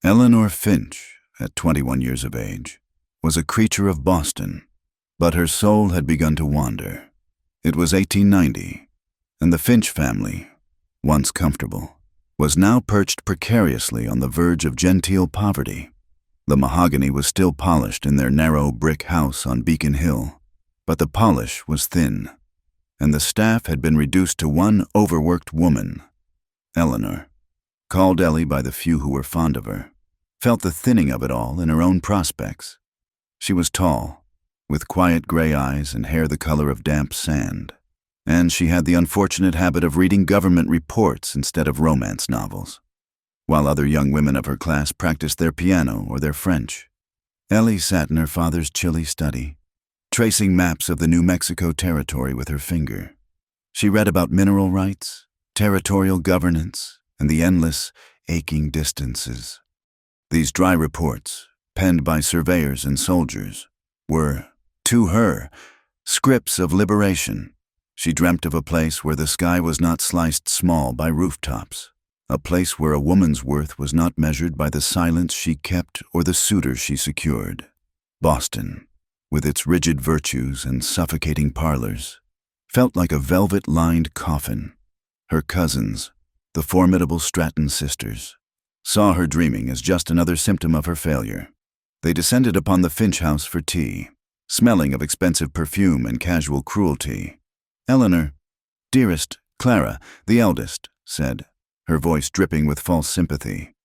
Eleanor Finch, at 21 years of age, was a creature of Boston, but her soul had begun to wander. It was 1890, and the Finch family, once comfortable, was now perched precariously on the verge of genteel poverty. The mahogany was still polished in their narrow brick house on Beacon Hill, but the polish was thin, and the staff had been reduced to one overworked woman, Eleanor. Called Ellie by the few who were fond of her, felt the thinning of it all in her own prospects. She was tall, with quiet gray eyes and hair the color of damp sand, and she had the unfortunate habit of reading government reports instead of romance novels, while other young women of her class practiced their piano or their French. Ellie sat in her father's chilly study, tracing maps of the New Mexico territory with her finger. She read about mineral rights, territorial governance, and the endless, aching distances. These dry reports, penned by surveyors and soldiers, were, to her, scripts of liberation. She dreamt of a place where the sky was not sliced small by rooftops, a place where a woman's worth was not measured by the silence she kept or the suitor she secured. Boston, with its rigid virtues and suffocating parlors, felt like a velvet-lined coffin. Her cousins, the formidable Stratton sisters, saw her dreaming as just another symptom of her failure. They descended upon the Finch house for tea, smelling of expensive perfume and casual cruelty. Eleanor, dearest, Clara, the eldest, said, her voice dripping with false sympathy.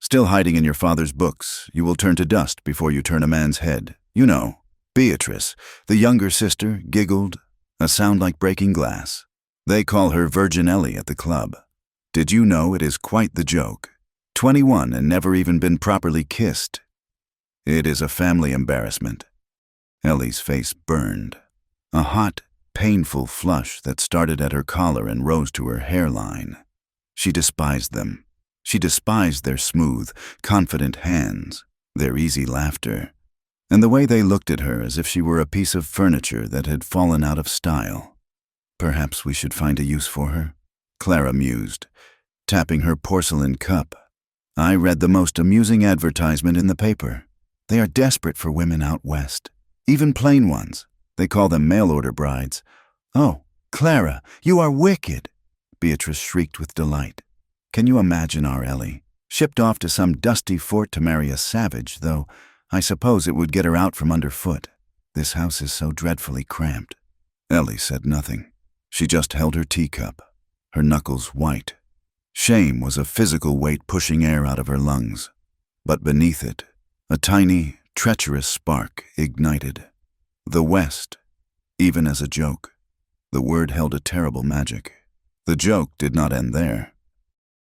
Still hiding in your father's books, you will turn to dust before you turn a man's head. You know. Beatrice, the younger sister, giggled, a sound like breaking glass. They call her Virgin Ellie at the club. Did you know it is quite the joke? 21 and never even been properly kissed. It is a family embarrassment. Ellie's face burned. A hot, painful flush that started at her collar and rose to her hairline. She despised them. She despised their smooth, confident hands, their easy laughter, and the way they looked at her as if she were a piece of furniture that had fallen out of style. Perhaps we should find a use for her, Clara mused, tapping her porcelain cup. I read the most amusing advertisement in the paper. They are desperate for women out west, even plain ones. They call them mail-order brides. Oh, Clara, you are wicked, Beatrice shrieked with delight. Can you imagine our Ellie, shipped off to some dusty fort to marry a savage, though I suppose it would get her out from underfoot. This house is so dreadfully cramped. Ellie said nothing. She just held her teacup, her knuckles white. Shame was a physical weight pushing air out of her lungs, but beneath it, a tiny, treacherous spark ignited. The West, even as a joke. The word held a terrible magic. The joke did not end there.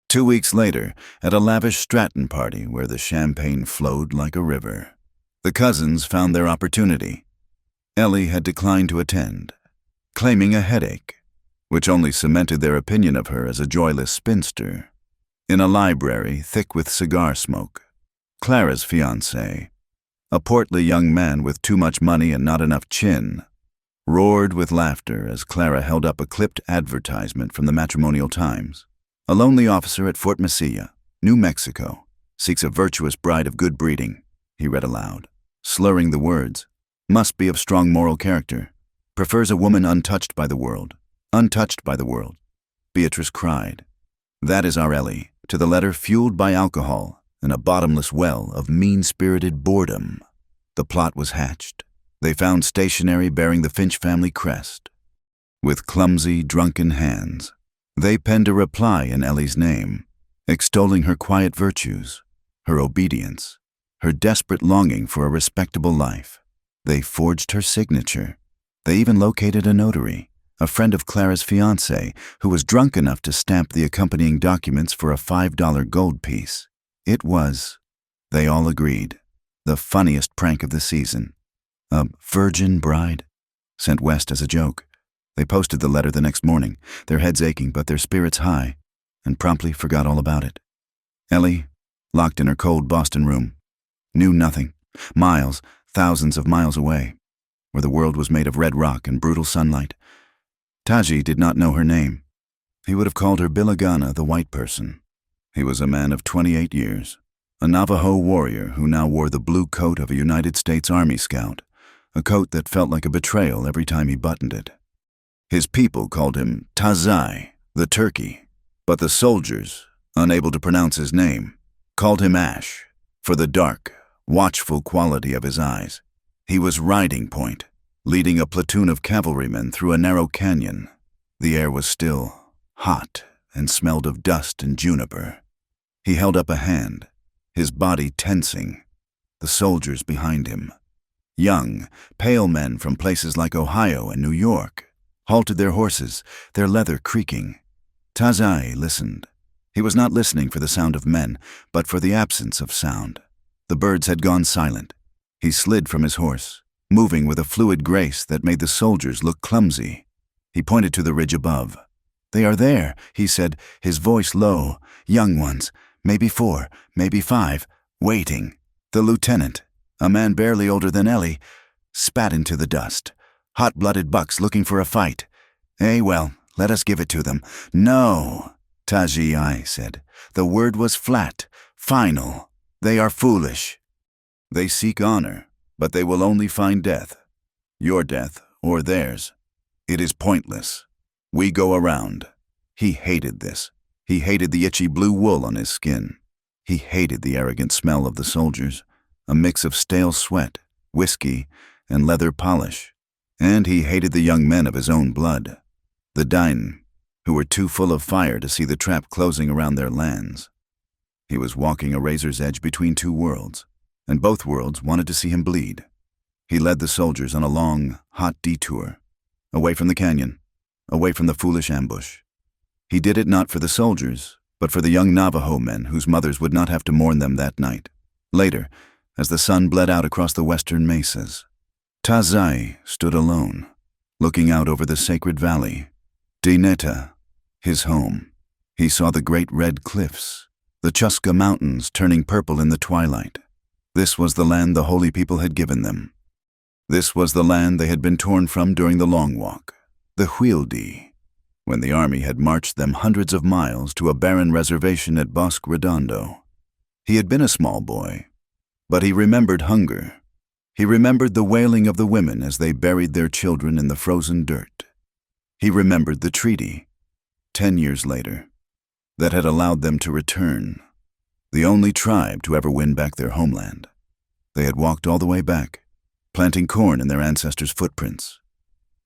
2 weeks later, at a lavish Stratton party where the champagne flowed like a river, the cousins found their opportunity. Ellie had declined to attend, claiming a headache, which only cemented their opinion of her as a joyless spinster. In a library thick with cigar smoke, Clara's fiancé, a portly young man with too much money and not enough chin, roared with laughter as Clara held up a clipped advertisement from the Matrimonial Times. A lonely officer at Fort Mesilla, New Mexico, seeks a virtuous bride of good breeding, he read aloud, slurring the words. Must be of strong moral character. Prefers a woman untouched by the world. Untouched by the world. Beatrice cried. That is our Ellie, to the letter, fueled by alcohol and a bottomless well of mean-spirited boredom. The plot was hatched. They found stationery bearing the Finch family crest. With clumsy, drunken hands, they penned a reply in Ellie's name, extolling her quiet virtues, her obedience, her desperate longing for a respectable life. They forged her signature. They even located a notary, a friend of Clara's fiancé, who was drunk enough to stamp the accompanying documents for a $5 gold piece. It was, they all agreed, the funniest prank of the season. A virgin bride, sent west as a joke. They posted the letter the next morning, their heads aching but their spirits high, and promptly forgot all about it. Ellie, locked in her cold Boston room, knew nothing, miles, thousands of miles away, where the world was made of red rock and brutal sunlight. Taji did not know her name. He would have called her Bilagana, the white person. He was a man of 28 years, a Navajo warrior who now wore the blue coat of a United States Army scout, a coat that felt like a betrayal every time he buttoned it. His people called him Tazai, the turkey, but the soldiers, unable to pronounce his name, called him Ash for the dark, watchful quality of his eyes. He was riding point, leading a platoon of cavalrymen through a narrow canyon. The air was still, hot, and smelled of dust and juniper. He held up a hand, his body tensing. The soldiers behind him, young, pale men from places like Ohio and New York, halted their horses, their leather creaking. Tazai listened. He was not listening for the sound of men, but for the absence of sound. The birds had gone silent. He slid from his horse, moving with a fluid grace that made the soldiers look clumsy. He pointed to the ridge above. "They are there," he said, his voice low. "Young ones, maybe 4, maybe 5, waiting." The lieutenant, a man barely older than Ellie, spat into the dust. "Hot-blooded bucks looking for a fight. Well, let us give it to them." "No," Tazai said. The word was flat, final. "They are foolish. They seek honor, but they will only find death. Your death or theirs. It is pointless. We go around." He hated this. He hated the itchy blue wool on his skin. He hated the arrogant smell of the soldiers, a mix of stale sweat, whiskey, and leather polish. And he hated the young men of his own blood, the Dain, who were too full of fire to see the trap closing around their lands. He was walking a razor's edge between two worlds, and both worlds wanted to see him bleed. He led the soldiers on a long, hot detour, away from the canyon, away from the foolish ambush. He did it not for the soldiers, but for the young Navajo men whose mothers would not have to mourn them that night. Later, as the sun bled out across the western mesas, Tazai stood alone, looking out over the sacred valley. Dineta, his home. He saw the great red cliffs, the Chuska Mountains turning purple in the twilight. This was the land the holy people had given them. This was the land they had been torn from during the long walk, the Huildi, when the army had marched them hundreds of miles to a barren reservation at Bosque Redondo. He had been a small boy, but he remembered hunger. He remembered the wailing of the women as they buried their children in the frozen dirt. He remembered the treaty, 10 years later, that had allowed them to return, the only tribe to ever win back their homeland. They had walked all the way back, planting corn in their ancestors' footprints.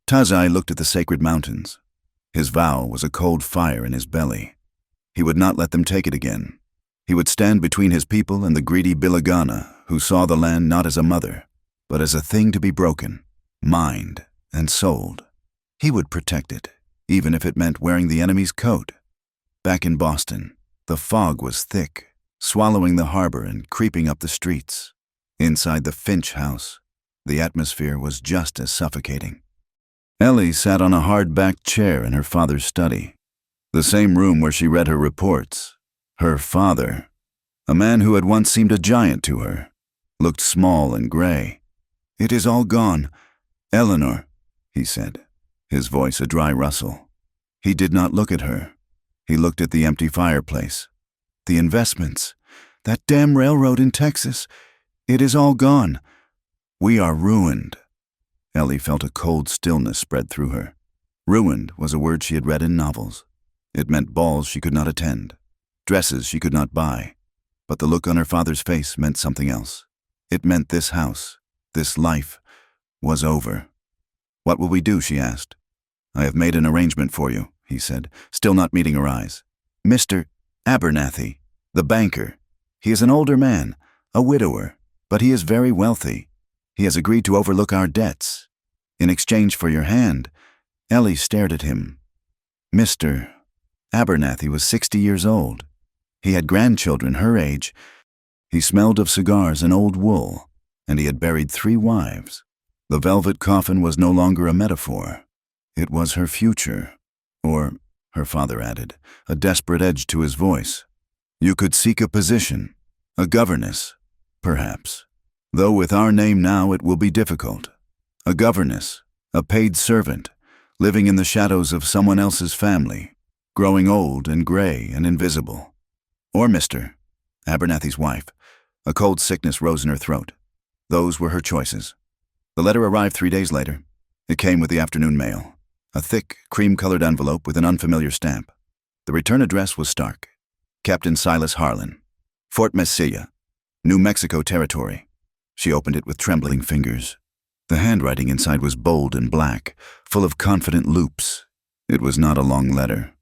Tazai looked at the sacred mountains. His vow was a cold fire in his belly. He would not let them take it again. He would stand between his people and the greedy Bilagana, who saw the land not as a mother, but as a thing to be broken, mined, and sold. He would protect it, even if it meant wearing the enemy's coat. Back in Boston, the fog was thick, swallowing the harbor and creeping up the streets. Inside the Finch house, the atmosphere was just as suffocating. Ellie sat on a hard-backed chair in her father's study, the same room where she read her reports. Her father, a man who had once seemed a giant to her, looked small and gray. "It is all gone, Eleanor," he said, his voice a dry rustle. He did not look at her. He looked at the empty fireplace. "The investments, that damn railroad in Texas, it is all gone. We are ruined." Ellie felt a cold stillness spread through her. Ruined was a word she had read in novels. It meant balls she could not attend, dresses she could not buy. But the look on her father's face meant something else. It meant this house, this life, was over. "What will we do?" she asked. "I have made an arrangement for you," he said, still not meeting her eyes. "Mr. Abernathy, the banker. He is an older man, a widower, but he is very wealthy. He has agreed to overlook our debts. In exchange for your hand." Ellie stared at him. Mr. Abernathy was 60 years old. He had grandchildren her age. He smelled of cigars and old wool, and he had buried 3 wives. The velvet coffin was no longer a metaphor. It was her future. Or, her father added, a desperate edge to his voice. "You could seek a position, a governess, perhaps. Though with our name now it will be difficult. A governess, a paid servant, living in the shadows of someone else's family, growing old and gray and invisible. Or Mr. Abernathy's wife, A cold sickness rose in her throat. Those were her choices. The letter arrived 3 days later. It came with the afternoon mail. A thick, cream-colored envelope with an unfamiliar stamp. The return address was stark. Captain Silas Harlan, Fort Mesilla, New Mexico Territory. She opened it with trembling fingers. The handwriting inside was bold and black, full of confident loops. It was not a long letter.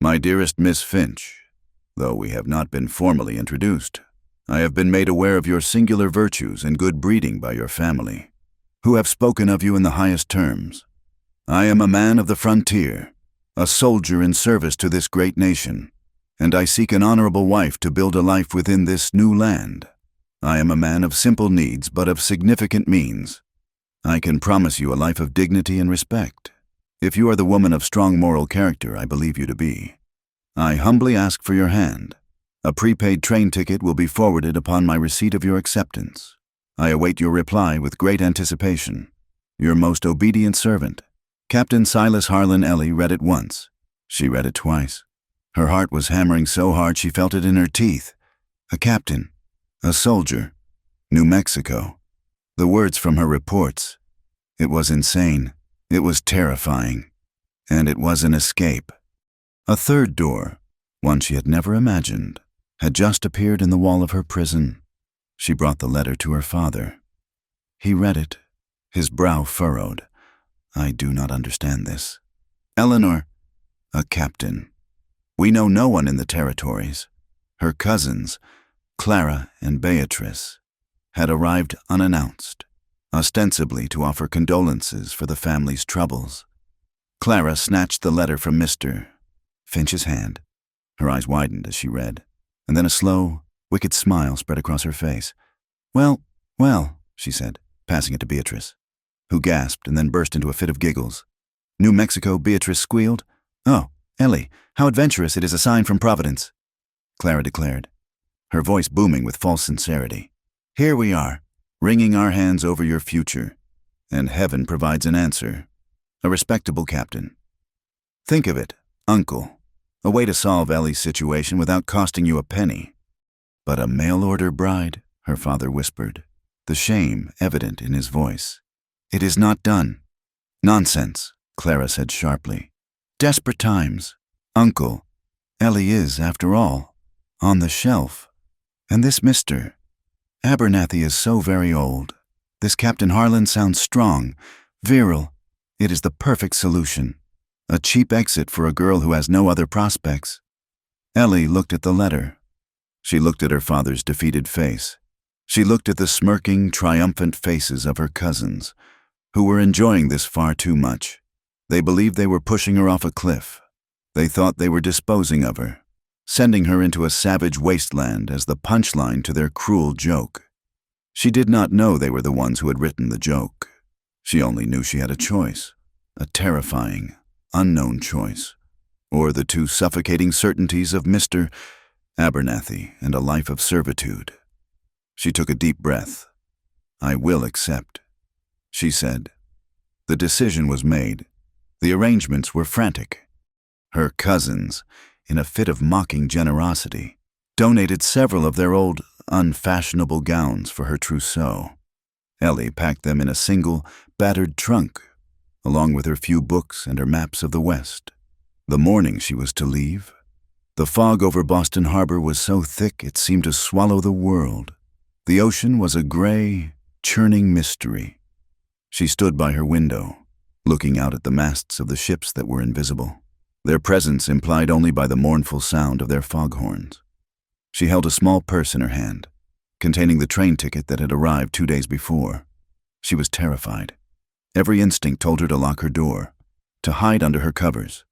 My dearest Miss Finch, though we have not been formally introduced, I have been made aware of your singular virtues and good breeding by your family, who have spoken of you in the highest terms. I am a man of the frontier, a soldier in service to this great nation, and I seek an honorable wife to build a life within this new land. I am a man of simple needs but of significant means. I can promise you a life of dignity and respect, if you are the woman of strong moral character I believe you to be. I humbly ask for your hand. A prepaid train ticket will be forwarded upon my receipt of your acceptance. I await your reply with great anticipation. Your most obedient servant. Captain Silas Harlan. Ellie read it once. She read it twice. Her heart was hammering so hard she felt it in her teeth. A captain. A soldier. New Mexico. The words from her reports. It was insane. It was terrifying. And it was an escape. A third door, one she had never imagined, had just appeared in the wall of her prison. She brought the letter to her father. He read it, his brow furrowed. I do not understand this. Eleanor, a captain. We know no one in the territories. Her cousins, Clara and Beatrice, had arrived unannounced, ostensibly to offer condolences for the family's troubles. Clara snatched the letter from Mr. Finch's hand. Her eyes widened as she read, and then a slow, wicked smile spread across her face. Well, she said, passing it to Beatrice, who gasped and then burst into a fit of giggles. New Mexico, Beatrice squealed. Oh, Ellie, how adventurous, it is a sign from Providence, Clara declared, her voice booming with false sincerity. Here we are, wringing our hands over your future, and heaven provides an answer. A respectable captain. Think of it, Uncle, a way to solve Ellie's situation without costing you a penny. But a mail-order bride, her father whispered, the shame evident in his voice. It is not done. Nonsense, Clara said sharply. Desperate times. Uncle, Ellie is, after all, on the shelf. And this Mr. Abernathy is so very old. This Captain Harlan sounds strong, virile. It is the perfect solution. A cheap exit for a girl who has no other prospects. Ellie looked at the letter. She looked at her father's defeated face. She looked at the smirking, triumphant faces of her cousins, who were enjoying this far too much. They believed they were pushing her off a cliff. They thought they were disposing of her, sending her into a savage wasteland as the punchline to their cruel joke. She did not know they were the ones who had written the joke. She only knew she had a choice, a terrifying, unknown choice, or the two suffocating certainties of Mr. Abernathy and a life of servitude. She took a deep breath. I will accept, she said. The decision was made. The arrangements were frantic. Her cousins, in a fit of mocking generosity, donated several of their old, unfashionable gowns for her trousseau. Ellie packed them in a single, battered trunk, along with her few books and her maps of the West. The morning she was to leave, the fog over Boston Harbor was so thick it seemed to swallow the world. The ocean was a gray, churning mystery. She stood by her window, looking out at the masts of the ships that were invisible, their presence implied only by the mournful sound of their foghorns. She held a small purse in her hand, containing the train ticket that had arrived 2 days before. She was terrified. Every instinct told her to lock her door, to hide under her covers,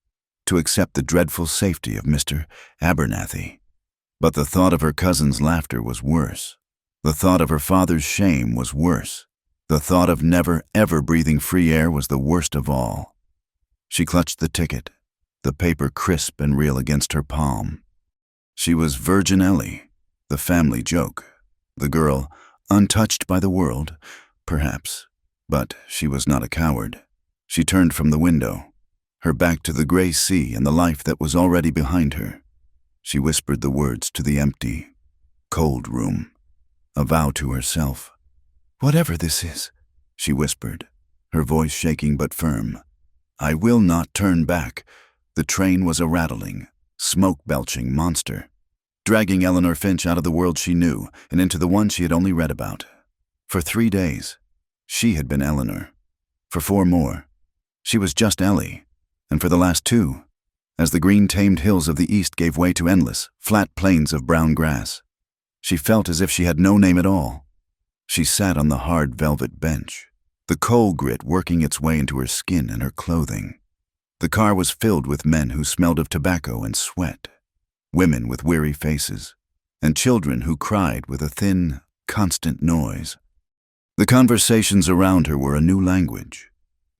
to accept the dreadful safety of Mr. Abernathy. But the thought of her cousin's laughter was worse. The thought of her father's shame was worse. The thought of never, ever breathing free air was the worst of all. She clutched the ticket, the paper crisp and real against her palm. She was Virgin Ellie, the family joke, the girl untouched by the world, perhaps, but she was not a coward. She turned from the window, her back to the gray sea and the life that was already behind her. She whispered the words to the empty, cold room. a vow to herself. "Whatever this is," she whispered, her voice shaking but firm, "I will not turn back." The train was a rattling, smoke-belching monster, dragging Eleanor Finch out of the world she knew and into the one she had only read about. For 3 days, she had been Eleanor. For 4 more, she was just Ellie. And for the last 2, as the green-tamed hills of the east gave way to endless, flat plains of brown grass, she felt as if she had no name at all. She sat on the hard velvet bench, the coal grit working its way into her skin and her clothing. The car was filled with men who smelled of tobacco and sweat, women with weary faces, and children who cried with a thin, constant noise. The conversations around her were a new language.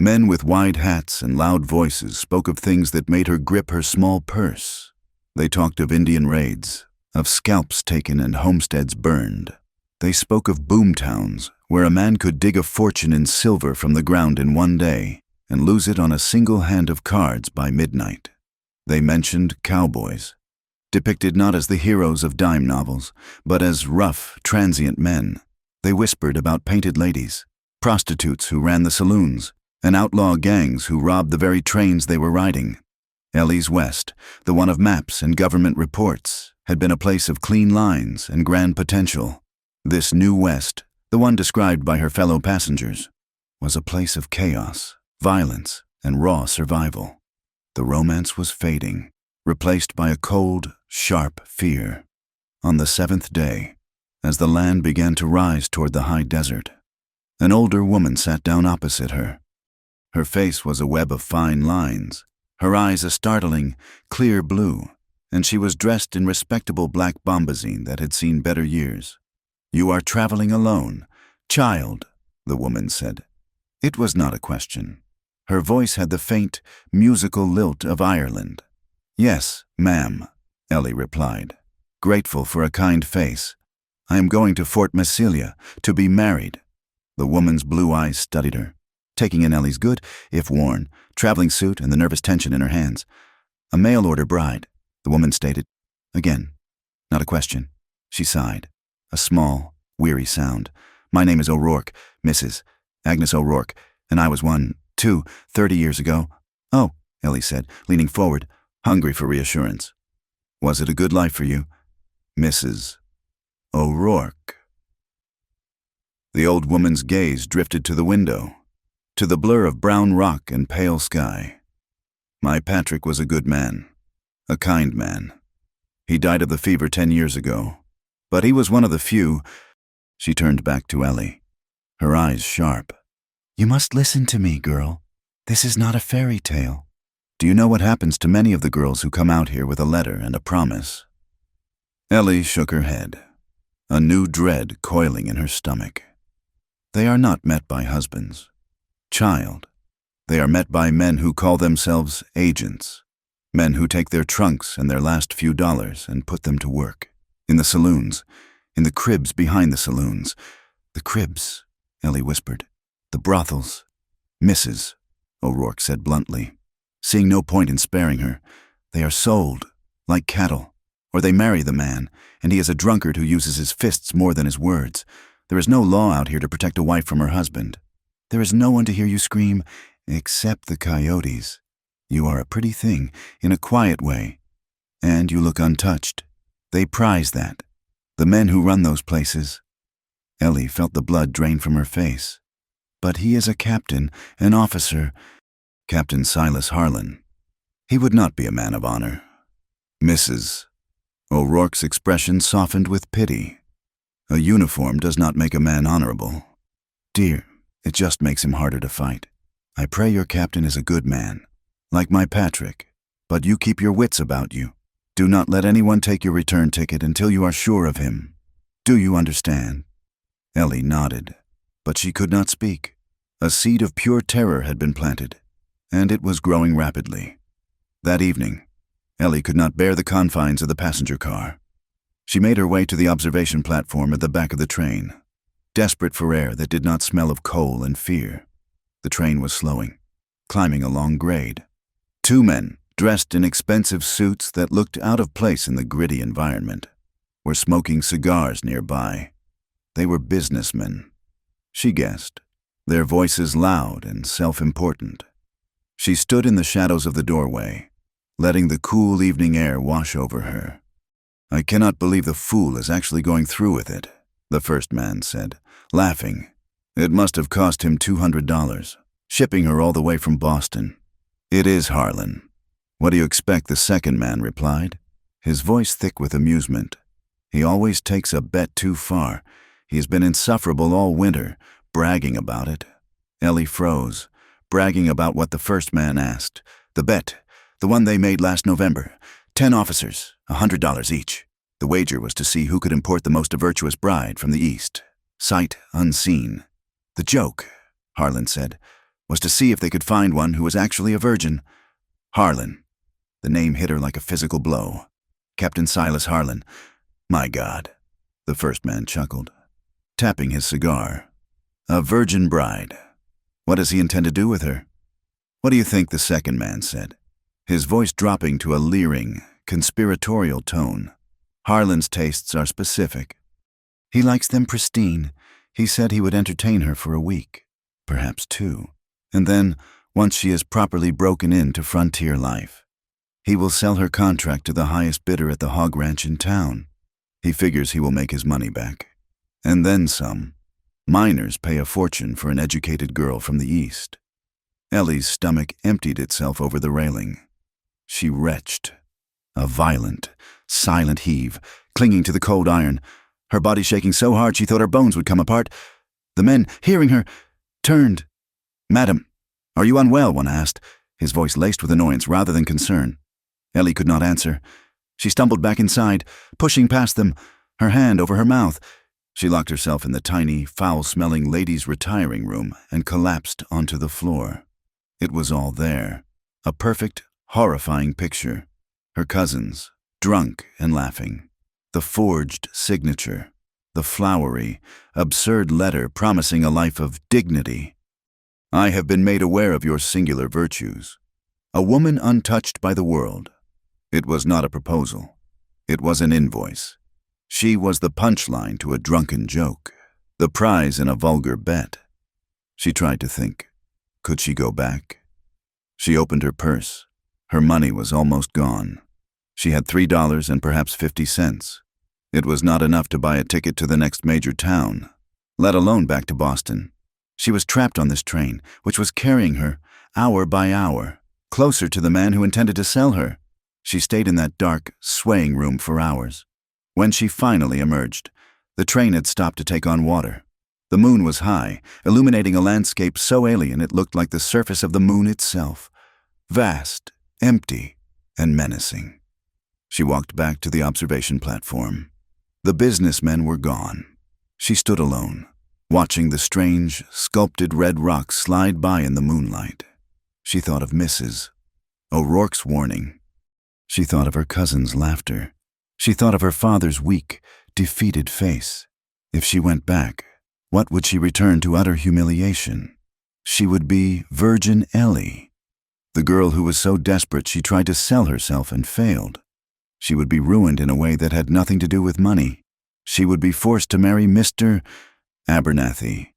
Men with wide hats and loud voices spoke of things that made her grip her small purse. They talked of Indian raids, of scalps taken and homesteads burned. They spoke of boom towns, where a man could dig a fortune in silver from the ground in one day and lose it on a single hand of cards by midnight. They mentioned cowboys, depicted not as the heroes of dime novels, but as rough, transient men. They whispered about painted ladies, prostitutes who ran the saloons, and outlaw gangs who robbed the very trains they were riding. Ellie's West, the one of maps and government reports, had been a place of clean lines and grand potential. This new West, the one described by her fellow passengers, was a place of chaos, violence, and raw survival. The romance was fading, replaced by a cold, sharp fear. On the 7th day, as the land began to rise toward the high desert, an older woman sat down opposite her. Her face was a web of fine lines, her eyes a startling, clear blue, and she was dressed in respectable black bombazine that had seen better years. "You are traveling alone, child," the woman said. It was not a question. Her voice had the faint, musical lilt of Ireland. "Yes, ma'am," Ellie replied, grateful for a kind face. "I am going to Fort Massilia to be married." The woman's blue eyes studied her, taking in Ellie's good, if worn, traveling suit and the nervous tension in her hands. "A mail-order bride," the woman stated. Again, not a question. She sighed, a small, weary sound. "My name is O'Rourke, Mrs. Agnes O'Rourke, and I was 30 years ago." "Oh," Ellie said, leaning forward, hungry for reassurance. "Was it a good life for you, Mrs. O'Rourke?" The old woman's gaze drifted to the window, to the blur of brown rock and pale sky. "My Patrick was a good man, a kind man. He died of the fever 10 years ago, but he was one of the few." She turned back to Ellie, her eyes sharp. "You must listen to me, girl. This is not a fairy tale. Do you know what happens to many of the girls who come out here with a letter and a promise?" Ellie shook her head, a new dread coiling in her stomach. "They are not met by husbands, child. They are met by men who call themselves agents, men who take their trunks and their last few dollars and put them to work. In the saloons, in the cribs behind the saloons." "The cribs," Ellie whispered. "The brothels." "Mrs." O'Rourke said bluntly, seeing no point in sparing her. "They are sold, like cattle, or they marry the man, and he is a drunkard who uses his fists more than his words. There is no law out here to protect a wife from her husband. There is no one to hear you scream, except the coyotes. You are a pretty thing, in a quiet way, and you look untouched. They prize that. The men who run those places." Ellie felt the blood drain from her face. "But he is a captain, an officer, Captain Silas Harlan. He would not be a man of honor." "Mrs." O'Rourke's expression softened with pity. "A uniform does not make a man honorable. Dear, it just makes him harder to fight. I pray your captain is a good man, like my Patrick, but you keep your wits about you. Do not let anyone take your return ticket until you are sure of him. Do you understand?" Ellie nodded, but she could not speak. A seed of pure terror had been planted, and it was growing rapidly. That evening, Ellie could not bear the confines of the passenger car. She made her way to the observation platform at the back of the train, desperate for air that did not smell of coal and fear. The train was slowing, climbing a long grade. 2 men, dressed in expensive suits that looked out of place in the gritty environment, were smoking cigars nearby. They were businessmen. She guessed, their voices loud and self-important. She stood in the shadows of the doorway, letting the cool evening air wash over her. "I cannot believe the fool is actually going through with it," the first man said, laughing. "It must have cost him $200, shipping her all the way from Boston." "It is, Harlan. What do you expect?" the second man replied, his voice thick with amusement. "He always takes a bet too far. He has been insufferable all winter, bragging about it." Ellie froze, bragging about what the first man asked. "The bet, the one they made last November. 10 officers, $100 each. The wager was to see who could import the most virtuous bride from the East, sight unseen. The joke," Harlan said, "was to see if they could find one who was actually a virgin." Harlan. The name hit her like a physical blow. Captain Silas Harlan. "My God," the first man chuckled, tapping his cigar. "A virgin bride. What does he intend to do with her?" "What do you think?" the second man said, his voice dropping to a leering, conspiratorial tone. "Harlan's tastes are specific. He likes them pristine. He said he would entertain her for a week, perhaps 2, and then, once she is properly broken into frontier life, he will sell her contract to the highest bidder at the hog ranch in town. He figures he will make his money back. And then some. Miners pay a fortune for an educated girl from the East." Ellie's stomach emptied itself over the railing. She retched. A violent, silent heave, clinging to the cold iron, her body shaking so hard she thought her bones would come apart. The men, hearing her, turned. "Madam, are you unwell?" one asked, his voice laced with annoyance rather than concern. Ellie could not answer. She stumbled back inside, pushing past them, her hand over her mouth. She locked herself in the tiny, foul-smelling ladies' retiring room and collapsed onto the floor. It was all there, a perfect, horrifying picture. Her cousins, drunk and laughing. The forged signature. The flowery, absurd letter promising a life of dignity. "I have been made aware of your singular virtues. A woman untouched by the world." It was not a proposal. It was an invoice. She was the punchline to a drunken joke, the prize in a vulgar bet. She tried to think. Could she go back? She opened her purse. Her money was almost gone. She had $3 and perhaps 50 cents. It was not enough to buy a ticket to the next major town, let alone back to Boston. She was trapped on this train, which was carrying her, hour by hour, closer to the man who intended to sell her. She stayed in that dark, swaying room for hours. When she finally emerged, the train had stopped to take on water. The moon was high, illuminating a landscape so alien it looked like the surface of the moon itself, vast, empty, and menacing. She walked back to the observation platform. The businessmen were gone. She stood alone, watching the strange, sculpted red rocks slide by in the moonlight. She thought of Mrs. O'Rourke's warning. She thought of her cousin's laughter. She thought of her father's weak, defeated face. If she went back, what would she return to utter humiliation? She would be Virgin Ellie, the girl who was so desperate she tried to sell herself and failed. She would be ruined in a way that had nothing to do with money. She would be forced to marry Mr. Abernathy,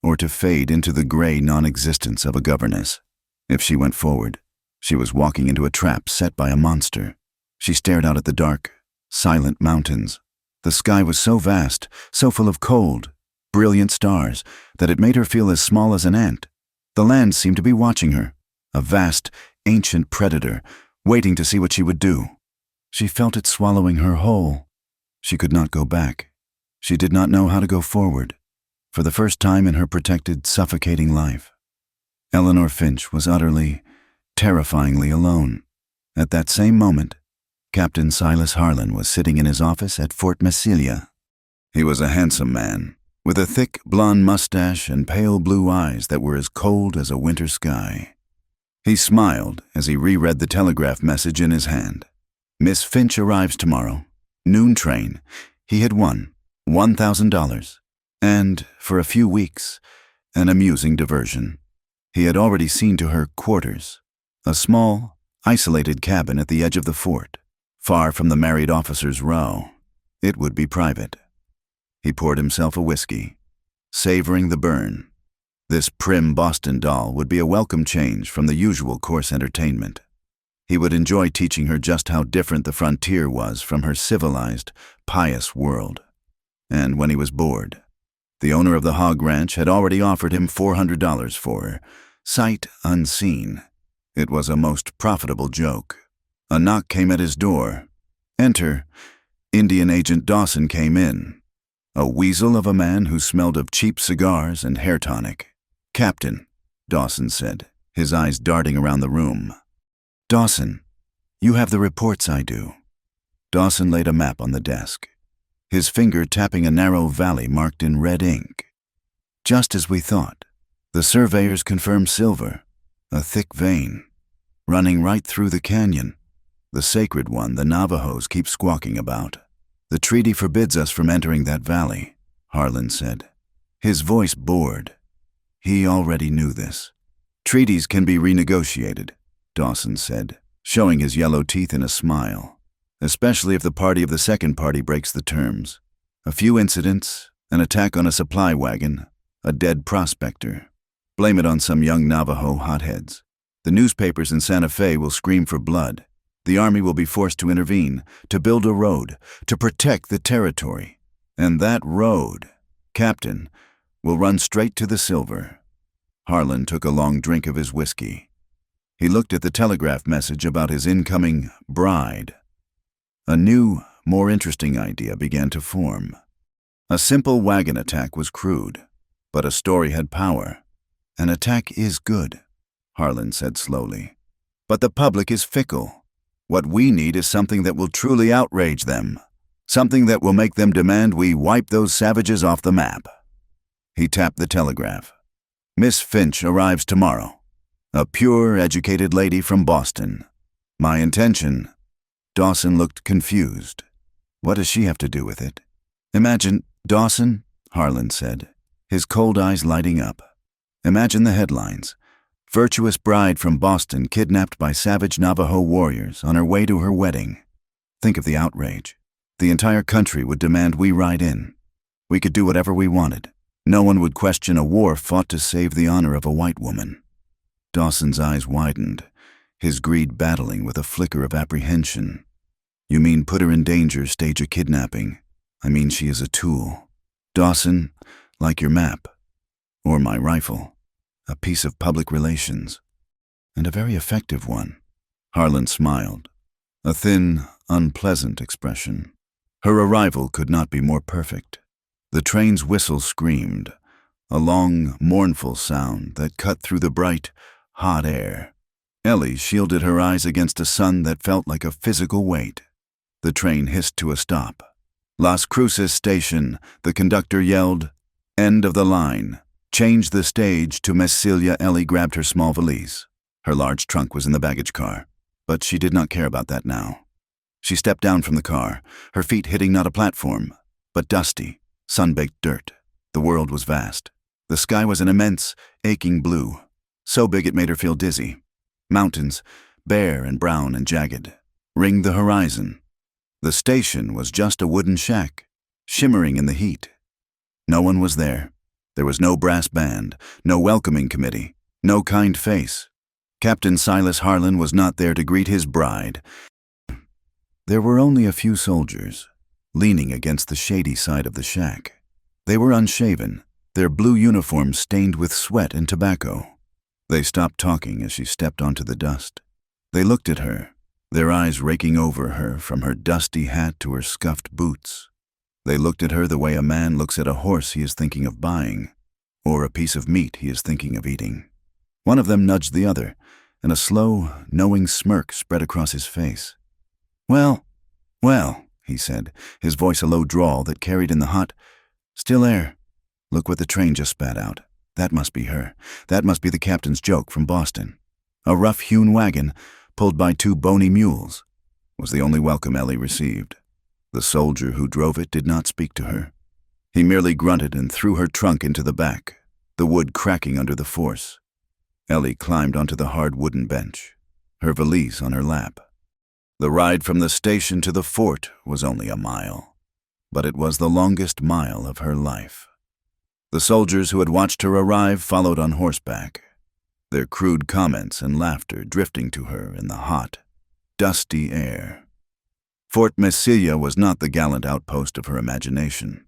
or to fade into the gray non-existence of a governess. If she went forward, she was walking into a trap set by a monster. She stared out at the dark, silent mountains. The sky was so vast, so full of cold, brilliant stars, that it made her feel as small as an ant. The land seemed to be watching her, a vast, ancient predator, waiting to see what she would do. She felt it swallowing her whole. She could not go back. She did not know how to go forward. For the first time in her protected, suffocating life, Eleanor Finch was utterly, terrifyingly alone. At that same moment, Captain Silas Harlan was sitting in his office at Fort Massilia. He was a handsome man, with a thick blonde mustache and pale blue eyes that were as cold as a winter sky. He smiled as he reread the telegraph message in his hand. "Miss Finch arrives tomorrow. Noon train." He had won $1,000. And, for a few weeks, an amusing diversion. He had already seen to her quarters, a small, isolated cabin at the edge of the fort, far from the married officers' row. It would be private. He poured himself a whiskey, savoring the burn. This prim Boston doll would be a welcome change from the usual coarse entertainment. He would enjoy teaching her just how different the frontier was from her civilized, pious world. And when he was bored, the owner of the hog ranch had already offered him $400 for her, sight unseen. It was a most profitable joke. A knock came at his door. Enter. Indian Agent Dawson came in. A weasel of a man who smelled of cheap cigars and hair tonic. "Captain," Dawson said, his eyes darting around the room. "Dawson, you have the reports I do." Dawson laid a map on the desk, his finger tapping a narrow valley marked in red ink. "Just as we thought. The surveyors confirm silver, a thick vein, running right through the canyon, the sacred one the Navajos keep squawking about. The treaty forbids us from entering that valley," Harlan said, his voice bored. He already knew this. "Treaties can be renegotiated," Dawson said, showing his yellow teeth in a smile, "especially if the party of the second party breaks the terms. A few incidents, an attack on a supply wagon, a dead prospector. Blame it on some young Navajo hotheads. The newspapers in Santa Fe will scream for blood. The army will be forced to intervene, to build a road, to protect the territory. And that road, Captain, will run straight to the silver." Harlan took a long drink of his whiskey. He looked at the telegraph message about his incoming bride. A new, more interesting idea began to form. A simple wagon attack was crude, but a story had power. "An attack is good," Harlan said slowly. "But the public is fickle. What we need is something that will truly outrage them, something that will make them demand we wipe those savages off the map." He tapped the telegraph. "Miss Finch arrives tomorrow. A pure, educated lady from Boston. My intention—" Dawson looked confused. "What does she have to do with it?" "Imagine, Dawson," Harlan said, his cold eyes lighting up. "Imagine the headlines. Virtuous bride from Boston kidnapped by savage Navajo warriors on her way to her wedding. Think of the outrage. The entire country would demand we ride in. We could do whatever we wanted. No one would question a war fought to save the honor of a white woman." Dawson's eyes widened, his greed battling with a flicker of apprehension. "You mean put her in danger, stage a kidnapping? I mean she is a tool. Dawson, like your map, or my rifle. A piece of public relations, and a very effective one." Harlan smiled, a thin, unpleasant expression. Her arrival could not be more perfect. The train's whistle screamed, a long, mournful sound that cut through the bright, hot air. Ellie shielded her eyes against a sun that felt like a physical weight. The train hissed to a stop. "Las Cruces Station," the conductor yelled. "End of the line. Change the stage to Mesilla." Ellie grabbed her small valise. Her large trunk was in the baggage car, but she did not care about that now. She stepped down from the car, her feet hitting not a platform, but dusty, sun-baked dirt. The world was vast. The sky was an immense, aching blue, so big it made her feel dizzy. Mountains, bare and brown and jagged, ringed the horizon. The station was just a wooden shack, shimmering in the heat. No one was there. There was no brass band, no welcoming committee, no kind face. Captain Silas Harlan was not there to greet his bride. There were only a few soldiers, leaning against the shady side of the shack. They were unshaven, their blue uniforms stained with sweat and tobacco. They stopped talking as she stepped onto the dust. They looked at her, their eyes raking over her from her dusty hat to her scuffed boots. They looked at her the way a man looks at a horse he is thinking of buying, or a piece of meat he is thinking of eating. One of them nudged the other, and a slow, knowing smirk spread across his face. Well, he said, his voice a low drawl that carried in the hot, still air. "Look what the train just spat out. That must be her. That must be the captain's joke from Boston." A rough-hewn wagon, pulled by two bony mules, was the only welcome Ellie received. The soldier who drove it did not speak to her. He merely grunted and threw her trunk into the back, the wood cracking under the force. Ellie climbed onto the hard wooden bench, her valise on her lap. The ride from the station to the fort was only a mile. but it was the longest mile of her life. The soldiers who had watched her arrive followed on horseback, their crude comments and laughter drifting to her in the hot, dusty air. Fort Mesilla was not the gallant outpost of her imagination.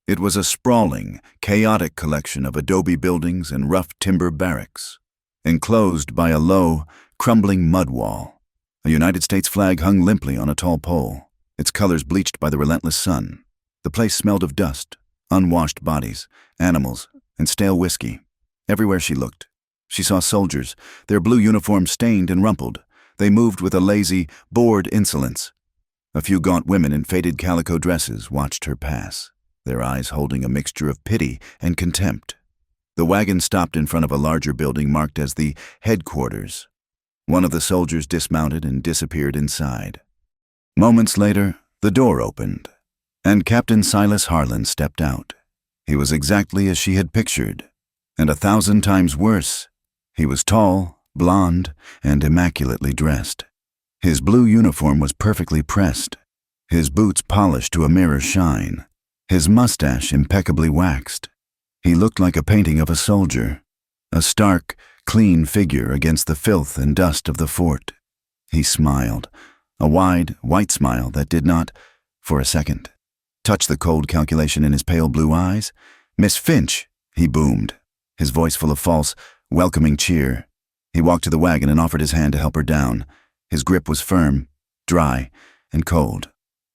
It was a sprawling, chaotic collection of adobe buildings and rough timber barracks, enclosed by a low, crumbling mud wall. A United States flag hung limply on a tall pole, its colors bleached by the relentless sun. The place smelled of dust, unwashed bodies, animals, and stale whiskey. Everywhere she looked, she saw soldiers, their blue uniforms stained and rumpled. They moved with a lazy, bored insolence. A few gaunt women in faded calico dresses watched her pass, their eyes holding a mixture of pity and contempt. The wagon stopped in front of a larger building marked as the headquarters. One of the soldiers dismounted and disappeared inside. Moments later, the door opened, and Captain Silas Harlan stepped out. He was exactly as she had pictured, and 1,000 times worse. He was tall, blond, and immaculately dressed. His blue uniform was perfectly pressed, his boots polished to a mirror shine, his mustache impeccably waxed. He looked like a painting of a soldier, a stark, clean figure against the filth and dust of the fort. He smiled, a wide, white smile that did not, for a second, touch the cold calculation in his pale blue eyes. "Miss Finch," he boomed, his voice full of false, welcoming cheer. He walked to the wagon and offered his hand to help her down. His grip was firm, dry, and cold.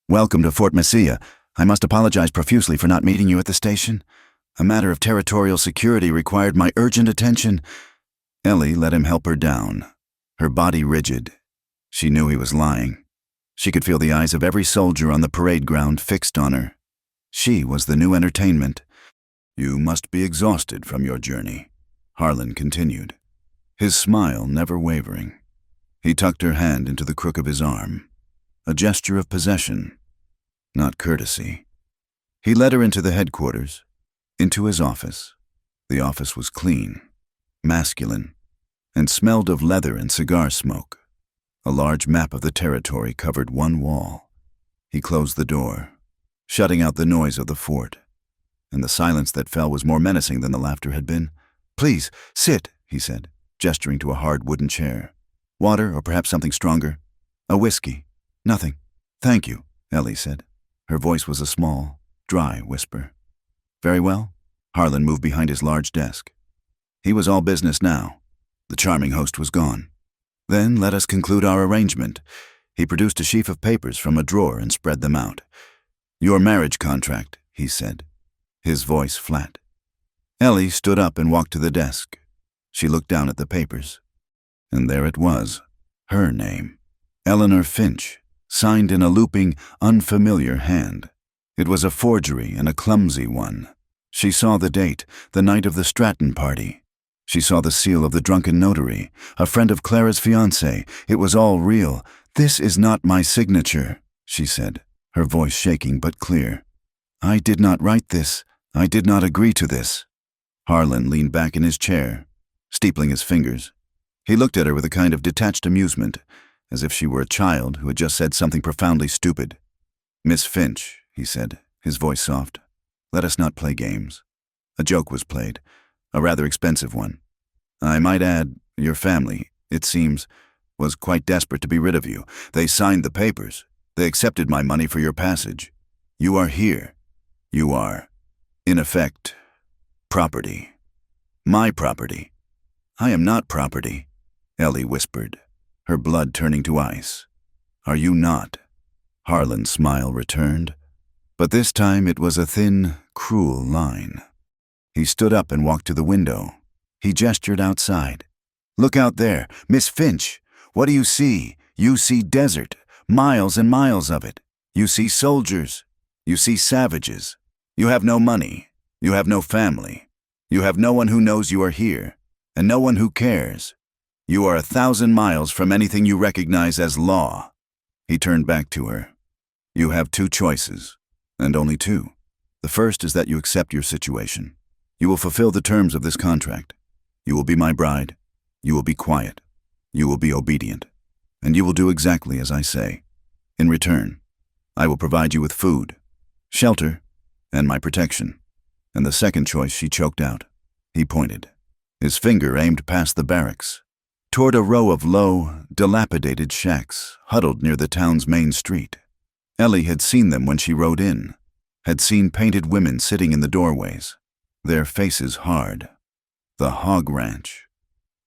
"Welcome to Fort Mesilla. I must apologize profusely for not meeting you at the station. A matter of territorial security required my urgent attention." Ellie let him help her down, her body rigid. She knew he was lying. She could feel the eyes of every soldier on the parade ground fixed on her. She was the new entertainment. "You must be exhausted from your journey," Harlan continued, his smile never wavering. He tucked her hand into the crook of his arm, a gesture of possession, not courtesy. He led her into the headquarters, into his office. The office was clean, masculine, and smelled of leather and cigar smoke. A large map of the territory covered one wall. He closed the door, shutting out the noise of the fort, and the silence that fell was more menacing than the laughter had been. "Please, sit," he said, gesturing to a hard wooden chair. "Water, or perhaps something stronger?" "A whiskey." "Nothing. Thank you," Ellie said. Her voice was a small, dry whisper. "Very well." Harlan moved behind his large desk. He was all business now. The charming host was gone. "Then let us conclude our arrangement." He produced a sheaf of papers from a drawer and spread them out. "Your marriage contract," he said, his voice flat. Ellie stood up and walked to the desk. She looked down at the papers. And there it was, her name, Eleanor Finch, signed in a looping, unfamiliar hand. It was a forgery and a clumsy one. She saw the date, the night of the Stratton party. She saw the seal of the drunken notary, a friend of Clara's fiancé. It was all real. "This is not my signature," she said, her voice shaking but clear. "I did not write this. I did not agree to this." Harlan leaned back in his chair, steepling his fingers. He looked at her with a kind of detached amusement, as if she were a child who had just said something profoundly stupid. "Miss Finch," he said, his voice soft, "let us not play games." A joke was played, a rather expensive one. "I might add, your family, it seems, was quite desperate to be rid of you. They signed the papers. They accepted my money for your passage. You are here. You are, in effect, property. My property." "I am not property," Ellie whispered, her blood turning to ice. "Are you not?" Harlan's smile returned, but this time it was a thin, cruel line. He stood up and walked to the window. He gestured outside. "Look out there, Miss Finch. What do you see? You see desert, miles and miles of it. You see soldiers. You see savages. You have no money. You have no family. You have no one who knows you are here, and no one who cares. You are 1,000 miles from anything you recognize as law." He turned back to her. "You have two choices, and only two. The first is that you accept your situation. You will fulfill the terms of this contract. You will be my bride. You will be quiet. You will be obedient. And you will do exactly as I say. In return, I will provide you with food, Shelter and my protection. And the second choice she choked out. He pointed. His finger aimed past the barracks, toward a row of low, dilapidated shacks huddled near the town's main street. Ellie had seen them when she rode in, had seen painted women sitting in the doorways, their faces hard. The hog ranch,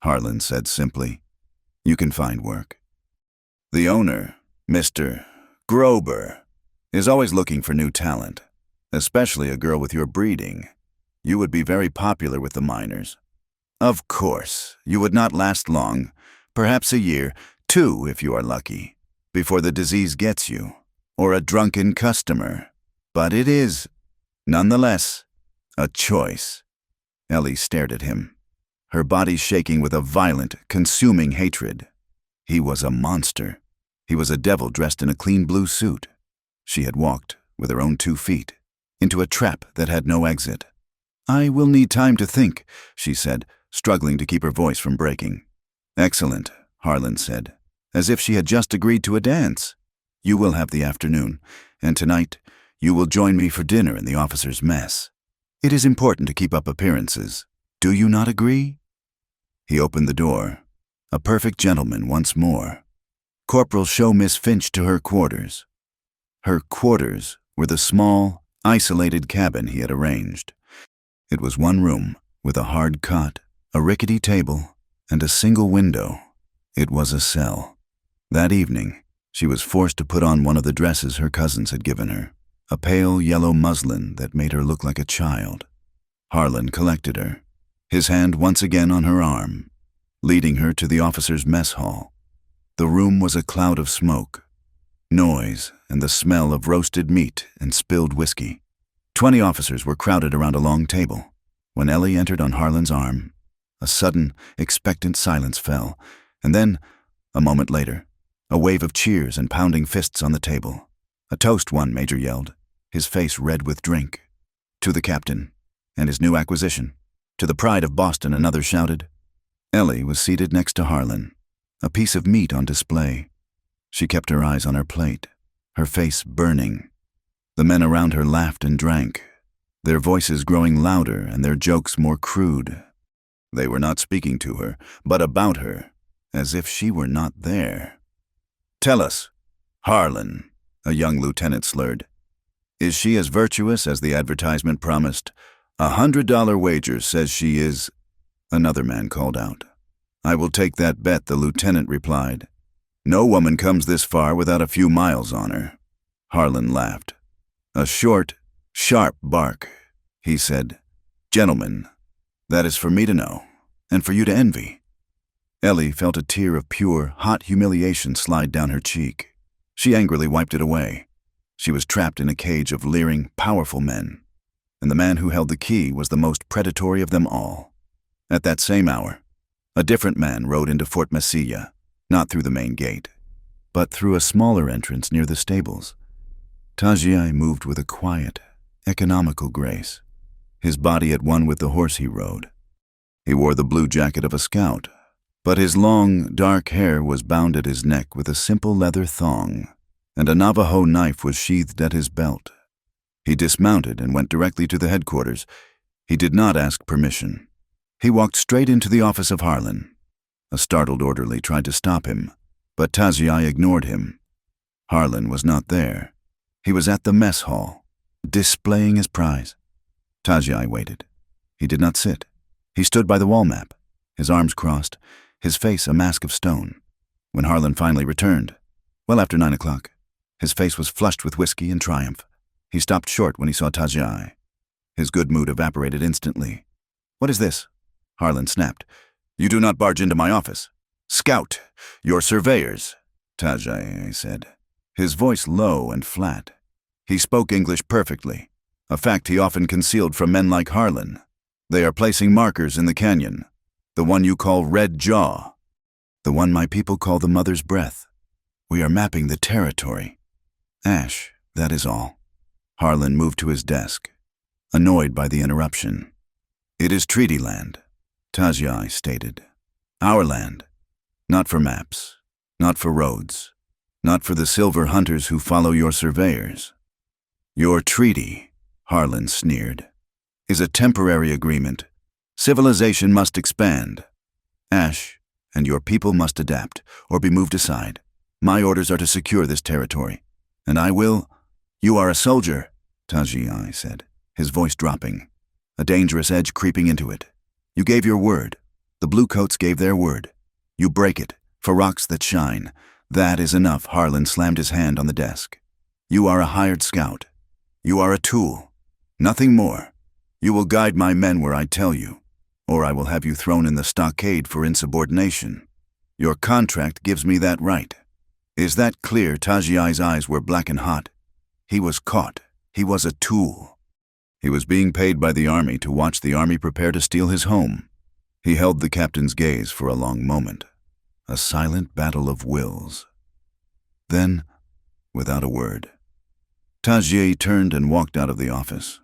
Harlan said simply. You can find work. The owner, Mr. Grober, is always looking for new talent, especially a girl with your breeding. You would be very popular with the miners. Of course, you would not last long, perhaps a year, 2 if you are lucky, before the disease gets you, or a drunken customer. But it is, nonetheless, a choice. Ellie stared at him, her body shaking with a violent, consuming hatred. He was a monster. He was a devil dressed in a clean blue suit. She had walked, with her own 2 feet, into a trap that had no exit. I will need time to think, she said, struggling to keep her voice from breaking. Excellent, Harlan said, as if she had just agreed to a dance. You will have the afternoon, and tonight you will join me for dinner in the officers' mess. It is important to keep up appearances. Do you not agree? He opened the door. A perfect gentleman once more. Corporal, show Miss Finch to her quarters. Her quarters were the small, isolated cabin he had arranged. It was one room, with a hard cot, a rickety table, and a single window. It was a cell. That evening, she was forced to put on one of the dresses her cousins had given her, a pale yellow muslin that made her look like a child. Harlan collected her, his hand once again on her arm, leading her to the officers' mess hall. The room was a cloud of smoke, noise, and the smell of roasted meat and spilled whiskey. 20 officers were crowded around a long table. When Ellie entered on Harlan's arm, a sudden, expectant silence fell, and then, a moment later, a wave of cheers and pounding fists on the table. A toast, one major yelled, his face red with drink. To the captain, and his new acquisition. To the pride of Boston, another shouted. Ellie was seated next to Harlan, a piece of meat on display. She kept her eyes on her plate, her face burning. The men around her laughed and drank, their voices growing louder and their jokes more crude. They were not speaking to her, but about her, as if she were not there. Tell us, Harlan, a young lieutenant slurred. Is she as virtuous as the advertisement promised? $100 wager says she is. Another man called out. I will take that bet, the lieutenant replied. No woman comes this far without a few miles on her. Harlan laughed. A short, sharp bark, he said. Gentlemen, that is for me to know, and for you to envy. Ellie felt a tear of pure, hot humiliation slide down her cheek. She angrily wiped it away. She was trapped in a cage of leering, powerful men, and the man who held the key was the most predatory of them all. At that same hour, a different man rode into Fort Mesilla, not through the main gate, but through a smaller entrance near the stables. Tajiai moved with a quiet, economical grace, his body at one with the horse he rode. He wore the blue jacket of a scout, but his long, dark hair was bound at his neck with a simple leather thong, and a Navajo knife was sheathed at his belt. He dismounted and went directly to the headquarters. He did not ask permission. He walked straight into the office of Harlan. A startled orderly tried to stop him, but Tajiai ignored him. Harlan was not there. He was at the mess hall, displaying his prize. Tajiai waited. He did not sit. He stood by the wall map, his arms crossed, his face a mask of stone. When Harlan finally returned, well after 9 o'clock, his face was flushed with whiskey and triumph. He stopped short when he saw Tajiai. His good mood evaporated instantly. What is this? Harlan snapped. You do not barge into my office. Scout, your surveyors, Tajiai said, his voice low and flat. He spoke English perfectly, a fact he often concealed from men like Harlan. They are placing markers in the canyon, the one you call Red Jaw, the one my people call the Mother's Breath. We are mapping the territory. Ash, that is all. Harlan moved to his desk, annoyed by the interruption. It is treaty land, Tajiai stated. Our land. Not for maps, not for roads, not for the silver hunters who follow your surveyors. Your treaty, Harlan sneered, is a temporary agreement. Civilization must expand. Ash and your people must adapt or be moved aside. My orders are to secure this territory, and I will. You are a soldier, Tajai said, his voice dropping, a dangerous edge creeping into it. You gave your word. The bluecoats gave their word. You break it for rocks that shine. That is enough. Harlan slammed his hand on the desk. You are a hired scout. You are a tool. Nothing more. You will guide my men where I tell you, or I will have you thrown in the stockade for insubordination. Your contract gives me that right. Is that clear? Tajai's eyes were black and hot. He was caught. He was a tool. He was being paid by the army to watch the army prepare to steal his home. He held the captain's gaze for a long moment, a silent battle of wills. Then, without a word, Tajai turned and walked out of the office,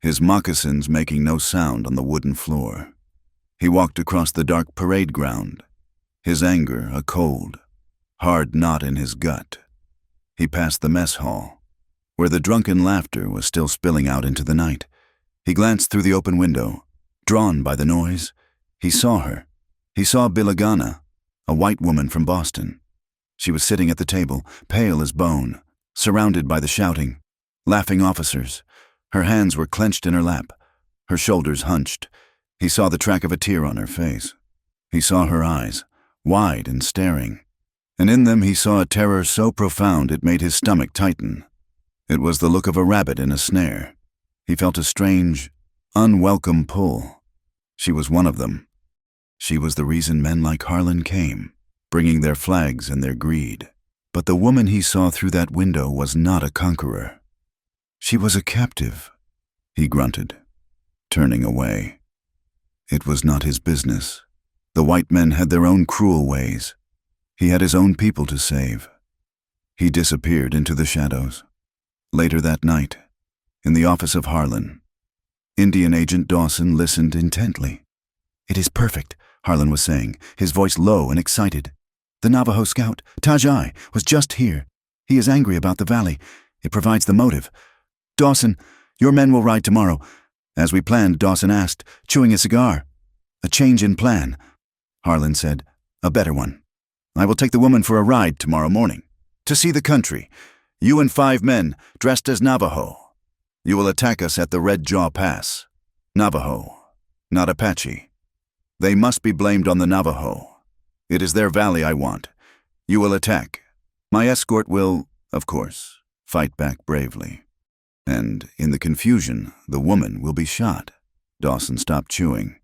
his moccasins making no sound on the wooden floor. He walked across the dark parade ground, his anger a cold, hard knot in his gut. He passed the mess hall, where the drunken laughter was still spilling out into the night. He glanced through the open window. Drawn by the noise, he saw her. He saw Bilagana, a white woman from Boston. She was sitting at the table, pale as bone, surrounded by the shouting, laughing officers. Her hands were clenched in her lap, her shoulders hunched. He saw the track of a tear on her face. He saw her eyes, wide and staring, and in them he saw a terror so profound it made his stomach tighten. It was the look of a rabbit in a snare. He felt a strange, unwelcome pull. She was one of them. She was the reason men like Harlan came, bringing their flags and their greed. But the woman he saw through that window was not a conqueror. She was a captive, he grunted, turning away. It was not his business. The white men had their own cruel ways. He had his own people to save. He disappeared into the shadows. Later that night, in the office of Harlan, Indian Agent Dawson listened intently. It is perfect, Harlan was saying, his voice low and excited. The Navajo scout, Tajai, was just here. He is angry about the valley. It provides the motive. Dawson, your men will ride tomorrow. As we planned, Dawson asked, chewing a cigar. A change in plan, Harlan said. A better one. I will take the woman for a ride tomorrow morning. To see the country. You and 5 men, dressed as Navajo. You will attack us at the Red Jaw Pass. Navajo, not Apache. They must be blamed on the Navajo. It is their valley I want. You will attack. My escort will, of course, fight back bravely. And, in the confusion, the woman will be shot. Dawson stopped chewing.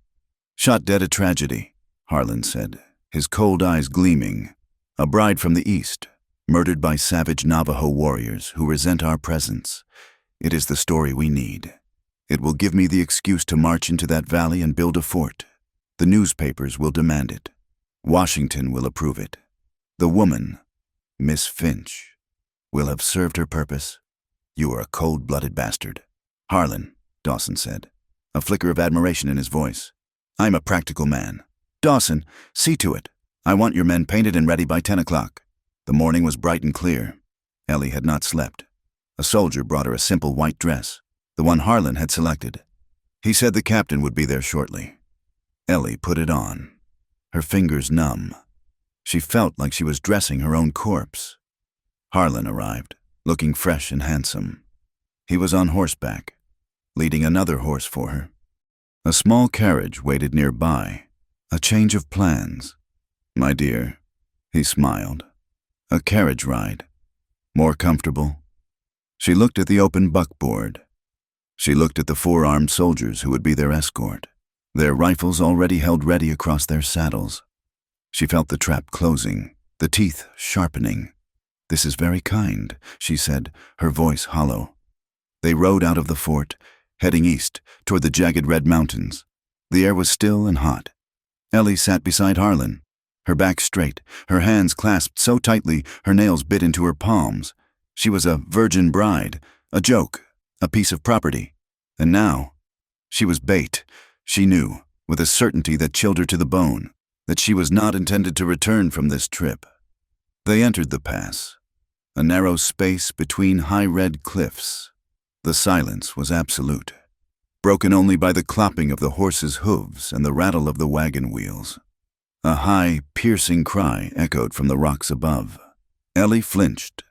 Shot dead a tragedy, Harlan said, his cold eyes gleaming. A bride from the east, murdered by savage Navajo warriors who resent our presence. It is the story we need. It will give me the excuse to march into that valley and build a fort. The newspapers will demand it. Washington will approve it. The woman, Miss Finch, will have served her purpose. You are a cold-blooded bastard. Harlan, Dawson said, a flicker of admiration in his voice. I'm a practical man. Dawson, see to it. I want your men painted and ready by 10 o'clock. The morning was bright and clear. Ellie had not slept. A soldier brought her a simple white dress, the one Harlan had selected. He said the captain would be there shortly. Ellie put it on, her fingers numb. She felt like she was dressing her own corpse. Harlan arrived, looking fresh and handsome. He was on horseback, leading another horse for her. A small carriage waited nearby, a change of plans. My dear, he smiled. A carriage ride. More comfortable? She looked at the open buckboard. She looked at the 4 armed soldiers who would be their escort, their rifles already held ready across their saddles. She felt the trap closing, the teeth sharpening. This is very kind, she said, her voice hollow. They rode out of the fort, heading east toward the jagged red mountains. The air was still and hot. Ellie sat beside Harlan, her back straight, her hands clasped so tightly her nails bit into her palms. She was a virgin bride, a joke, a piece of property. And now, she was bait. She knew, with a certainty that chilled her to the bone, that she was not intended to return from this trip. They entered the pass, a narrow space between high red cliffs. The silence was absolute, broken only by the clopping of the horse's hooves and the rattle of the wagon wheels. A high, piercing cry echoed from the rocks above. Ellie flinched.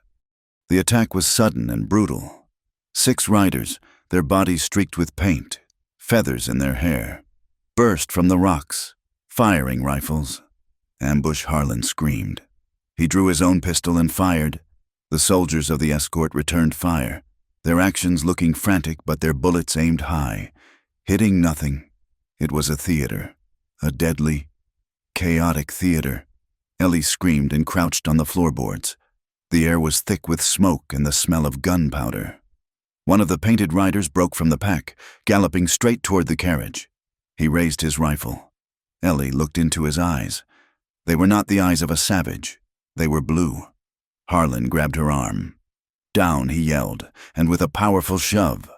The attack was sudden and brutal. 6 riders, their bodies streaked with paint, feathers in their hair, burst from the rocks, firing rifles. Ambush, Harlan screamed. He drew his own pistol and fired. The soldiers of the escort returned fire, their actions looking frantic but their bullets aimed high, hitting nothing. It was a theater, a deadly, chaotic theater. Ellie screamed and crouched on the floorboards. The air was thick with smoke and the smell of gunpowder. One of the painted riders broke from the pack, galloping straight toward the carriage. He raised his rifle. Ellie looked into his eyes. They were not the eyes of a savage. They were blue. Harlan grabbed her arm. Down, he yelled, and with a powerful shove,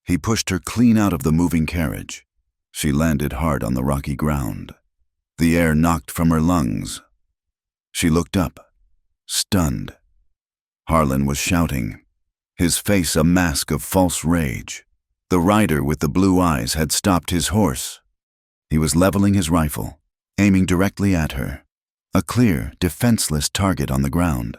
he pushed her clean out of the moving carriage. She landed hard on the rocky ground. The air knocked from her lungs. She looked up, stunned. Harlan was shouting, his face a mask of false rage. The rider with the blue eyes had stopped his horse. He was leveling his rifle, aiming directly at her. A clear, defenseless target on the ground.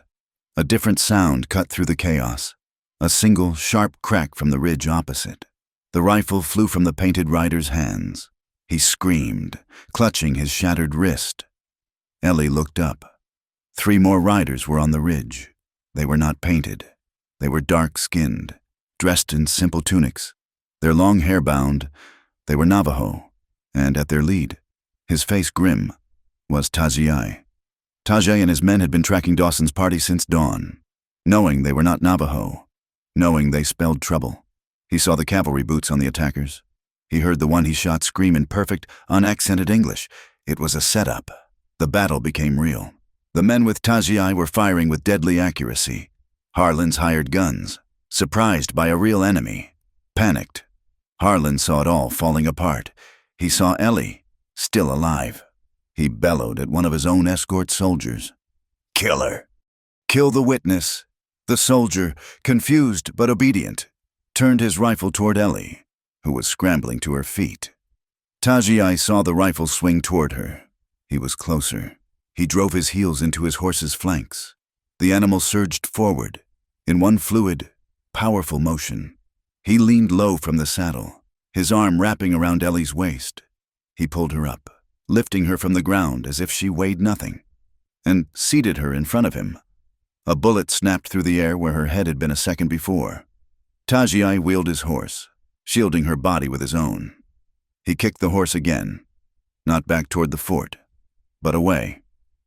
A different sound cut through the chaos. A single, sharp crack from the ridge opposite. The rifle flew from the painted rider's hands. He screamed, clutching his shattered wrist. Ellie looked up. 3 more riders were on the ridge. They were not painted. They were dark-skinned, dressed in simple tunics, their long hair bound. They were Navajo, and at their lead, his face grim, was Tajai. Tajai and his men had been tracking Dawson's party since dawn, knowing they were not Navajo, knowing they spelled trouble. He saw the cavalry boots on the attackers. He heard the one he shot scream in perfect, unaccented English. It was a setup. The battle became real. The men with Tajai were firing with deadly accuracy. Harlan's hired guns, surprised by a real enemy. Panicked. Harlan saw it all falling apart. He saw Ellie, still alive. He bellowed at one of his own escort soldiers. "Kill her! Kill the witness!" The soldier, confused but obedient, turned his rifle toward Ellie, who was scrambling to her feet. Tajai saw the rifle swing toward her. He was closer. He drove his heels into his horse's flanks. The animal surged forward, in one fluid, powerful motion. He leaned low from the saddle, his arm wrapping around Ellie's waist. He pulled her up, lifting her from the ground as if she weighed nothing, and seated her in front of him. A bullet snapped through the air where her head had been a second before. Tajai wheeled his horse, shielding her body with his own. He kicked the horse again, not back toward the fort, but away,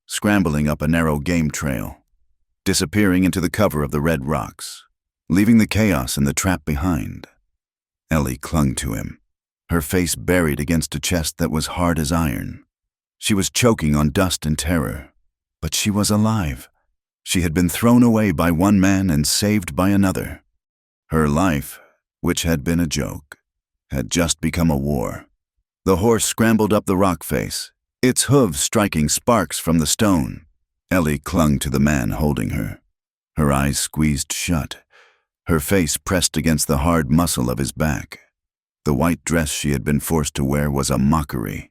scrambling up a narrow game trail, disappearing into the cover of the red rocks, leaving the chaos and the trap behind. Ellie clung to him, her face buried against a chest that was hard as iron. She was choking on dust and terror, but she was alive. She had been thrown away by one man and saved by another. Her life, which had been a joke, had just become a war. The horse scrambled up the rock face, its hooves striking sparks from the stone. Ellie clung to the man holding her, her eyes squeezed shut, her face pressed against the hard muscle of his back. The white dress she had been forced to wear was a mockery,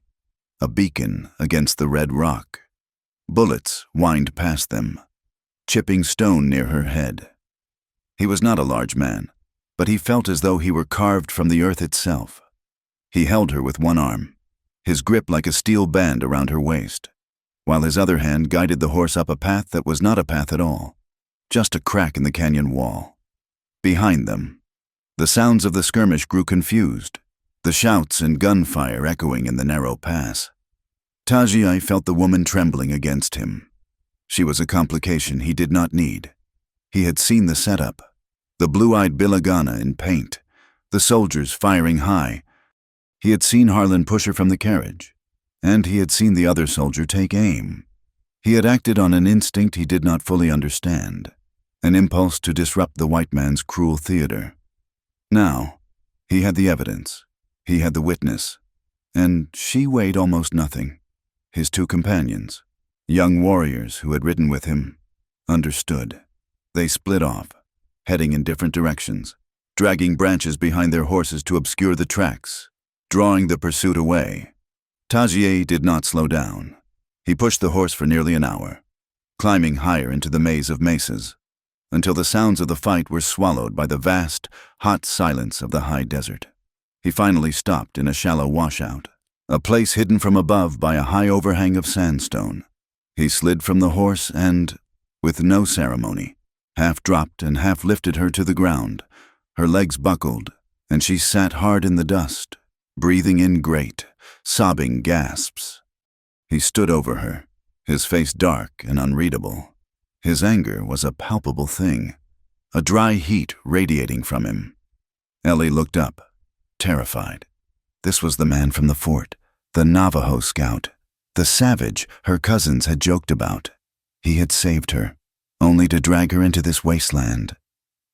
a beacon against the red rock. Bullets whined past them, chipping stone near her head. He was not a large man, but he felt as though he were carved from the earth itself. He held her with one arm, his grip like a steel band around her waist, while his other hand guided the horse up a path that was not a path at all, just a crack in the canyon wall. Behind them, the sounds of the skirmish grew confused, the shouts and gunfire echoing in the narrow pass. Tajai felt the woman trembling against him. She was a complication he did not need. He had seen the setup, the blue-eyed Bilagana in paint, the soldiers firing high. He had seen Harlan push her from the carriage, and he had seen the other soldier take aim. He had acted on an instinct he did not fully understand, an impulse to disrupt the white man's cruel theater. Now, he had the evidence, he had the witness, and she weighed almost nothing. His 2 companions, young warriors who had ridden with him, understood. They split off, heading in different directions, dragging branches behind their horses to obscure the tracks, drawing the pursuit away. Tagier did not slow down. He pushed the horse for nearly an hour, climbing higher into the maze of mesas, until the sounds of the fight were swallowed by the vast, hot silence of the high desert. He finally stopped in a shallow washout, a place hidden from above by a high overhang of sandstone. He slid from the horse and, with no ceremony, half dropped and half lifted her to the ground. Her legs buckled, and she sat hard in the dust, breathing in great, sobbing gasps. He stood over her, his face dark and unreadable. His anger was a palpable thing, a dry heat radiating from him. Ellie looked up, terrified. This was the man from the fort, the Navajo scout, the savage her cousins had joked about. He had saved her, only to drag her into this wasteland.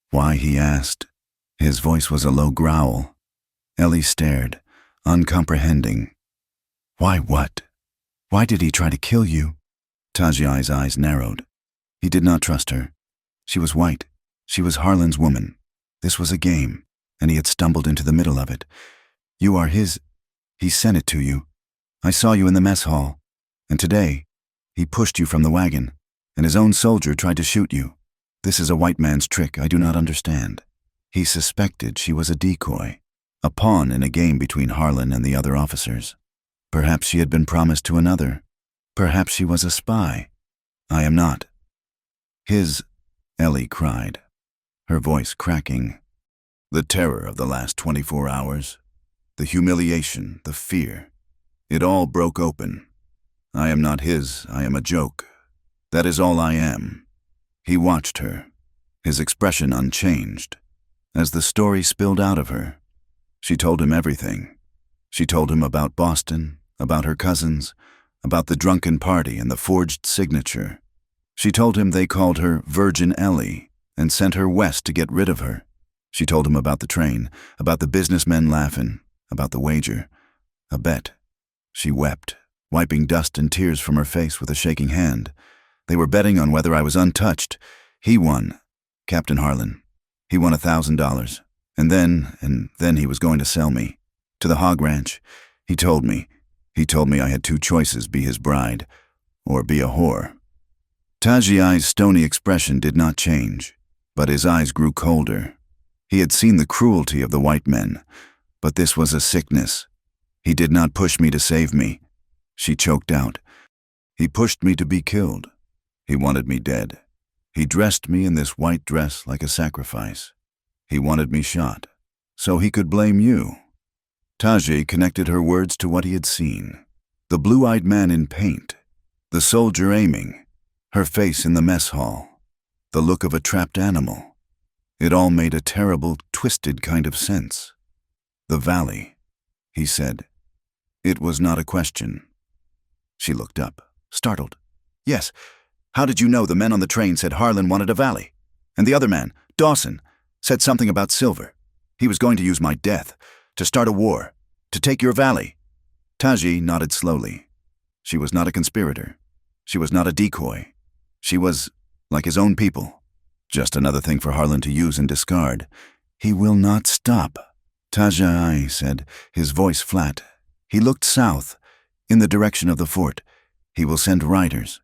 Why, he asked. His voice was a low growl. Ellie stared, uncomprehending. Why what? Why did he try to kill you? Tajai's eyes narrowed. He did not trust her. She was white. She was Harlan's woman. This was a game, and he had stumbled into the middle of it. You are his. He sent it to you. I saw you in the mess hall. And today, he pushed you from the wagon, and his own soldier tried to shoot you. This is a white man's trick I do not understand. He suspected she was a decoy, a pawn in a game between Harlan and the other officers. Perhaps she had been promised to another. Perhaps she was a spy. I am not. His, Ellie cried, her voice cracking. The terror of the last 24 hours, the humiliation, the fear, it all broke open. I am not his, I am a joke. That is all I am. He watched her, his expression unchanged. As the story spilled out of her, she told him everything. She told him about Boston, about her cousins, about the drunken party and the forged signature. She told him they called her Virgin Ellie and sent her west to get rid of her. She told him about the train, about the businessmen laughing, about the wager, a bet. She wept, wiping dust and tears from her face with a shaking hand. They were betting on whether I was untouched. He won, Captain Harlan. He won $1,000. And then he was going to sell me. To the hog ranch. He told me I had two choices, be his bride, or be a whore. Tagiai's stony expression did not change, but his eyes grew colder. He had seen the cruelty of the white men, but this was a sickness. He did not push me to save me. She choked out. He pushed me to be killed. He wanted me dead. He dressed me in this white dress like a sacrifice. He wanted me shot, so he could blame you. Tagiai connected her words to what he had seen. The blue-eyed man in paint, the soldier aiming, her face in the mess hall, the look of a trapped animal. It all made a terrible, twisted kind of sense. The valley, he said. It was not a question. She looked up, startled. Yes. How did you know the men on the train said Harlan wanted a valley? And the other man, Dawson, said something about silver. He was going to use my death, to start a war, to take your valley. Tagiai nodded slowly. She was not a conspirator. She was not a decoy. She was, like his own people, just another thing for Harlan to use and discard. He will not stop, Tagiai said, his voice flat. He looked south, in the direction of the fort. He will send riders.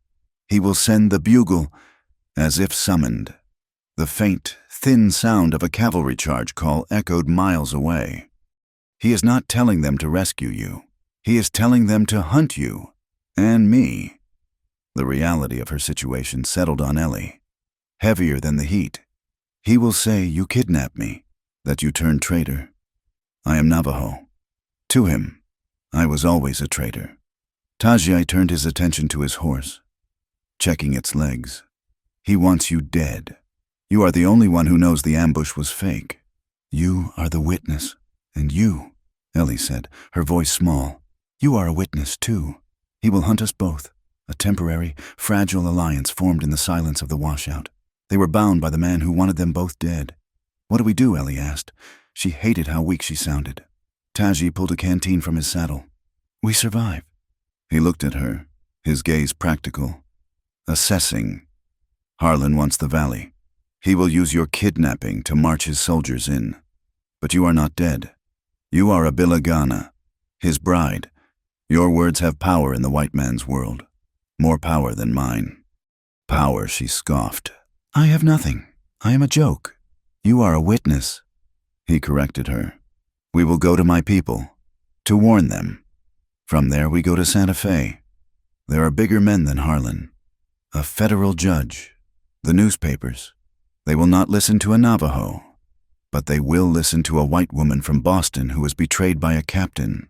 He will send the bugle, as if summoned. The faint, thin sound of a cavalry charge call echoed miles away. He is not telling them to rescue you. He is telling them to hunt you, and me. The reality of her situation settled on Ellie, heavier than the heat. He will say you kidnapped me, that you turned traitor. I am Navajo. To him, I was always a traitor. Tagiai turned his attention to his horse, checking its legs. He wants you dead. You are the only one who knows the ambush was fake. You are the witness, and you, Ellie said, her voice small, you are a witness too. He will hunt us both. A temporary, fragile alliance formed in the silence of the washout. They were bound by the man who wanted them both dead. What do we do? Ellie asked. She hated how weak she sounded. Tagiai pulled a canteen from his saddle. We survive. He looked at her, his gaze practical, assessing. Harlan wants the valley. He will use your kidnapping to march his soldiers in. But you are not dead. You are a Bilagana, his bride. Your words have power in the white man's world. More power than mine. Power, she scoffed. I have nothing. I am a joke. You are a witness. He corrected her. We will go to my people, to warn them. From there we go to Santa Fe. There are bigger men than Harlan. A federal judge. The newspapers. They will not listen to a Navajo, but they will listen to a white woman from Boston who was betrayed by a captain.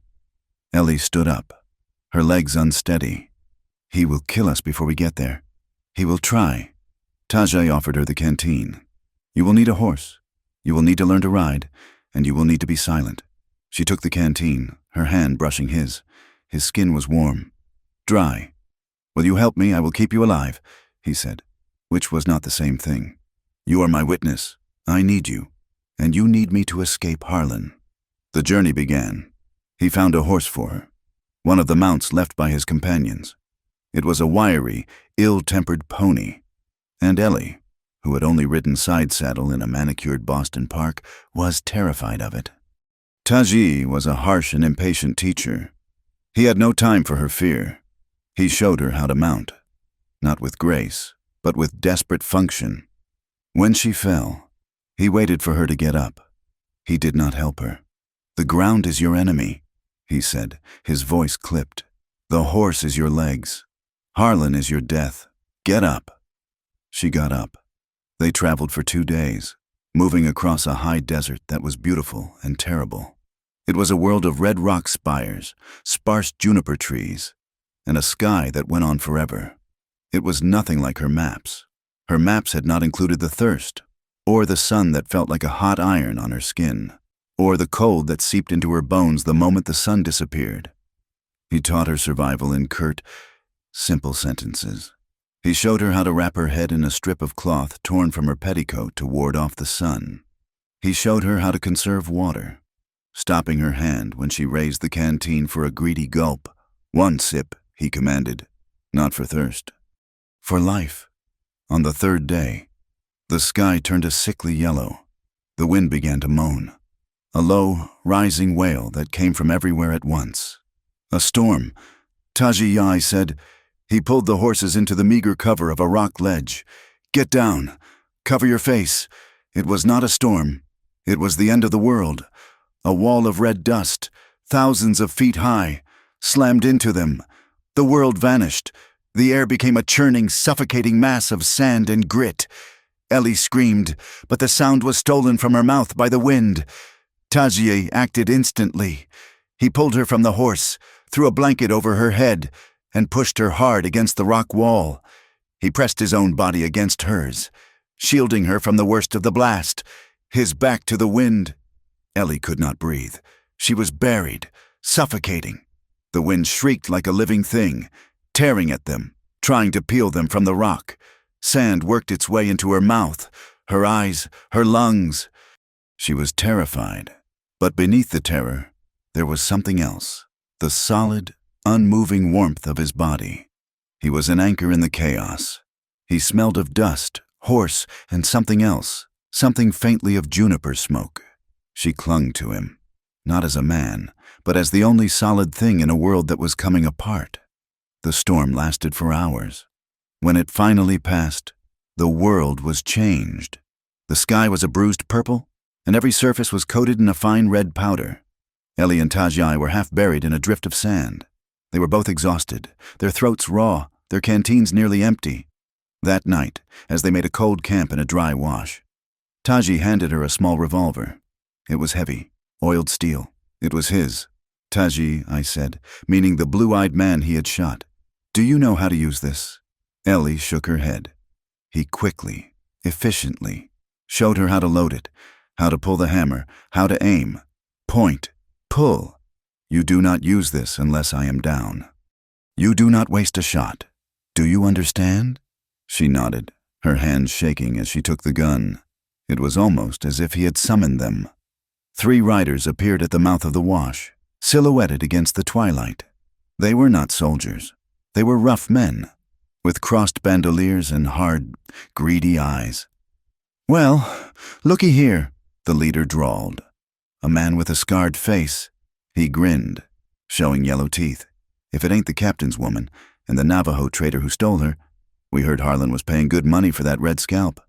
Ellie stood up, her legs unsteady. He will kill us before we get there. He will try. Tajay offered her the canteen. You will need a horse. You will need to learn to ride, and you will need to be silent. She took the canteen, her hand brushing his. His skin was warm, dry. Will you help me? I will keep you alive, he said, which was not the same thing. You are my witness. I need you, and you need me to escape Harlan. The journey began. He found a horse for her, one of the mounts left by his companions. It was a wiry, ill-tempered pony, and Ellie, who had only ridden side saddle in a manicured Boston park, was terrified of it. Taji was a harsh and impatient teacher. He had no time for her fear. He showed her how to mount, not with grace, but with desperate function. When she fell, he waited for her to get up. He did not help her. The ground is your enemy, he said, his voice clipped. The horse is your legs. Harlan is your death. Get up. She got up. They traveled for 2 days, moving across a high desert that was beautiful and terrible. It was a world of red rock spires, sparse juniper trees, and a sky that went on forever. It was nothing like her maps. Her maps had not included the thirst, or the sun that felt like a hot iron on her skin, or the cold that seeped into her bones the moment the sun disappeared. He taught her survival in curt, simple sentences. He showed her how to wrap her head in a strip of cloth torn from her petticoat to ward off the sun. He showed her how to conserve water, stopping her hand when she raised the canteen for a greedy gulp. 1 sip, he commanded, not for thirst, for life. On the 3rd day, the sky turned a sickly yellow. The wind began to moan, a low, rising wail that came from everywhere at once. A storm, Taji Yai said. He pulled the horses into the meager cover of a rock ledge. Get down. Cover your face. It was not a storm. It was the end of the world. A wall of red dust, thousands of feet high, slammed into them. The world vanished. The air became a churning, suffocating mass of sand and grit. Ellie screamed, but the sound was stolen from her mouth by the wind. Tajie acted instantly. He pulled her from the horse, threw a blanket over her head, and pushed her hard against the rock wall. He pressed his own body against hers, shielding her from the worst of the blast, his back to the wind. Ellie could not breathe. She was buried, suffocating. The wind shrieked like a living thing, tearing at them, trying to peel them from the rock. Sand worked its way into her mouth, her eyes, her lungs. She was terrified, but beneath the terror, there was something else, the solid, unmoving warmth of his body. He was an anchor in the chaos. He smelled of dust, horse, and something else, something faintly of juniper smoke. She clung to him, not as a man, but as the only solid thing in a world that was coming apart. The storm lasted for hours. When it finally passed, the world was changed. The sky was a bruised purple, and every surface was coated in a fine red powder. Ellie and Tajai were half buried in a drift of sand. They were both exhausted, their throats raw, their canteens nearly empty. That night, as they made a cold camp in a dry wash, Taji handed her a small revolver. It was heavy, oiled steel. It was his. Taji, I said, meaning the blue-eyed man he had shot. Do you know how to use this? Ellie shook her head. He quickly, efficiently, showed her how to load it, how to pull the hammer, how to aim, point, pull. You do not use this unless I am down. You do not waste a shot. Do you understand? She nodded, her hands shaking as she took the gun. It was almost as if he had summoned them. 3 riders appeared at the mouth of the wash, silhouetted against the twilight. They were not soldiers. They were rough men, with crossed bandoliers and hard, greedy eyes. Well, looky here, the leader drawled. a man with a scarred face. He grinned, showing yellow teeth. If it ain't the captain's woman and the Navajo trader who stole her, we heard Harlan was paying good money for that red scalp.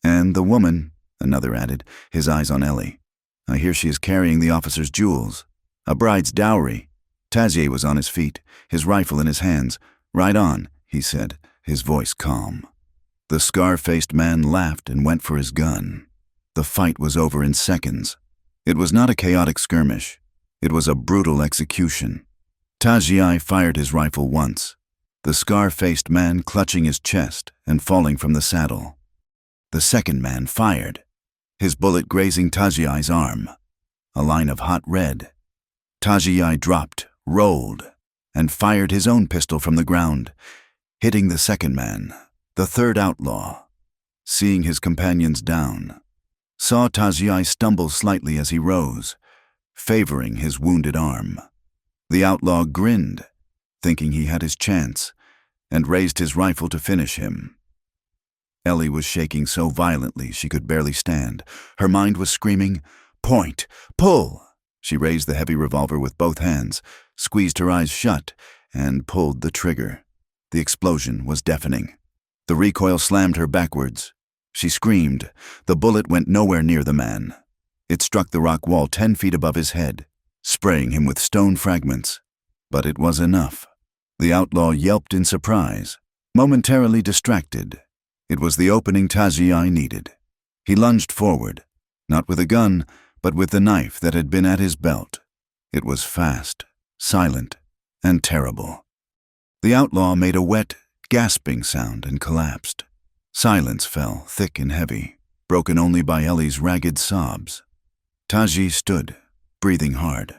And the woman, another added, his eyes on Ellie. I hear she is carrying the officer's jewels. A bride's dowry. Tazier was on his feet, his rifle in his hands. Right on, he said, his voice calm. The scar-faced man laughed and went for his gun. The fight was over in seconds. It was not a chaotic skirmish. It was a brutal execution. Tazier fired his rifle once, the scar-faced man clutching his chest and falling from the saddle. The second man fired, his bullet grazing Tazier's arm, a line of hot red. Tazier dropped, rolled, and fired his own pistol from the ground, hitting the second man, the third outlaw. Seeing his companions down, saw Tazier stumble slightly as he rose, favoring his wounded arm. The outlaw grinned, thinking he had his chance, and raised his rifle to finish him. Ellie was shaking so violently she could barely stand. Her mind was screaming, "Point! Pull!" She raised the heavy revolver with both hands, squeezed her eyes shut, and pulled the trigger. The explosion was deafening. The recoil slammed her backwards. She screamed. The bullet went nowhere near the man. It struck the rock wall 10 feet above his head, spraying him with stone fragments. But it was enough. The outlaw yelped in surprise, momentarily distracted. It was the opening Tazier needed. He lunged forward, not with a gun, but with the knife that had been at his belt. It was fast, silent, and terrible. The outlaw made a wet, gasping sound and collapsed. Silence fell, thick and heavy, broken only by Ellie's ragged sobs. Taji stood, breathing hard,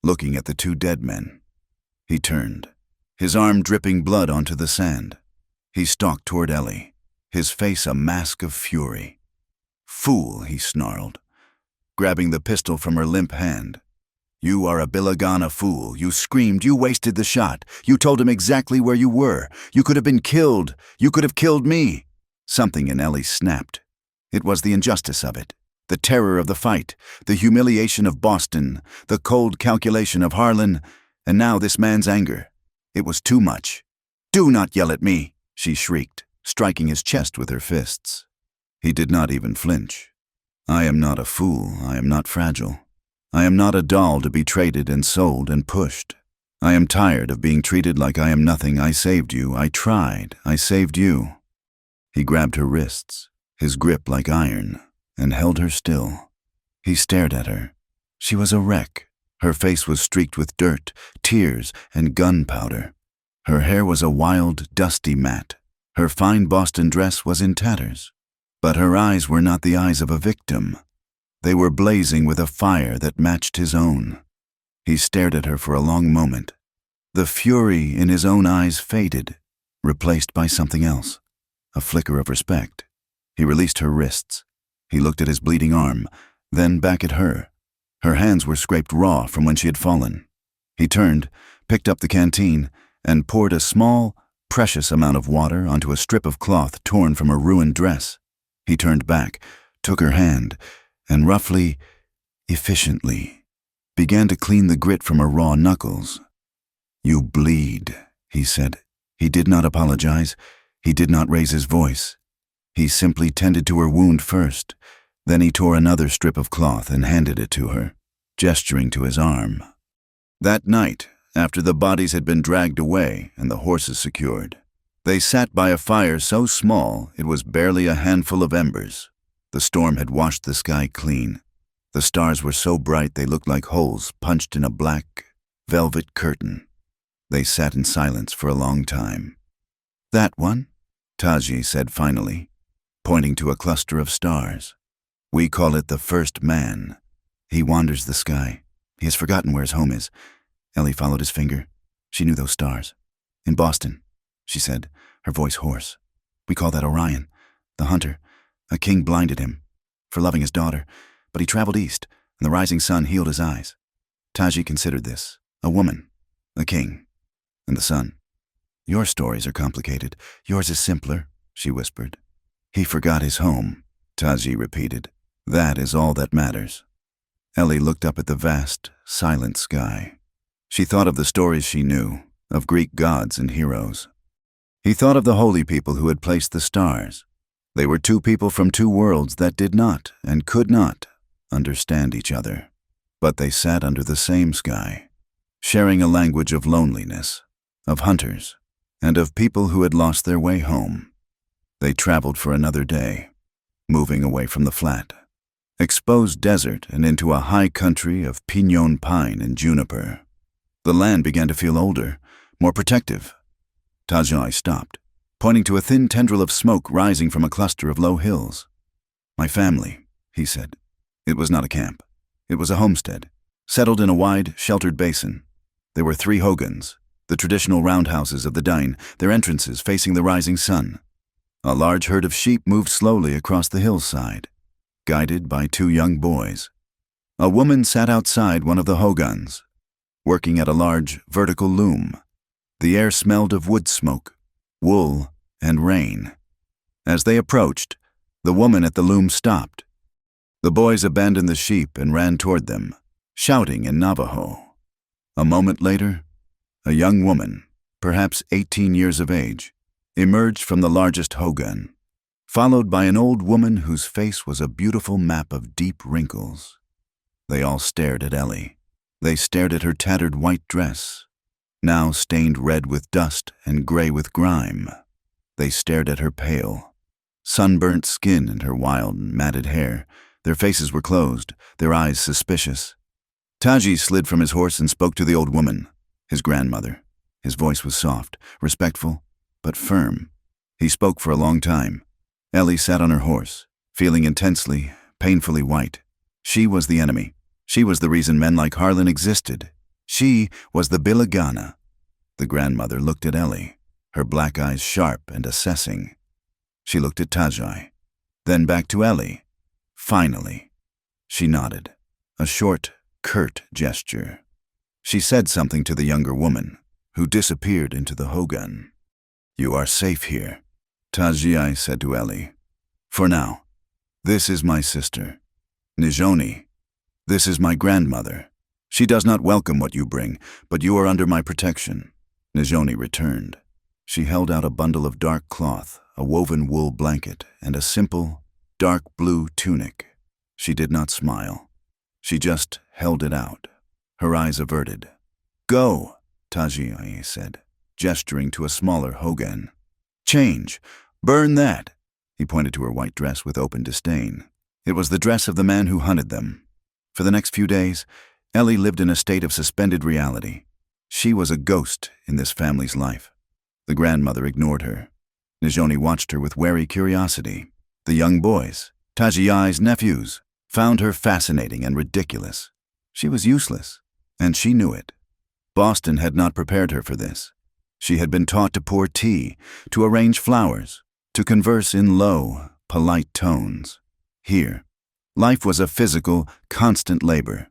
looking at the two dead men. He turned, his arm dripping blood onto the sand. He stalked toward Ellie, his face a mask of fury. "Fool," he snarled, grabbing the pistol from her limp hand. "You are a Bilagana fool. You screamed. You wasted the shot. You told him exactly where you were. You could have been killed. You could have killed me." Something in Ellie snapped. It was the injustice of it, the terror of the fight, the humiliation of Boston, the cold calculation of Harlan, and now this man's anger. It was too much. "Do not yell at me," she shrieked, striking his chest with her fists. He did not even flinch. "I am not a fool. I am not fragile. I am not a doll to be traded and sold and pushed. I am tired of being treated like I am nothing. I saved you. I tried. I saved you." He grabbed her wrists, his grip like iron, and held her still. He stared at her. She was a wreck. Her face was streaked with dirt, tears, and gunpowder. Her hair was a wild, dusty mat. Her fine Boston dress was in tatters. But her eyes were not the eyes of a victim. They were blazing with a fire that matched his own. He stared at her for a long moment. The fury in his own eyes faded, replaced by something else, a flicker of respect. He released her wrists. He looked at his bleeding arm, then back at her. Her hands were scraped raw from when she had fallen. He turned, picked up the canteen, and poured a small, precious amount of water onto a strip of cloth torn from her ruined dress. He turned back, took her hand, and roughly, efficiently, began to clean the grit from her raw knuckles. "You bleed," he said. He did not apologize. He did not raise his voice. He simply tended to her wound first. Then he tore another strip of cloth and handed it to her, gesturing to his arm. That night, after the bodies had been dragged away and the horses secured, they sat by a fire so small it was barely a handful of embers. The storm had washed the sky clean. The stars were so bright they looked like holes punched in a black, velvet curtain. They sat in silence for a long time. "That one?" Taji said finally, pointing to a cluster of stars. "We call it the first man. He wanders the sky. He has forgotten where his home is." Ellie followed his finger. She knew those stars. "In Boston," she said, her voice hoarse. "We call that Orion, the hunter. A king blinded him for loving his daughter, but he traveled east, and the rising sun healed his eyes. Taji considered this, a woman, a king, and the sun. Your stories are complicated. Yours is simpler," she whispered. "He forgot his home," Taji repeated. "That is all that matters." Ellie looked up at the vast, silent sky. She thought of the stories she knew, of Greek gods and heroes. He thought of the holy people who had placed the stars. They were two people from two worlds that did not and could not understand each other. But they sat under the same sky, sharing a language of loneliness, of hunters, and of people who had lost their way home. They traveled for another day, moving away from the flat, exposed desert and into a high country of piñón pine and juniper. The land began to feel older, more protective. Tajai stopped, pointing to a thin tendril of smoke rising from a cluster of low hills. "My family," he said. It was not a camp. It was a homestead, settled in a wide, sheltered basin. There were 3 hogans, the traditional roundhouses of the Dain, their entrances facing the rising sun. A large herd of sheep moved slowly across the hillside, guided by 2 young boys. A woman sat outside one of the hogans, working at a large, vertical loom. The air smelled of wood smoke, wool, and rain. As they approached, the woman at the loom stopped. The boys abandoned the sheep and ran toward them, shouting in Navajo. A moment later, a young woman, perhaps 18 years of age, emerged from the largest hogan, followed by an old woman whose face was a beautiful map of deep wrinkles. They all stared at Ellie. They stared at her tattered white dress, now stained red with dust and gray with grime. They stared at her pale, sunburnt skin and her wild, matted hair. Their faces were closed, their eyes suspicious. Taji slid from his horse and spoke to the old woman, his grandmother. His voice was soft, respectful, but firm. He spoke for a long time. Ellie sat on her horse, feeling intensely, painfully white. She was the enemy. She was the reason men like Harlan existed. She was the Bilagana. The grandmother looked at Ellie, her black eyes sharp and assessing. She looked at Tajai, then back to Ellie. Finally, she nodded, a short, curt gesture. She said something to the younger woman, who disappeared into the hogan. "You are safe here," Tajai said to Ellie. "For now. This is my sister, Nijoni. This is my grandmother. She does not welcome what you bring, but you are under my protection." Nijoni returned. She held out a bundle of dark cloth, a woven wool blanket, and a simple, dark blue tunic. She did not smile. She just held it out, her eyes averted. "Go," Tajai said, gesturing to a smaller hogan. "Change. Burn that." He pointed to her white dress with open disdain. It was the dress of the man who hunted them. For the next few days, Ellie lived in a state of suspended reality. She was a ghost in this family's life. The grandmother ignored her. Nijoni watched her with wary curiosity. The young boys, Tajai's nephews, found her fascinating and ridiculous. She was useless, and she knew it. Boston had not prepared her for this. She had been taught to pour tea, to arrange flowers, to converse in low, polite tones. Here, life was a physical, constant labor.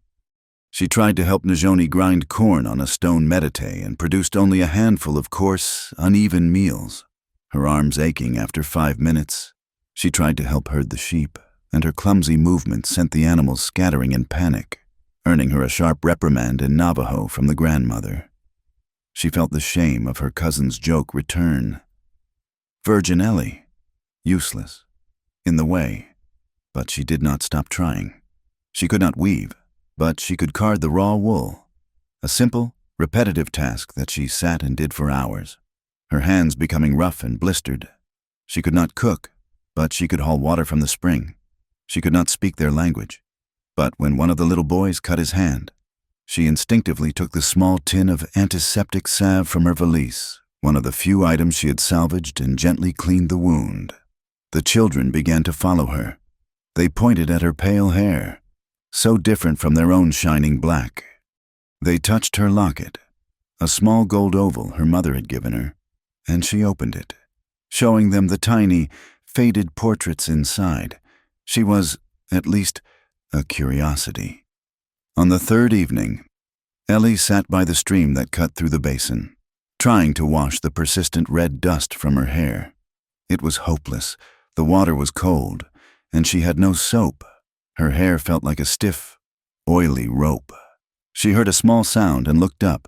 She tried to help Nijoni grind corn on a stone medite and produced only a handful of coarse, uneven meals. Her arms aching after 5 minutes, she tried to help herd the sheep, and her clumsy movements sent the animals scattering in panic, earning her a sharp reprimand in Navajo from the grandmother. She felt the shame of her cousin's joke return. Virgin Ellie, useless, in the way, but she did not stop trying. She could not weave, but she could card the raw wool, a simple, repetitive task that she sat and did for hours, her hands becoming rough and blistered. She could not cook, but she could haul water from the spring. She could not speak their language, but when one of the little boys cut his hand, she instinctively took the small tin of antiseptic salve from her valise, one of the few items she had salvaged, and gently cleaned the wound. The children began to follow her. They pointed at her pale hair, so different from their own shining black. They touched her locket, a small gold oval her mother had given her, and she opened it, showing them the tiny, faded portraits inside. She was, at least, a curiosity. On the 3rd evening, Ellie sat by the stream that cut through the basin, trying to wash the persistent red dust from her hair. It was hopeless. The water was cold, and she had no soap. Her hair felt like a stiff, oily rope. She heard a small sound and looked up.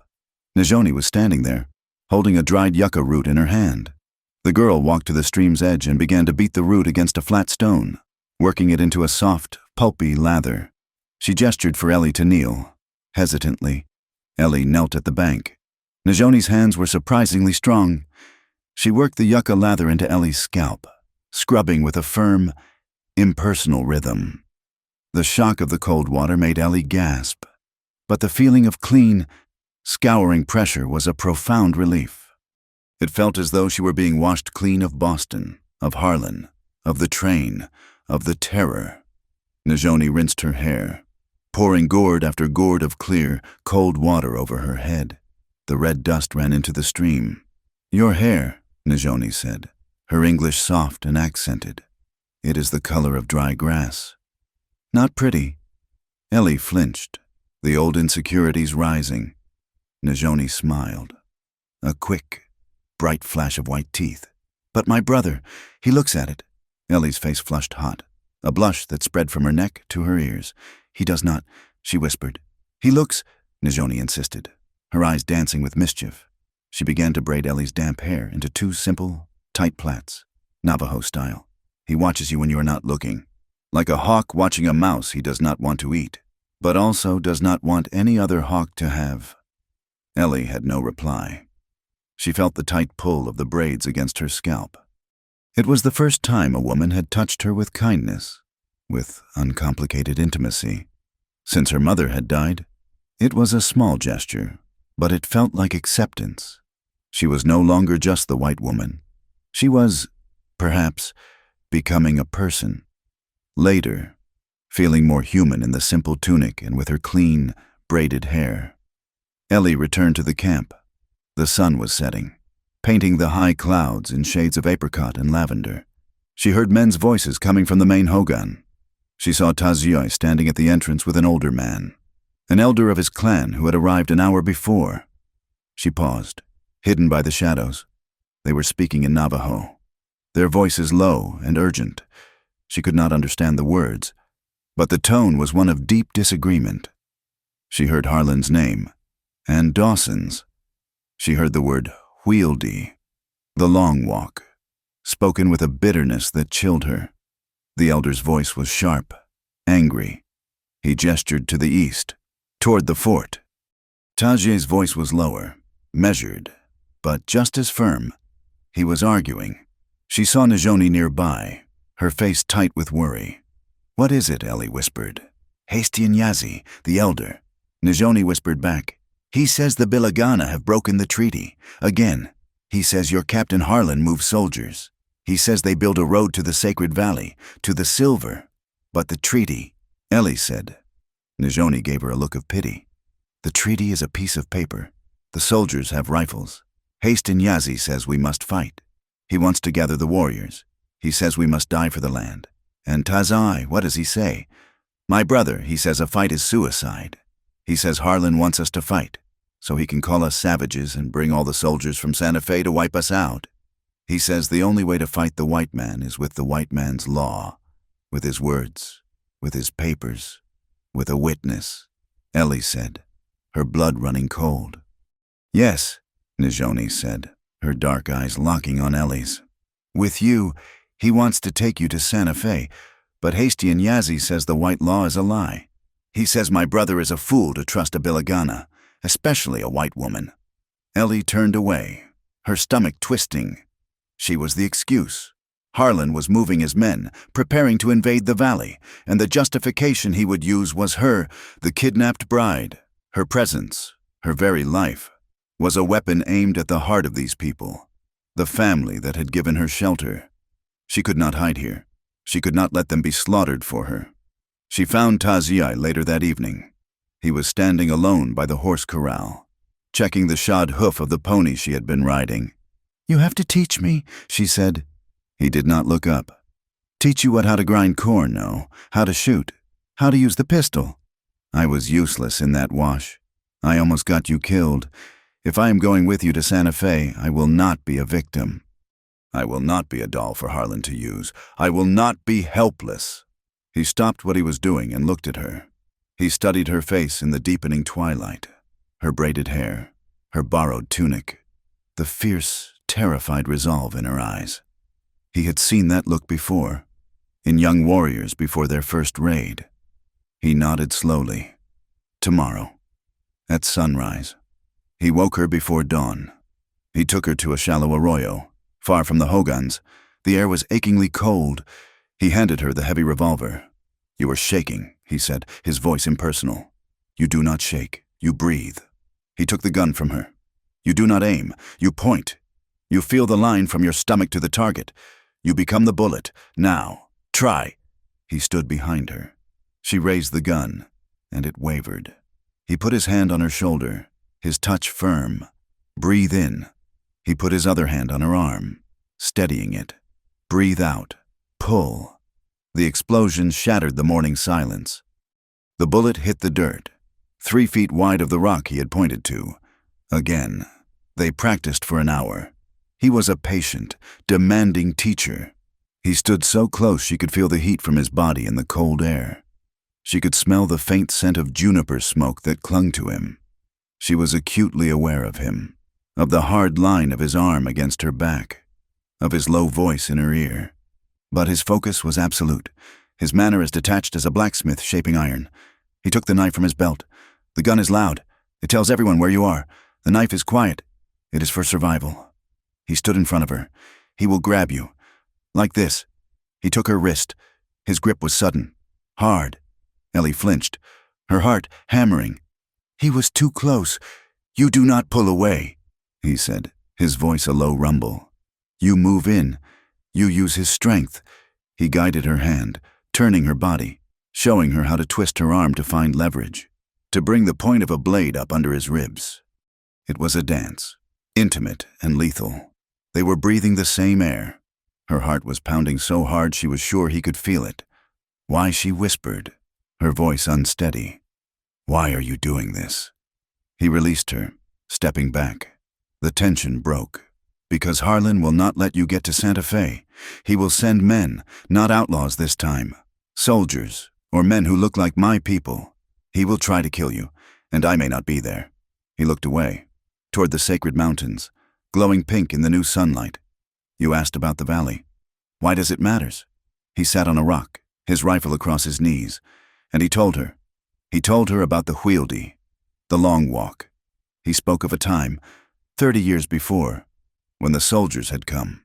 Najoni was standing there, holding a dried yucca root in her hand. The girl walked to the stream's edge and began to beat the root against a flat stone, working it into a soft, pulpy lather. She gestured for Ellie to kneel. Hesitantly, Ellie knelt at the bank. Najoni's hands were surprisingly strong. She worked the yucca lather into Ellie's scalp, scrubbing with a firm, impersonal rhythm. The shock of the cold water made Ellie gasp, but the feeling of clean, scouring pressure was a profound relief. It felt as though she were being washed clean of Boston, of Harlan, of the train, of the terror. Najoni rinsed her hair, pouring gourd after gourd of clear, cold water over her head. The red dust ran into the stream. "Your hair," Najoni said, her English soft and accented. "It is the color of dry grass." "Not pretty." Ellie flinched, the old insecurities rising. Najoni smiled. A quick, bright flash of white teeth. "But my brother, he looks at it." Ellie's face flushed hot, a blush that spread from her neck to her ears. "He does not," she whispered. "He looks," Najoni insisted, her eyes dancing with mischief. She began to braid Ellie's damp hair into two simple, tight plaits, Navajo style. "He watches you when you are not looking. Like a hawk watching a mouse he does not want to eat, but also does not want any other hawk to have." Ellie had no reply. She felt the tight pull of the braids against her scalp. It was the first time a woman had touched her with kindness, with uncomplicated intimacy. Since her mother had died, it was a small gesture, but it felt like acceptance. She was no longer just the white woman. She was, perhaps, becoming a person. Later, feeling more human in the simple tunic and with her clean, braided hair. Ellie returned to the camp. The sun was setting, painting the high clouds in shades of apricot and lavender. She heard men's voices coming from the main hogan. She saw Tazioi standing at the entrance with an older man, an elder of his clan who had arrived an hour before. She paused, hidden by the shadows. They were speaking in Navajo, their voices low and urgent. She could not understand the words, but the tone was one of deep disagreement. She heard Harlan's name, and Dawson's. She heard the word Wheeldie, the long walk, spoken with a bitterness that chilled her. The elder's voice was sharp, angry. He gestured to the east, toward the fort. Tajie's voice was lower, measured, but just as firm. He was arguing. She saw Najoni nearby, her face tight with worry. "What is it?" Ellie whispered. "Hastian Yazi, the elder." Najoni whispered back. "He says the Bilagana have broken the treaty. Again. He says your Captain Harlan moves soldiers. He says they build a road to the Sacred Valley, to the Silver. But the treaty," Ellie said. Najoni gave her a look of pity. "The treaty is a piece of paper. The soldiers have rifles. Hastian Yazi says we must fight. He wants to gather the warriors. He says we must die for the land. And Tazai, what does he say? My brother, he says a fight is suicide. He says Harlan wants us to fight, so he can call us savages and bring all the soldiers from Santa Fe to wipe us out. He says the only way to fight the white man is with the white man's law, with his words, with his papers, with a witness," Ellie said, her blood running cold. "Yes," Najoni said, her dark eyes locking on Ellie's. "With you, he wants to take you to Santa Fe, but Hastian Yazi says the white law is a lie. He says my brother is a fool to trust a Bilagana, especially a white woman." Ellie turned away, her stomach twisting. She was the excuse. Harlan was moving his men, preparing to invade the valley, and the justification he would use was her, the kidnapped bride. Her presence, her very life, was a weapon aimed at the heart of these people, the family that had given her shelter. She could not hide here. She could not let them be slaughtered for her. She found Taziai later that evening. He was standing alone by the horse corral, checking the shod hoof of the pony she had been riding. "You have to teach me," she said. He did not look up. "Teach you how to grind corn, no, how to shoot, how to use the pistol. I was useless in that wash. I almost got you killed. If I am going with you to Santa Fe, I will not be a victim. I will not be a doll for Harlan to use. I will not be helpless." He stopped what he was doing and looked at her. He studied her face in the deepening twilight, her braided hair, her borrowed tunic, the fierce, terrified resolve in her eyes. He had seen that look before, in young warriors before their first raid. He nodded slowly. Tomorrow, at sunrise. He woke her before dawn. He took her to a shallow arroyo, far from the hogans. The air was achingly cold. He handed her the heavy revolver. "You are shaking," he said, his voice impersonal. "You do not shake, you breathe." He took the gun from her. "You do not aim, you point. You feel the line from your stomach to the target. You become the bullet. Now, try." He stood behind her. She raised the gun, and it wavered. He put his hand on her shoulder, his touch firm. "Breathe in." He put his other hand on her arm, steadying it. "Breathe out. Pull." The explosion shattered the morning silence. The bullet hit the dirt, 3 feet wide of the rock he had pointed to. Again. They practiced for an hour. He was a patient, demanding teacher. He stood so close she could feel the heat from his body in the cold air. She could smell the faint scent of juniper smoke that clung to him. She was acutely aware of him, of the hard line of his arm against her back, of his low voice in her ear. But his focus was absolute, his manner as detached as a blacksmith shaping iron. He took the knife from his belt. "The gun is loud. It tells everyone where you are. The knife is quiet. It is for survival." He stood in front of her. "He will grab you. Like this." He took her wrist. His grip was sudden, hard. Ellie flinched, her heart hammering. He was too close. "You do not pull away," he said, his voice a low rumble. "You move in. You use his strength." He guided her hand, turning her body, showing her how to twist her arm to find leverage, to bring the point of a blade up under his ribs. It was a dance, intimate and lethal. They were breathing the same air. Her heart was pounding so hard she was sure he could feel it. Why, she whispered, her voice unsteady. "Why are you doing this?" He released her, stepping back. The tension broke. "Because Harlan will not let you get to Santa Fe. He will send men, not outlaws this time. Soldiers, or men who look like my people. He will try to kill you, and I may not be there." He looked away, toward the sacred mountains, glowing pink in the new sunlight. "You asked about the valley. Why does it matter?" He sat on a rock, his rifle across his knees, and he told her. He told her about the Wheeldie, the long walk. He spoke of a time, 30 years before, when the soldiers had come,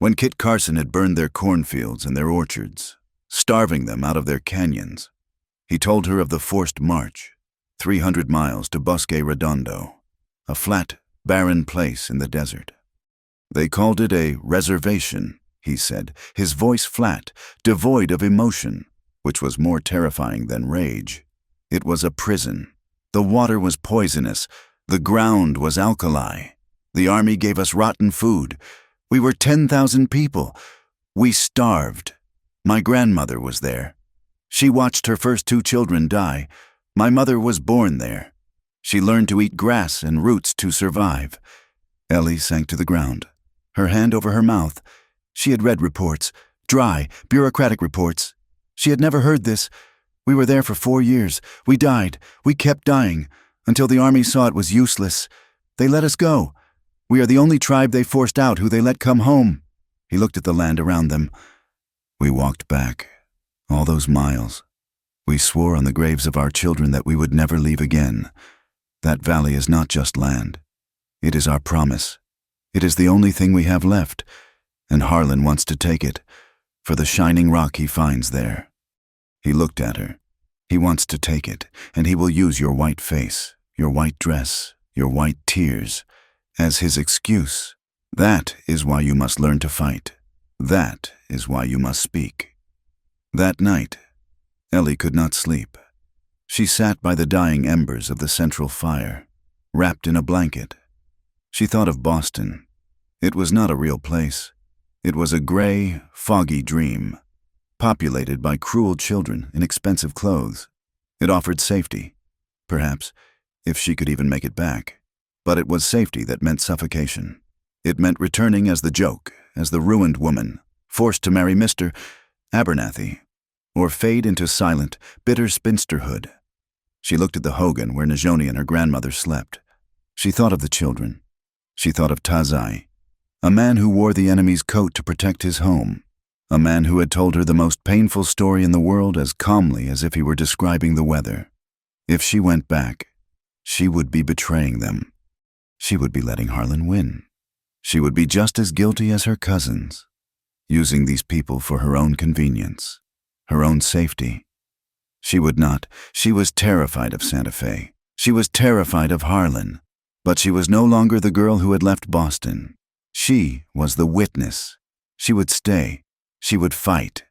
when Kit Carson had burned their cornfields and their orchards, starving them out of their canyons. He told her of the forced march, 300 miles to Bosque Redondo, a flat, barren place in the desert. They called it a reservation, he said, his voice flat, devoid of emotion, which was more terrifying than rage. It was a prison. The water was poisonous. The ground was alkali. The army gave us rotten food. We were 10,000 people. We starved. My grandmother was there. She watched her first 2 children die. My mother was born there. She learned to eat grass and roots to survive." Ellie sank to the ground, her hand over her mouth. She had read reports, dry, bureaucratic reports. She had never heard this. "We were there for 4 years. We died. We kept dying, until the army saw it was useless. They let us go. We are the only tribe they forced out who they let come home." He looked at the land around them. "We walked back, all those miles. We swore on the graves of our children that we would never leave again. That valley is not just land. It is our promise. It is the only thing we have left, and Harlan wants to take it, for the shining rock he finds there." He looked at her. "He wants to take it, and he will use your white face, your white dress, your white tears, as his excuse. That is why you must learn to fight. That is why you must speak." That night, Ellie could not sleep. She sat by the dying embers of the central fire, wrapped in a blanket. She thought of Boston. It was not a real place. It was a gray, foggy dream, populated by cruel children in expensive clothes. It offered safety, perhaps, if she could even make it back. But it was safety that meant suffocation. It meant returning as the joke, as the ruined woman, forced to marry Mr. Abernathy, or fade into silent, bitter spinsterhood. She looked at the hogan where Najoni and her grandmother slept. She thought of the children. She thought of Tazai, a man who wore the enemy's coat to protect his home, a man who had told her the most painful story in the world as calmly as if he were describing the weather. If she went back, she would be betraying them. She would be letting Harlan win. She would be just as guilty as her cousins, using these people for her own convenience, her own safety. She would not. She was terrified of Santa Fe. She was terrified of Harlan. But she was no longer the girl who had left Boston. She was the witness. She would stay. She would fight.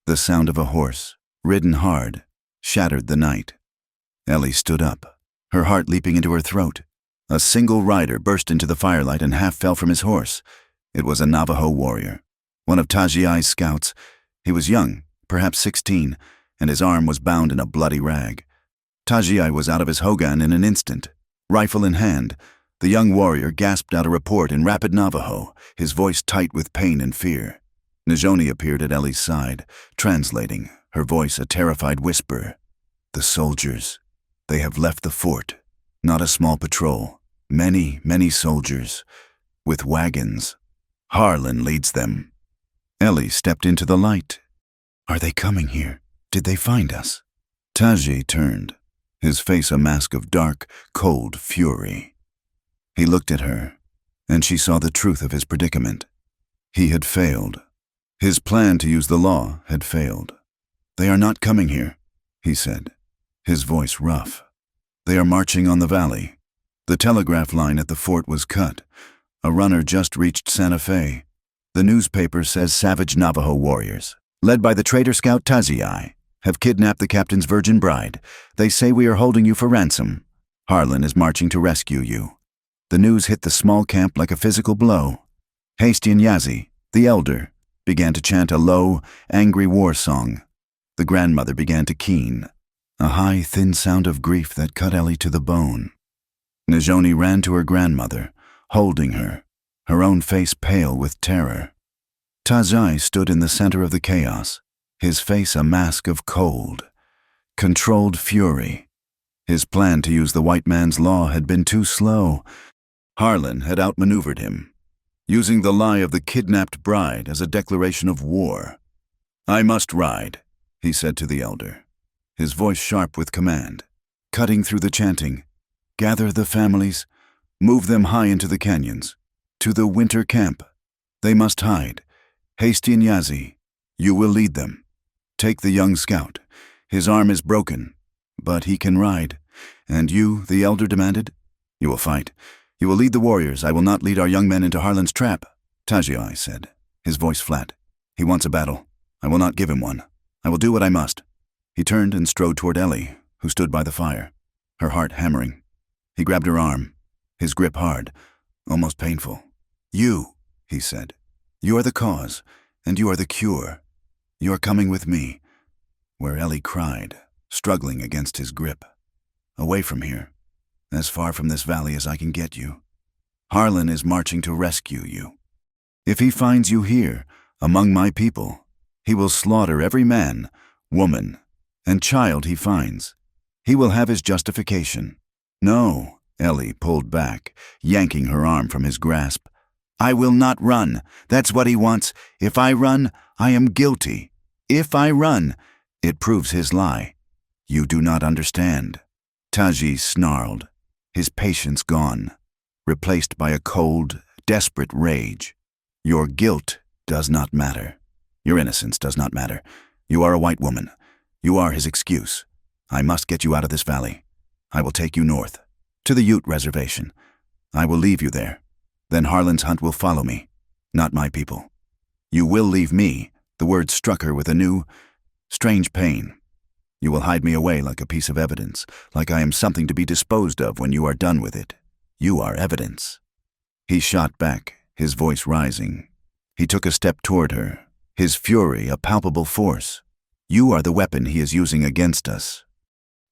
The sound of a horse, ridden hard, shattered the night. Ellie stood up, her heart leaping into her throat. A single rider burst into the firelight and half fell from his horse. It was a Navajo warrior, one of Tajiai's scouts. He was young, perhaps 16, and his arm was bound in a bloody rag. Tajiai was out of his hogan in an instant. Rifle in hand, the young warrior gasped out a report in rapid Navajo, his voice tight with pain and fear. Najoni appeared at Ellie's side, translating, her voice a terrified whisper. The soldiers. They have left the fort. Not a small patrol. Many, many soldiers. With wagons. Harlan leads them. Ellie stepped into the light. Are they coming here? Did they find us? Taji turned, his face a mask of dark, cold fury. He looked at her, and she saw the truth of his predicament. He had failed. His plan to use the law had failed. They are not coming here, he said, his voice rough. They are marching on the valley. The telegraph line at the fort was cut. A runner just reached Santa Fe. The newspaper says savage Navajo warriors, led by the traitor scout Taziai, have kidnapped the captain's virgin bride. They say we are holding you for ransom. Harlan is marching to rescue you. The news hit the small camp like a physical blow. Hastian Yazi, the elder, began to chant a low, angry war song. The grandmother began to keen, a high, thin sound of grief that cut Ellie to the bone. Najoni ran to her grandmother, holding her, her own face pale with terror. Tazai stood in the center of the chaos, his face a mask of cold, controlled fury. His plan to use the white man's law had been too slow. Harlan had outmaneuvered him, using the lie of the kidnapped bride as a declaration of war. I must ride, he said to the elder, his voice sharp with command, cutting through the chanting. Gather the families, move them high into the canyons, to the winter camp. They must hide. Hastian Yazi, you will lead them. Take the young scout. His arm is broken, but he can ride. And you, the elder demanded, you will fight. You will lead the warriors. I will not lead our young men into Harlan's trap, Tajiai said, his voice flat. He wants a battle. I will not give him one. I will do what I must. He turned and strode toward Ellie, who stood by the fire, her heart hammering. He grabbed her arm, his grip hard, almost painful. You, he said, you are the cause, and you are the cure. You are coming with me, where Ellie cried, struggling against his grip. Away from here, as far from this valley as I can get you. Harlan is marching to rescue you. If he finds you here, among my people, he will slaughter every man, woman, and child he finds. He will have his justification. No, Ellie pulled back, yanking her arm from his grasp. I will not run. That's what he wants. If I run, I am guilty. If I run, it proves his lie. You do not understand. Taji snarled, his patience gone, replaced by a cold, desperate rage. Your guilt does not matter. Your innocence does not matter. You are a white woman. You are his excuse. I must get you out of this valley. I will take you north, to the Ute reservation. I will leave you there. Then Harlan's hunt will follow me, not my people. You will leave me. The word struck her with a new, strange pain. You will hide me away like a piece of evidence, like I am something to be disposed of when you are done with it. You are evidence. He shot back, his voice rising. He took a step toward her, his fury a palpable force. You are the weapon he is using against us.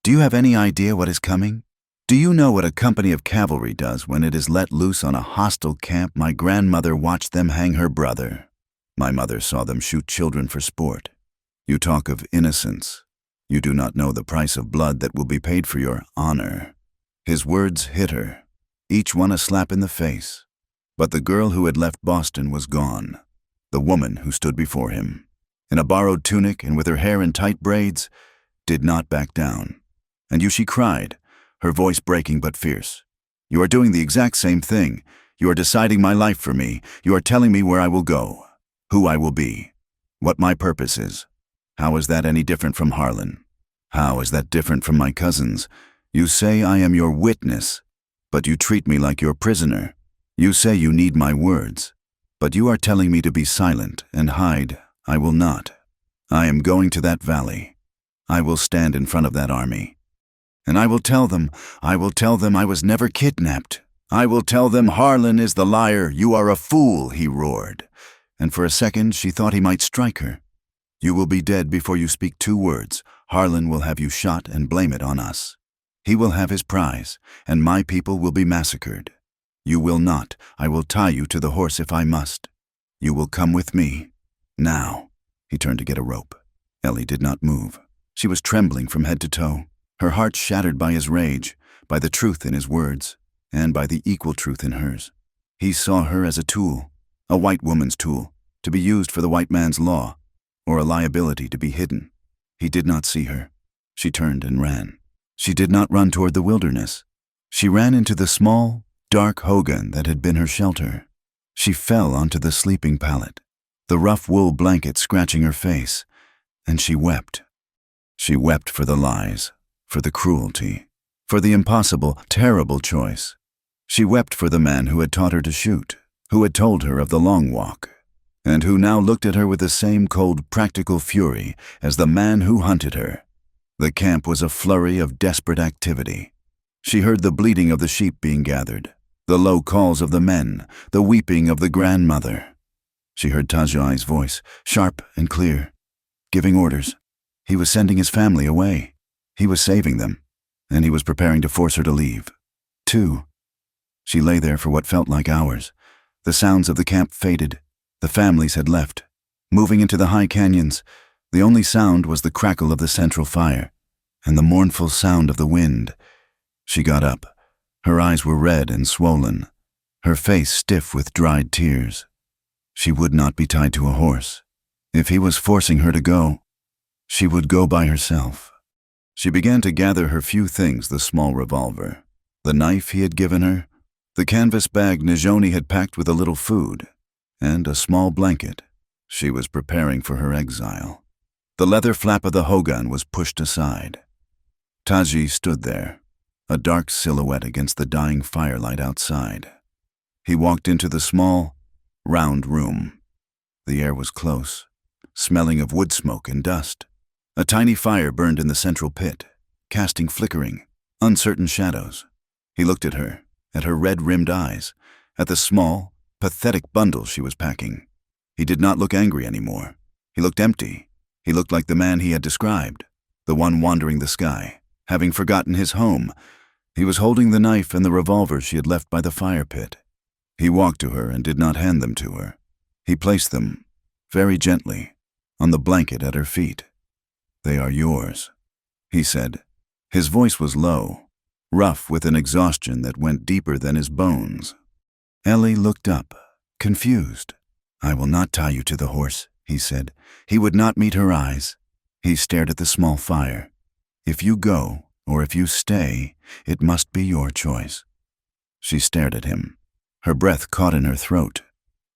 Do you have any idea what is coming? Do you know what a company of cavalry does when it is let loose on a hostile camp? My grandmother watched them hang her brother. My mother saw them shoot children for sport. You talk of innocence. You do not know the price of blood that will be paid for your honor." His words hit her, each one a slap in the face. But the girl who had left Boston was gone. The woman who stood before him, in a borrowed tunic and with her hair in tight braids, did not back down. "And you," she cried, her voice breaking but fierce. "You are doing the exact same thing. You are deciding my life for me. You are telling me where I will go, who I will be, what my purpose is. How is that any different from Harlan? How is that different from my cousins? You say I am your witness, but you treat me like your prisoner. You say you need my words, but you are telling me to be silent and hide. I will not. I am going to that valley. I will stand in front of that army. And I will tell them I was never kidnapped. I will tell them Harlan is the liar. You are a fool," he roared. And for a second she thought he might strike her. "You will be dead before you speak 2 words. Harlan will have you shot and blame it on us. He will have his prize, and my people will be massacred. You will not. I will tie you to the horse if I must. You will come with me. Now." He turned to get a rope. Ellie did not move. She was trembling from head to toe, her heart shattered by his rage, by the truth in his words, and by the equal truth in hers. He saw her as a tool, a white woman's tool, to be used for the white man's law, or a liability to be hidden. He did not see her. She turned and ran. She did not run toward the wilderness. She ran into the small, dark hogan that had been her shelter. She fell onto the sleeping pallet, the rough wool blanket scratching her face, and she wept. She wept for the lies, for the cruelty, for the impossible, terrible choice. She wept for the man who had taught her to shoot, who had told her of the long walk, and who now looked at her with the same cold, practical fury as the man who hunted her. The camp was a flurry of desperate activity. She heard the bleating of the sheep being gathered, the low calls of the men, the weeping of the grandmother. She heard Tajai's voice, sharp and clear, giving orders. He was sending his family away. He was saving them, and he was preparing to force her to leave. 2. She lay there for what felt like hours. The sounds of the camp faded. The families had left. Moving into the high canyons, the only sound was the crackle of the central fire and the mournful sound of the wind. She got up. Her eyes were red and swollen, her face stiff with dried tears. She would not be tied to a horse. If he was forcing her to go, she would go by herself. She began to gather her few things, the small revolver, the knife he had given her, the canvas bag Najoni had packed with a little food, and a small blanket. She was preparing for her exile. The leather flap of the hogan was pushed aside. Taji stood there, a dark silhouette against the dying firelight outside. He walked into the small, round room. The air was close, smelling of wood smoke and dust. A tiny fire burned in the central pit, casting flickering, uncertain shadows. He looked at her red-rimmed eyes, at the small, pathetic bundle she was packing. He did not look angry anymore. He looked empty. He looked like the man he had described, the one wandering the sky, having forgotten his home. He was holding the knife and the revolver she had left by the fire pit. He walked to her and did not hand them to her. He placed them, very gently, on the blanket at her feet. "They are yours," he said. His voice was low, rough with an exhaustion that went deeper than his bones. Ellie looked up, confused. "I will not tie you to the horse," he said. He would not meet her eyes. He stared at the small fire. "If you go, or if you stay, it must be your choice." She stared at him. Her breath caught in her throat.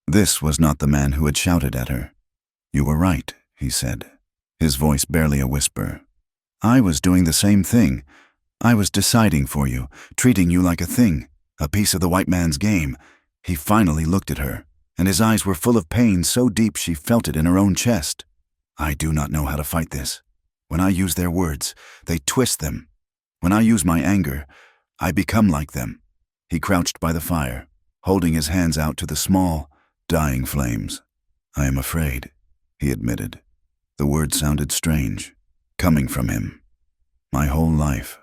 This was not the man who had shouted at her. "You were right," he said, his voice barely a whisper. "I was doing the same thing. I was deciding for you, treating you like a thing, a piece of the white man's game." He finally looked at her, and his eyes were full of pain so deep she felt it in her own chest. "I do not know how to fight this. When I use their words, they twist them. When I use my anger, I become like them." He crouched by the fire, holding his hands out to the small, dying flames. "I am afraid," he admitted. The words sounded strange, coming from him. "My whole life,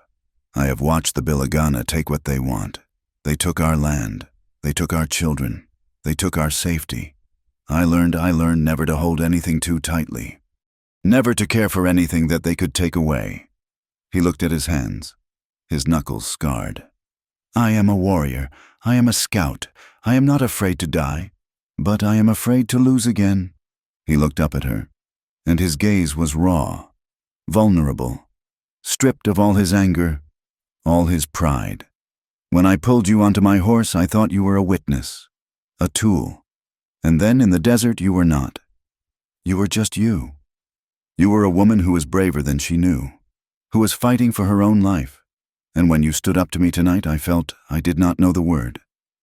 I have watched the Bilagana take what they want. They took our land. They took our children. They took our safety. I learned never to hold anything too tightly. never to care for anything that they could take away. He looked at his hands, his knuckles scarred. I am a warrior. I am a scout. I am not afraid to die, but I am afraid to lose again. He looked up at her, and his gaze was raw, vulnerable, stripped of all his anger, all his pride. When I pulled you onto my horse, I thought you were a witness, a tool. And then in the desert, you were not. You were just you. You were a woman who was braver than she knew, who was fighting for her own life. And when you stood up to me tonight, I felt I did not know the word.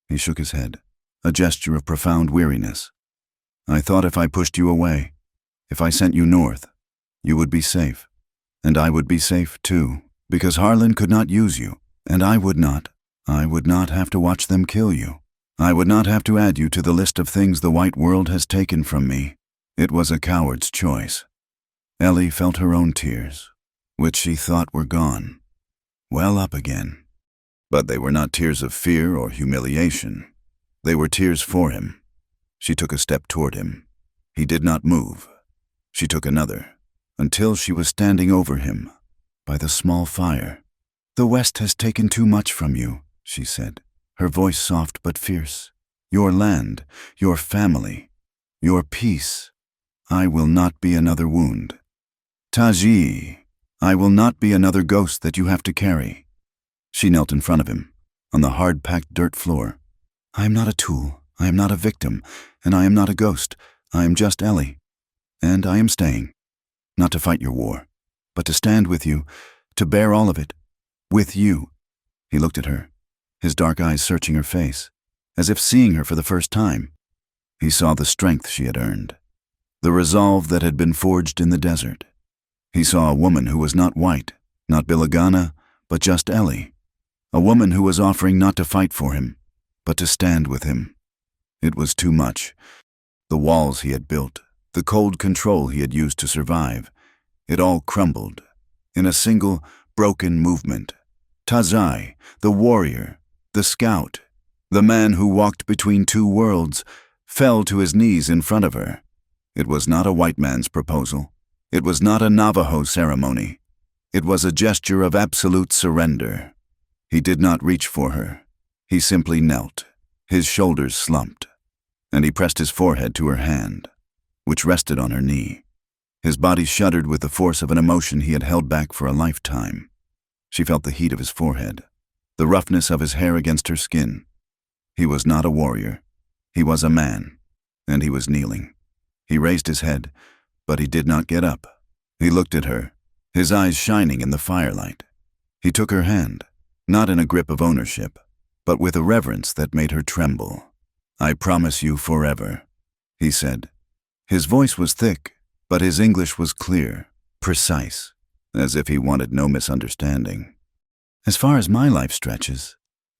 He shook his head, a gesture of profound weariness. I thought if I pushed you away, if I sent you north, you would be safe. And I would be safe too, because Harlan could not use you, and I would not. I would not have to watch them kill you. I would not have to add you to the list of things the white world has taken from me. It was a coward's choice. Ellie felt her own tears, which she thought were gone, well up again. But they were not tears of fear or humiliation. They were tears for him. She took a step toward him. He did not move. She took another, until she was standing over him, by the small fire. The West has taken too much from you, she said, her voice soft but fierce. Your land, your family, your peace. I will not be another wound. Taji, I will not be another ghost that you have to carry. She knelt in front of him, on the hard-packed dirt floor. I am not a tool, I am not a victim, and I am not a ghost. I am just Ellie. And I am staying. Not to fight your war, but to stand with you, to bear all of it. With you. He looked at her, his dark eyes searching her face, as if seeing her for the first time. He saw the strength she had earned, the resolve that had been forged in the desert. He saw a woman who was not white, not Bilagana, but just Ellie. A woman who was offering not to fight for him, but to stand with him. It was too much. The walls he had built, the cold control he had used to survive, it all crumbled in a single, broken movement. Tazai, the warrior, the scout, the man who walked between two worlds, fell to his knees in front of her. It was not a white man's proposal. It was not a Navajo ceremony. It was a gesture of absolute surrender. He did not reach for her. He simply knelt, his shoulders slumped, and he pressed his forehead to her hand, which rested on her knee. His body shuddered with the force of an emotion he had held back for a lifetime. She felt the heat of his forehead, the roughness of his hair against her skin. He was not a warrior. He was a man, and he was kneeling. He raised his head, but he did not get up. He looked at her, his eyes shining in the firelight. He took her hand, not in a grip of ownership, but with a reverence that made her tremble. I promise you forever, he said. His voice was thick, but his English was clear, precise, as if he wanted no misunderstanding. As far as my life stretches,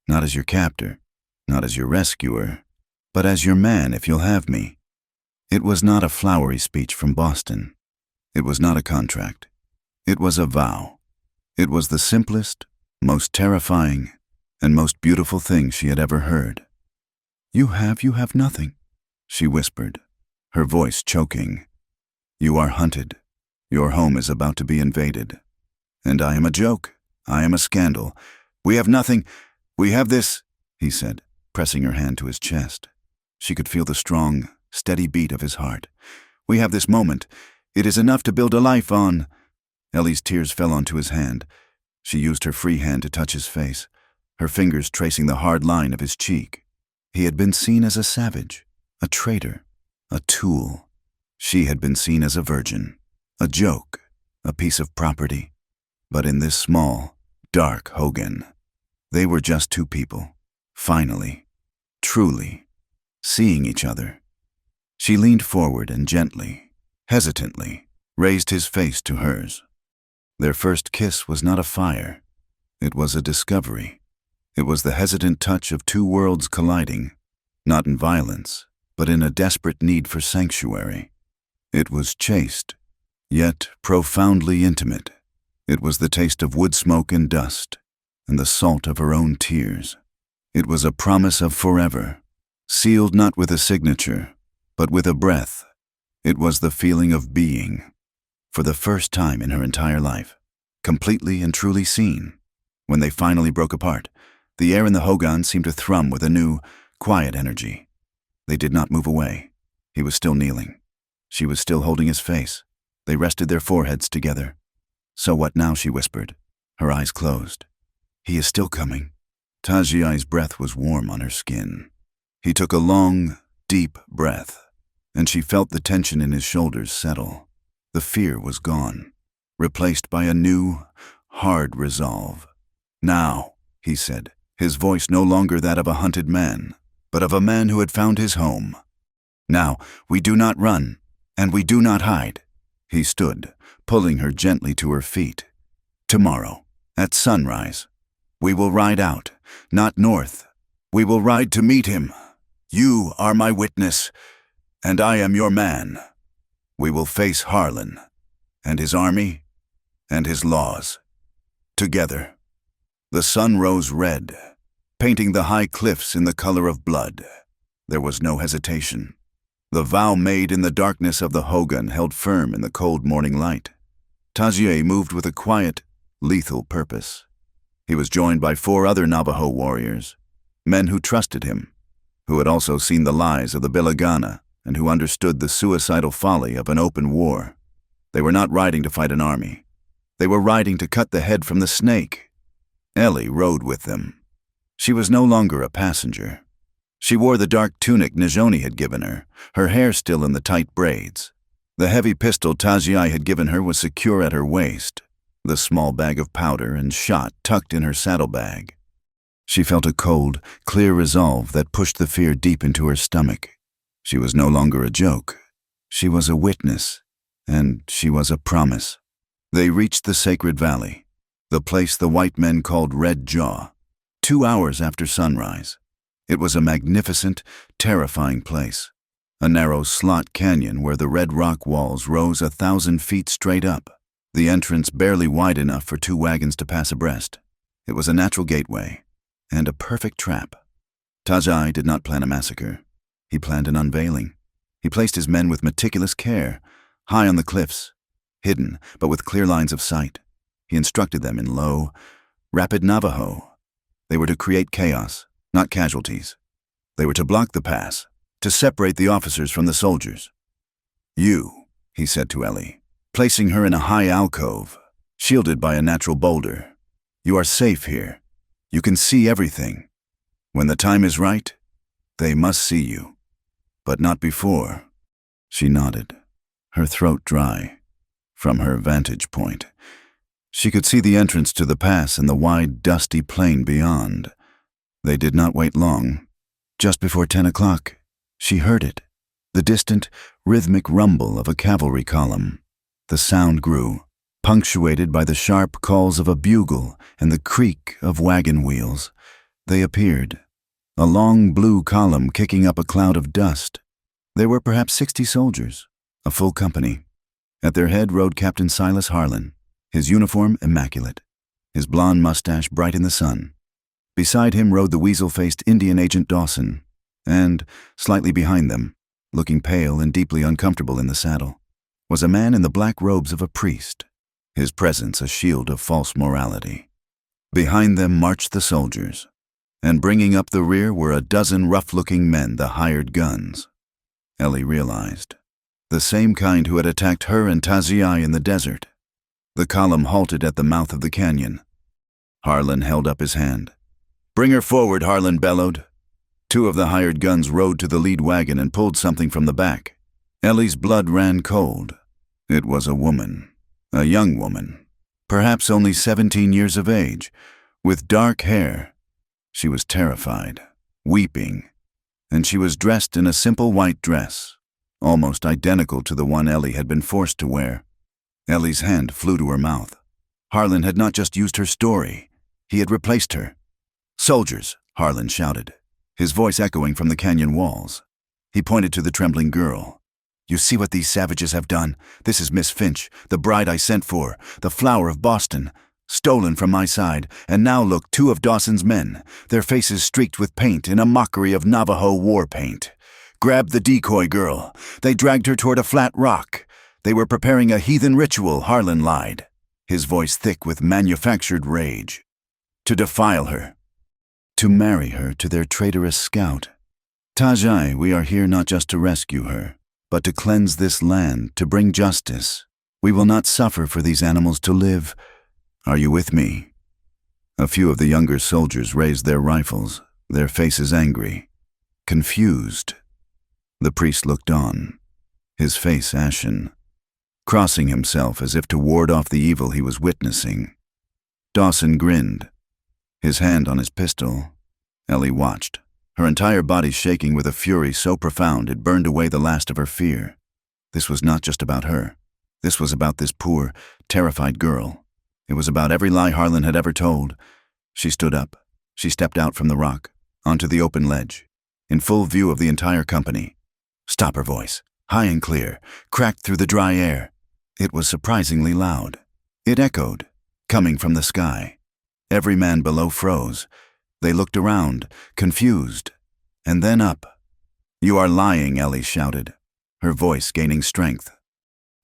not as your captor, not as your rescuer, but as your man if you'll have me. It was not a flowery speech from Boston. It was not a contract. It was a vow. It was the simplest, most terrifying, and most beautiful thing she had ever heard. You have nothing, she whispered, her voice choking. You are hunted. Your home is about to be invaded. And I am a joke. I am a scandal. We have nothing. We have this, he said, pressing her hand to his chest. She could feel the strong, steady beat of his heart. We have this moment. It is enough to build a life on. Ellie's tears fell onto his hand. She used her free hand to touch his face, her fingers tracing the hard line of his cheek. He had been seen as a savage, a traitor, a tool. She had been seen as a virgin, a joke, a piece of property. But in this small, dark Hogan, they were just two people, finally, truly, seeing each other. She leaned forward and gently, hesitantly, raised his face to hers. Their first kiss was not a fire. It was a discovery. It was the hesitant touch of two worlds colliding, not in violence, but in a desperate need for sanctuary. It was chaste, yet profoundly intimate. It was the taste of wood smoke and dust, and the salt of her own tears. It was a promise of forever, sealed not with a signature, but with a breath. It was the feeling of being. for the first time in her entire life, completely and truly seen. When they finally broke apart, the air in the hogan seemed to thrum with a new, quiet energy. They did not move away. He was still kneeling. She was still holding his face. They rested their foreheads together. "So what now?" she whispered, her eyes closed. "He is still coming." Tajiai's breath was warm on her skin. He took a long, deep breath, and she felt the tension in his shoulders settle. The fear was gone, replaced by a new, hard resolve. "Now," he said, his voice no longer that of a hunted man, but of a man who had found his home. "Now, we do not run, and we do not hide." He stood, pulling her gently to her feet. "Tomorrow, at sunrise, we will ride out, not north. We will ride to meet him. You are my witness, and I am your man. We will face Harlan, and his army, and his laws, together." The sun rose red, painting the high cliffs in the color of blood. There was no hesitation. The vow made in the darkness of the hogan held firm in the cold morning light. Tajiai moved with a quiet, lethal purpose. He was joined by 4 other Navajo warriors, men who trusted him, who had also seen the lies of the Bilagana and who understood the suicidal folly of an open war. They were not riding to fight an army. They were riding to cut the head from the snake. Ellie rode with them. She was no longer a passenger. She wore the dark tunic Najoni had given her hair still in the tight braids. The heavy pistol Tajiai had given her was secure at her waist, the small bag of powder and shot tucked in her saddlebag. She felt a cold, clear resolve that pushed the fear deep into her stomach. She was no longer a joke. She was a witness, and she was a promise. They reached the sacred valley, the place the white men called Red Jaw, 2 hours after sunrise. It was a magnificent, terrifying place, a narrow slot canyon where the red rock walls rose 1,000 feet straight up, the entrance barely wide enough for 2 wagons to pass abreast. It was a natural gateway, and a perfect trap. Tajiai did not plan a massacre. He planned an unveiling. He placed his men with meticulous care, high on the cliffs, hidden but with clear lines of sight. He instructed them in low, rapid Navajo. They were to create chaos, not casualties. They were to block the pass, to separate the officers from the soldiers. "You," he said to Ellie, placing her in a high alcove, shielded by a natural boulder. "You are safe here. You can see everything. When the time is right, they must see you. But not before." She nodded, her throat dry. From her vantage point, she could see the entrance to the pass and the wide, dusty plain beyond. They did not wait long. Just before 10 o'clock, she heard it, the distant, rhythmic rumble of a cavalry column. The sound grew, punctuated by the sharp calls of a bugle and the creak of wagon wheels. They appeared, a long blue column kicking up a cloud of dust. There were perhaps 60 soldiers, a full company. At their head rode Captain Silas Harlan, his uniform immaculate, his blond mustache bright in the sun. Beside him rode the weasel-faced Indian Agent Dawson, and, slightly behind them, looking pale and deeply uncomfortable in the saddle, was a man in the black robes of a priest, his presence a shield of false morality. Behind them marched the soldiers, and bringing up the rear were a dozen rough-looking men, the hired guns. Ellie realized, the same kind who had attacked her and Tajiai in the desert. The column halted at the mouth of the canyon. Harlan held up his hand. "Bring her forward," Harlan bellowed. 2 of the hired guns rode to the lead wagon and pulled something from the back. Ellie's blood ran cold. It was a woman, a young woman, perhaps only 17 years of age, with dark hair. She was terrified, weeping, and she was dressed in a simple white dress, almost identical to the one Ellie had been forced to wear. Ellie's hand flew to her mouth. Harlan had not just used her story, he had replaced her. "Soldiers," Harlan shouted, his voice echoing from the canyon walls. He pointed to the trembling girl. "You see what these savages have done? This is Miss Finch, the bride I sent for, the flower of Boston, stolen from my side, and now look, 2 of Dawson's men, their faces streaked with paint in a mockery of Navajo war paint. Grabbed the decoy girl. They dragged her toward a flat rock. They were preparing a heathen ritual, Harlan lied, his voice thick with manufactured rage. To defile her. To marry her to their traitorous scout. Tajai, we are here not just to rescue her, but to cleanse this land, to bring justice. We will not suffer for these animals to live. Are you with me? A few of the younger soldiers raised their rifles, their faces angry, confused. The priest looked on, his face ashen, crossing himself as if to ward off the evil he was witnessing. Dawson grinned, his hand on his pistol. Ellie watched, her entire body shaking with a fury so profound it burned away the last of her fear. This was not just about her. This was about this poor, terrified girl. It was about every lie Harlan had ever told. She stood up. She stepped out from the rock, onto the open ledge, in full view of the entire company. Stop, her voice, high and clear, cracked through the dry air. It was surprisingly loud. It echoed, coming from the sky. Every man below froze. They looked around, confused, and then up. You are lying, Ellie shouted, her voice gaining strength.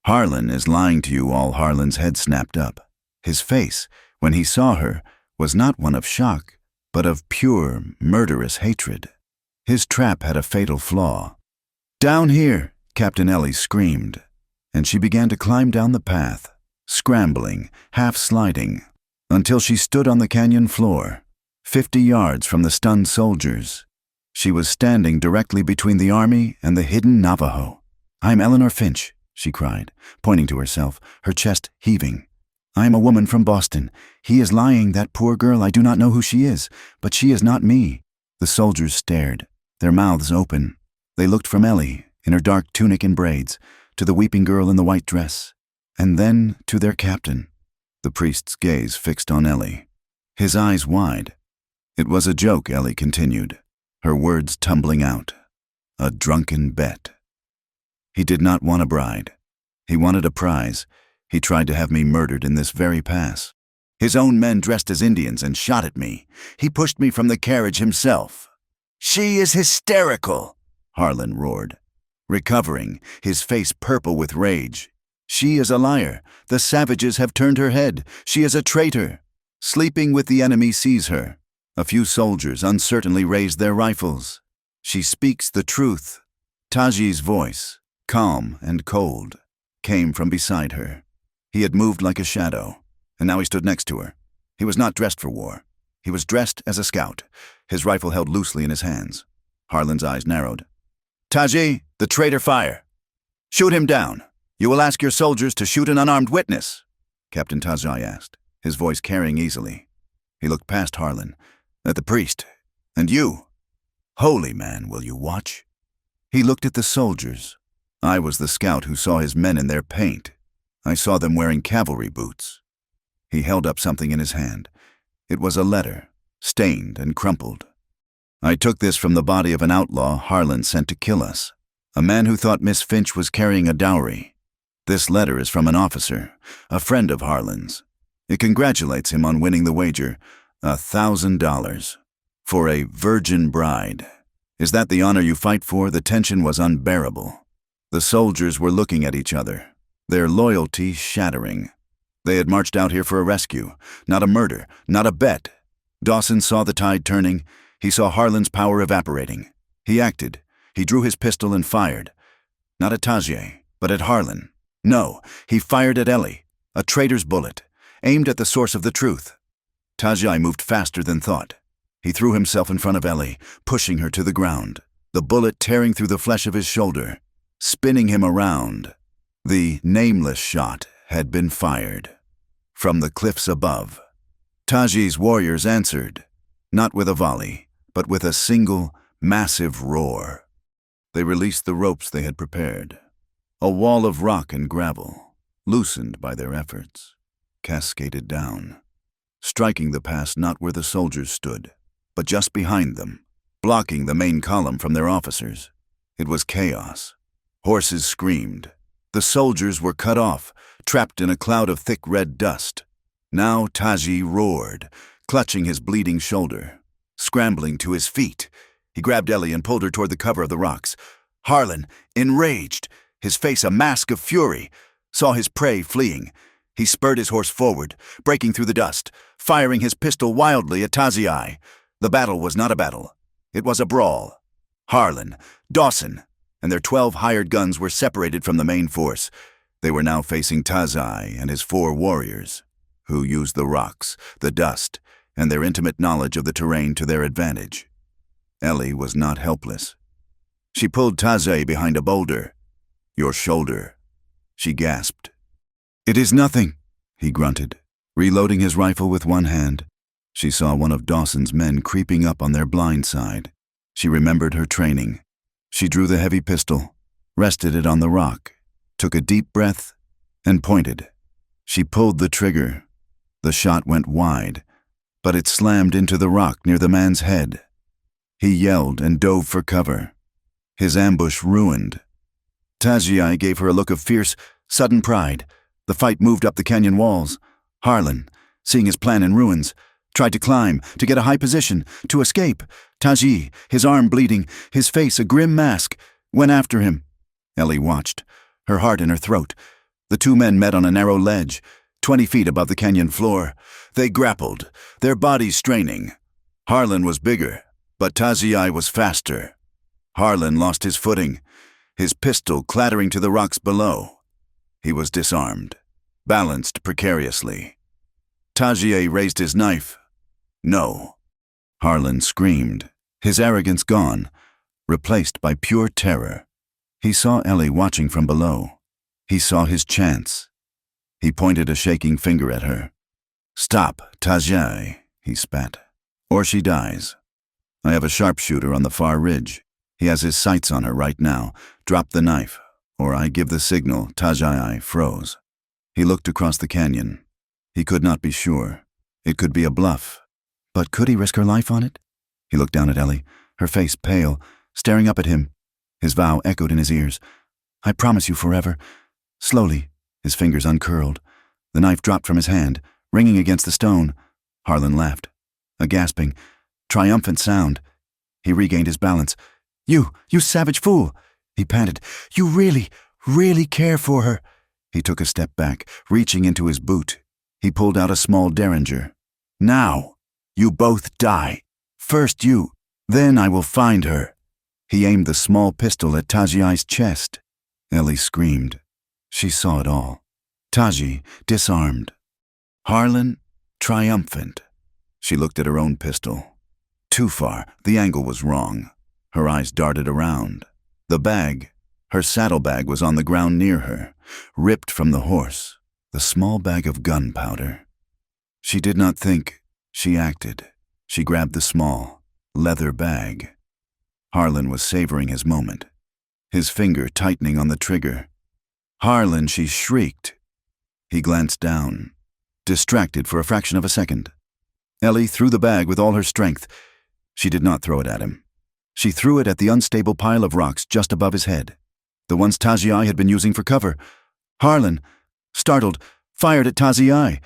Harlan is lying to you all. Harlan's head snapped up. His face, when he saw her, was not one of shock, but of pure, murderous hatred. His trap had a fatal flaw. Down here, Captain Ellie screamed, and she began to climb down the path, scrambling, half-sliding, until she stood on the canyon floor, 50 yards from the stunned soldiers. She was standing directly between the army and the hidden Navajo. I'm Eleanor Finch, she cried, pointing to herself, her chest heaving. I am a woman from Boston. He is lying, that poor girl. I do not know who she is, but she is not me. The soldiers stared, their mouths open. They looked from Ellie, in her dark tunic and braids, to the weeping girl in the white dress, and then to their captain. The priest's gaze fixed on Ellie, his eyes wide. It was a joke, Ellie continued, her words tumbling out. A drunken bet. He did not want a bride. He wanted a prize. He tried to have me murdered in this very pass. His own men dressed as Indians and shot at me. He pushed me from the carriage himself. She is hysterical, Harlan roared, recovering, his face purple with rage. She is a liar. The savages have turned her head. She is a traitor. Sleeping with the enemy sees her. A few soldiers uncertainly raised their rifles. She speaks the truth. Taji's voice, calm and cold, came from beside her. He had moved like a shadow, and now he stood next to her. He was not dressed for war. He was dressed as a scout, his rifle held loosely in his hands. Harlan's eyes narrowed. Taji, the traitor fire. Shoot him down. You will ask your soldiers to shoot an unarmed witness, Captain Tajai asked, his voice carrying easily. He looked past Harlan, at the priest, and you. Holy man, will you watch? He looked at the soldiers. I was the scout who saw his men in their paint. I saw them wearing cavalry boots. He held up something in his hand. It was a letter, stained and crumpled. I took this from the body of an outlaw Harlan sent to kill us, a man who thought Miss Finch was carrying a dowry. This letter is from an officer, a friend of Harlan's. It congratulates him on winning the wager, $1,000, for a virgin bride. Is that the honor you fight for? The tension was unbearable. The soldiers were looking at each other, their loyalty shattering. They had marched out here for a rescue, not a murder, not a bet. Dawson saw the tide turning. He saw Harlan's power evaporating. He acted. He drew his pistol and fired. Not at Tajai, but at Harlan. No, he fired at Ellie, a traitor's bullet, aimed at the source of the truth. Tajai moved faster than thought. He threw himself in front of Ellie, pushing her to the ground, the bullet tearing through the flesh of his shoulder, spinning him around. The nameless shot had been fired. From the cliffs above. Taji's warriors answered, not with a volley, but with a single, massive roar. They released the ropes they had prepared. A wall of rock and gravel, loosened by their efforts, cascaded down, striking the pass not where the soldiers stood, but just behind them, blocking the main column from their officers. It was chaos. Horses screamed. The soldiers were cut off, trapped in a cloud of thick red dust. Now Taji roared, clutching his bleeding shoulder. Scrambling to his feet, he grabbed Ellie and pulled her toward the cover of the rocks. Harlan, enraged, his face a mask of fury, saw his prey fleeing. He spurred his horse forward, breaking through the dust, firing his pistol wildly at Taziai. The battle was not a battle. It was a brawl. Harlan, Dawson, and their 12 hired guns were separated from the main force. They were now facing Taziai and his 4 warriors, who used the rocks, the dust, and their intimate knowledge of the terrain to their advantage. Ellie was not helpless. She pulled Taziai behind a boulder. "Your shoulder," she gasped. "It is nothing," he grunted, reloading his rifle with one hand. She saw one of Dawson's men creeping up on their blind side. She remembered her training. She drew the heavy pistol, rested it on the rock, took a deep breath, and pointed. She pulled the trigger. The shot went wide, but it slammed into the rock near the man's head. He yelled and dove for cover. His ambush ruined. Taziai gave her a look of fierce, sudden pride. The fight moved up the canyon walls. Harlan, seeing his plan in ruins, tried to climb, to get a high position, to escape. Taji, his arm bleeding, his face a grim mask, went after him. Ellie watched, her heart in her throat. The 2 men met on a narrow ledge, 20 feet above the canyon floor. They grappled, their bodies straining. Harlan was bigger, but Taziai was faster. Harlan lost his footing, his pistol clattering to the rocks below. He was disarmed, balanced precariously. Taziai raised his knife. No. Harlan screamed, his arrogance gone, replaced by pure terror. He saw Ellie watching from below. He saw his chance. He pointed a shaking finger at her. "Stop, Taziai," he spat, "or she dies. I have a sharpshooter on the far ridge. He has his sights on her right now. Drop the knife, or I give the signal." Taziai froze. He looked across the canyon. He could not be sure. It could be a bluff. But could he risk her life on it? He looked down at Ellie, her face pale, staring up at him. His vow echoed in his ears. "I promise you forever." Slowly, his fingers uncurled. The knife dropped from his hand, ringing against the stone. Harlan laughed. A gasping, triumphant sound. He regained his balance. You savage fool!" he panted. "You really, really care for her." He took a step back, reaching into his boot. He pulled out a small derringer. "Now, you both die. First you, then I will find her." He aimed the small pistol at Tajiai's chest. Ellie screamed. She saw it all. Taji, disarmed. Harlan, triumphant. She looked at her own pistol. Too far, the angle was wrong. Her eyes darted around. The bag, her saddlebag, was on the ground near her, ripped from the horse, the small bag of gunpowder. She did not think, she acted. She grabbed the small, leather bag. Harlan was savoring his moment, his finger tightening on the trigger. "Harlan," she shrieked. He glanced down, distracted for a fraction of a second. Ellie threw the bag with all her strength. She did not throw it at him. She threw it at the unstable pile of rocks just above his head, the ones Taziai had been using for cover. Harlan, startled, fired at Taziai.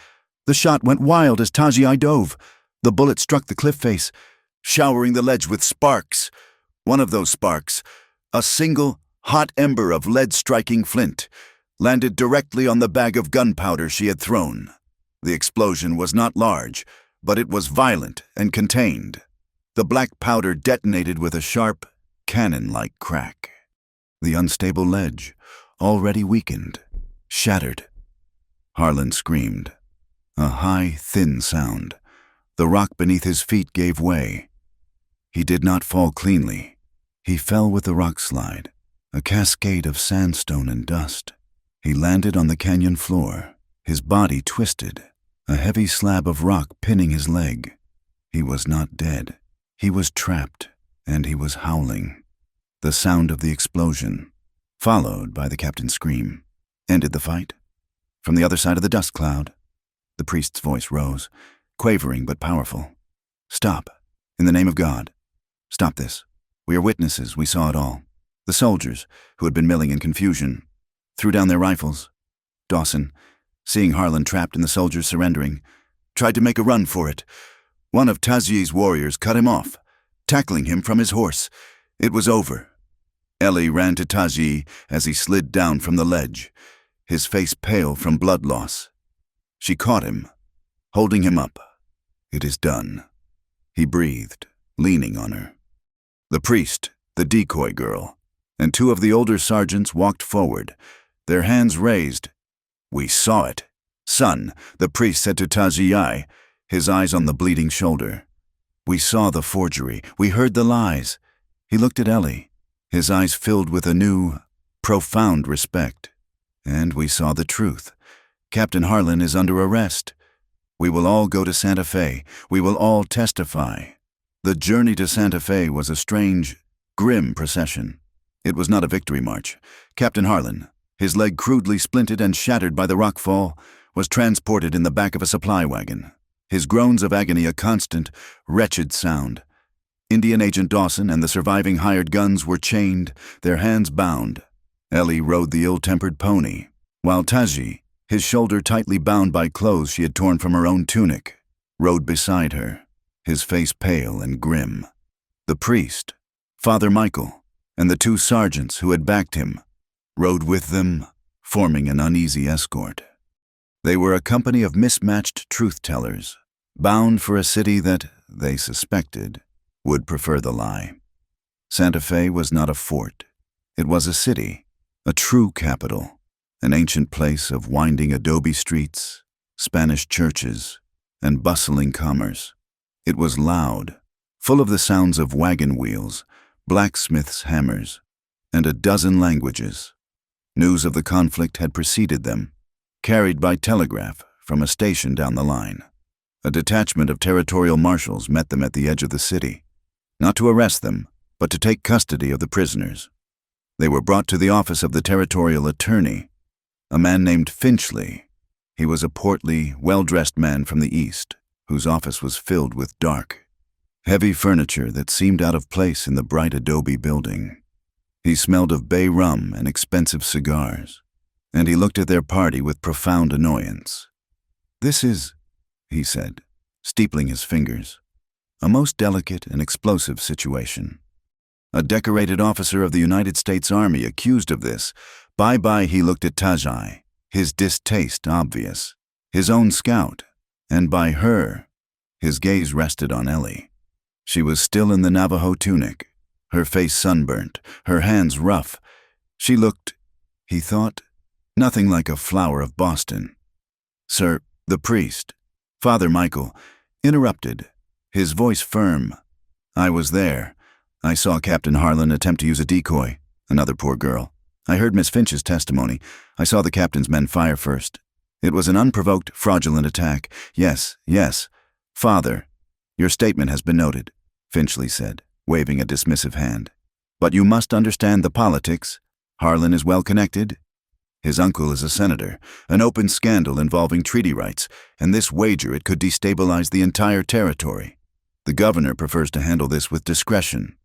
The shot went wild as Taziai dove. The bullet struck the cliff face, showering the ledge with sparks. One of those sparks, a single, hot ember of lead-striking flint, landed directly on the bag of gunpowder she had thrown. The explosion was not large, but it was violent and contained. The black powder detonated with a sharp, cannon-like crack. The unstable ledge, already weakened, shattered. Harlan screamed. A high, thin sound. The rock beneath his feet gave way. He did not fall cleanly. He fell with the rock slide, a cascade of sandstone and dust. He landed on the canyon floor, his body twisted, a heavy slab of rock pinning his leg. He was not dead. He was trapped, and he was howling. The sound of the explosion, followed by the captain's scream, ended the fight. From the other side of the dust cloud, the priest's voice rose, quavering but powerful. "Stop. In the name of God. Stop this. We are witnesses. We saw it all." The soldiers, who had been milling in confusion, threw down their rifles. Dawson, seeing Harlan trapped and the soldiers surrendering, tried to make a run for it. One of Taziai's warriors cut him off, tackling him from his horse. It was over. Ellie ran to Taji as he slid down from the ledge, his face pale from blood loss. She caught him, holding him up. "It is done," he breathed, leaning on her. The priest, the decoy girl, and two of the older sergeants walked forward, their hands raised. "We saw it, son," the priest said to Taji, his eyes on the bleeding shoulder. "We saw the forgery. We heard the lies." He looked at Ellie, his eyes filled with a new, profound respect. "And we saw the truth. Captain Harlan is under arrest. We will all go to Santa Fe. We will all testify." The journey to Santa Fe was a strange, grim procession. It was not a victory march. Captain Harlan, his leg crudely splinted and shattered by the rockfall, was transported in the back of a supply wagon, his groans of agony a constant, wretched sound. Indian Agent Dawson and the surviving hired guns were chained, their hands bound. Ellie rode the ill-tempered pony, while Taji, his shoulder tightly bound by clothes she had torn from her own tunic, rode beside her, his face pale and grim. The priest, Father Michael, and the two sergeants who had backed him, rode with them, forming an uneasy escort. They were a company of mismatched truth-tellers, bound for a city that, they suspected, would prefer the lie. Santa Fe was not a fort. It was a city, a true capital, an ancient place of winding adobe streets, Spanish churches, and bustling commerce. It was loud, full of the sounds of wagon wheels, blacksmiths' hammers, and a dozen languages. News of the conflict had preceded them, carried by telegraph from a station down the line. A detachment of territorial marshals met them at the edge of the city, not to arrest them, but to take custody of the prisoners. They were brought to the office of the territorial attorney, a man named Finchley. He was a portly, well-dressed man from the east, whose office was filled with dark, heavy furniture that seemed out of place in the bright adobe building. He smelled of bay rum and expensive cigars, and he looked at their party with profound annoyance. "This is," he said, steepling his fingers, "a most delicate and explosive situation. A decorated officer of the United States Army accused of this. Bye-bye, he looked at Tajai, his distaste obvious, his own scout, and by her, his gaze rested on Ellie. She was still in the Navajo tunic, her face sunburnt, her hands rough. She looked, he thought, nothing like a flower of Boston. "Sir," the priest, Father Michael, interrupted, his voice firm. "I was there. I saw Captain Harlan attempt to use a decoy, another poor girl. I heard Miss Finch's testimony. I saw the captain's men fire first. It was an unprovoked, fraudulent attack. Yes, yes. Father, your statement has been noted," Finchley said, waving a dismissive hand. "But you must understand the politics. Harlan is well connected. His uncle is a senator, an open scandal involving treaty rights, and this wager it could destabilize the entire territory. The governor prefers to handle this with discretion."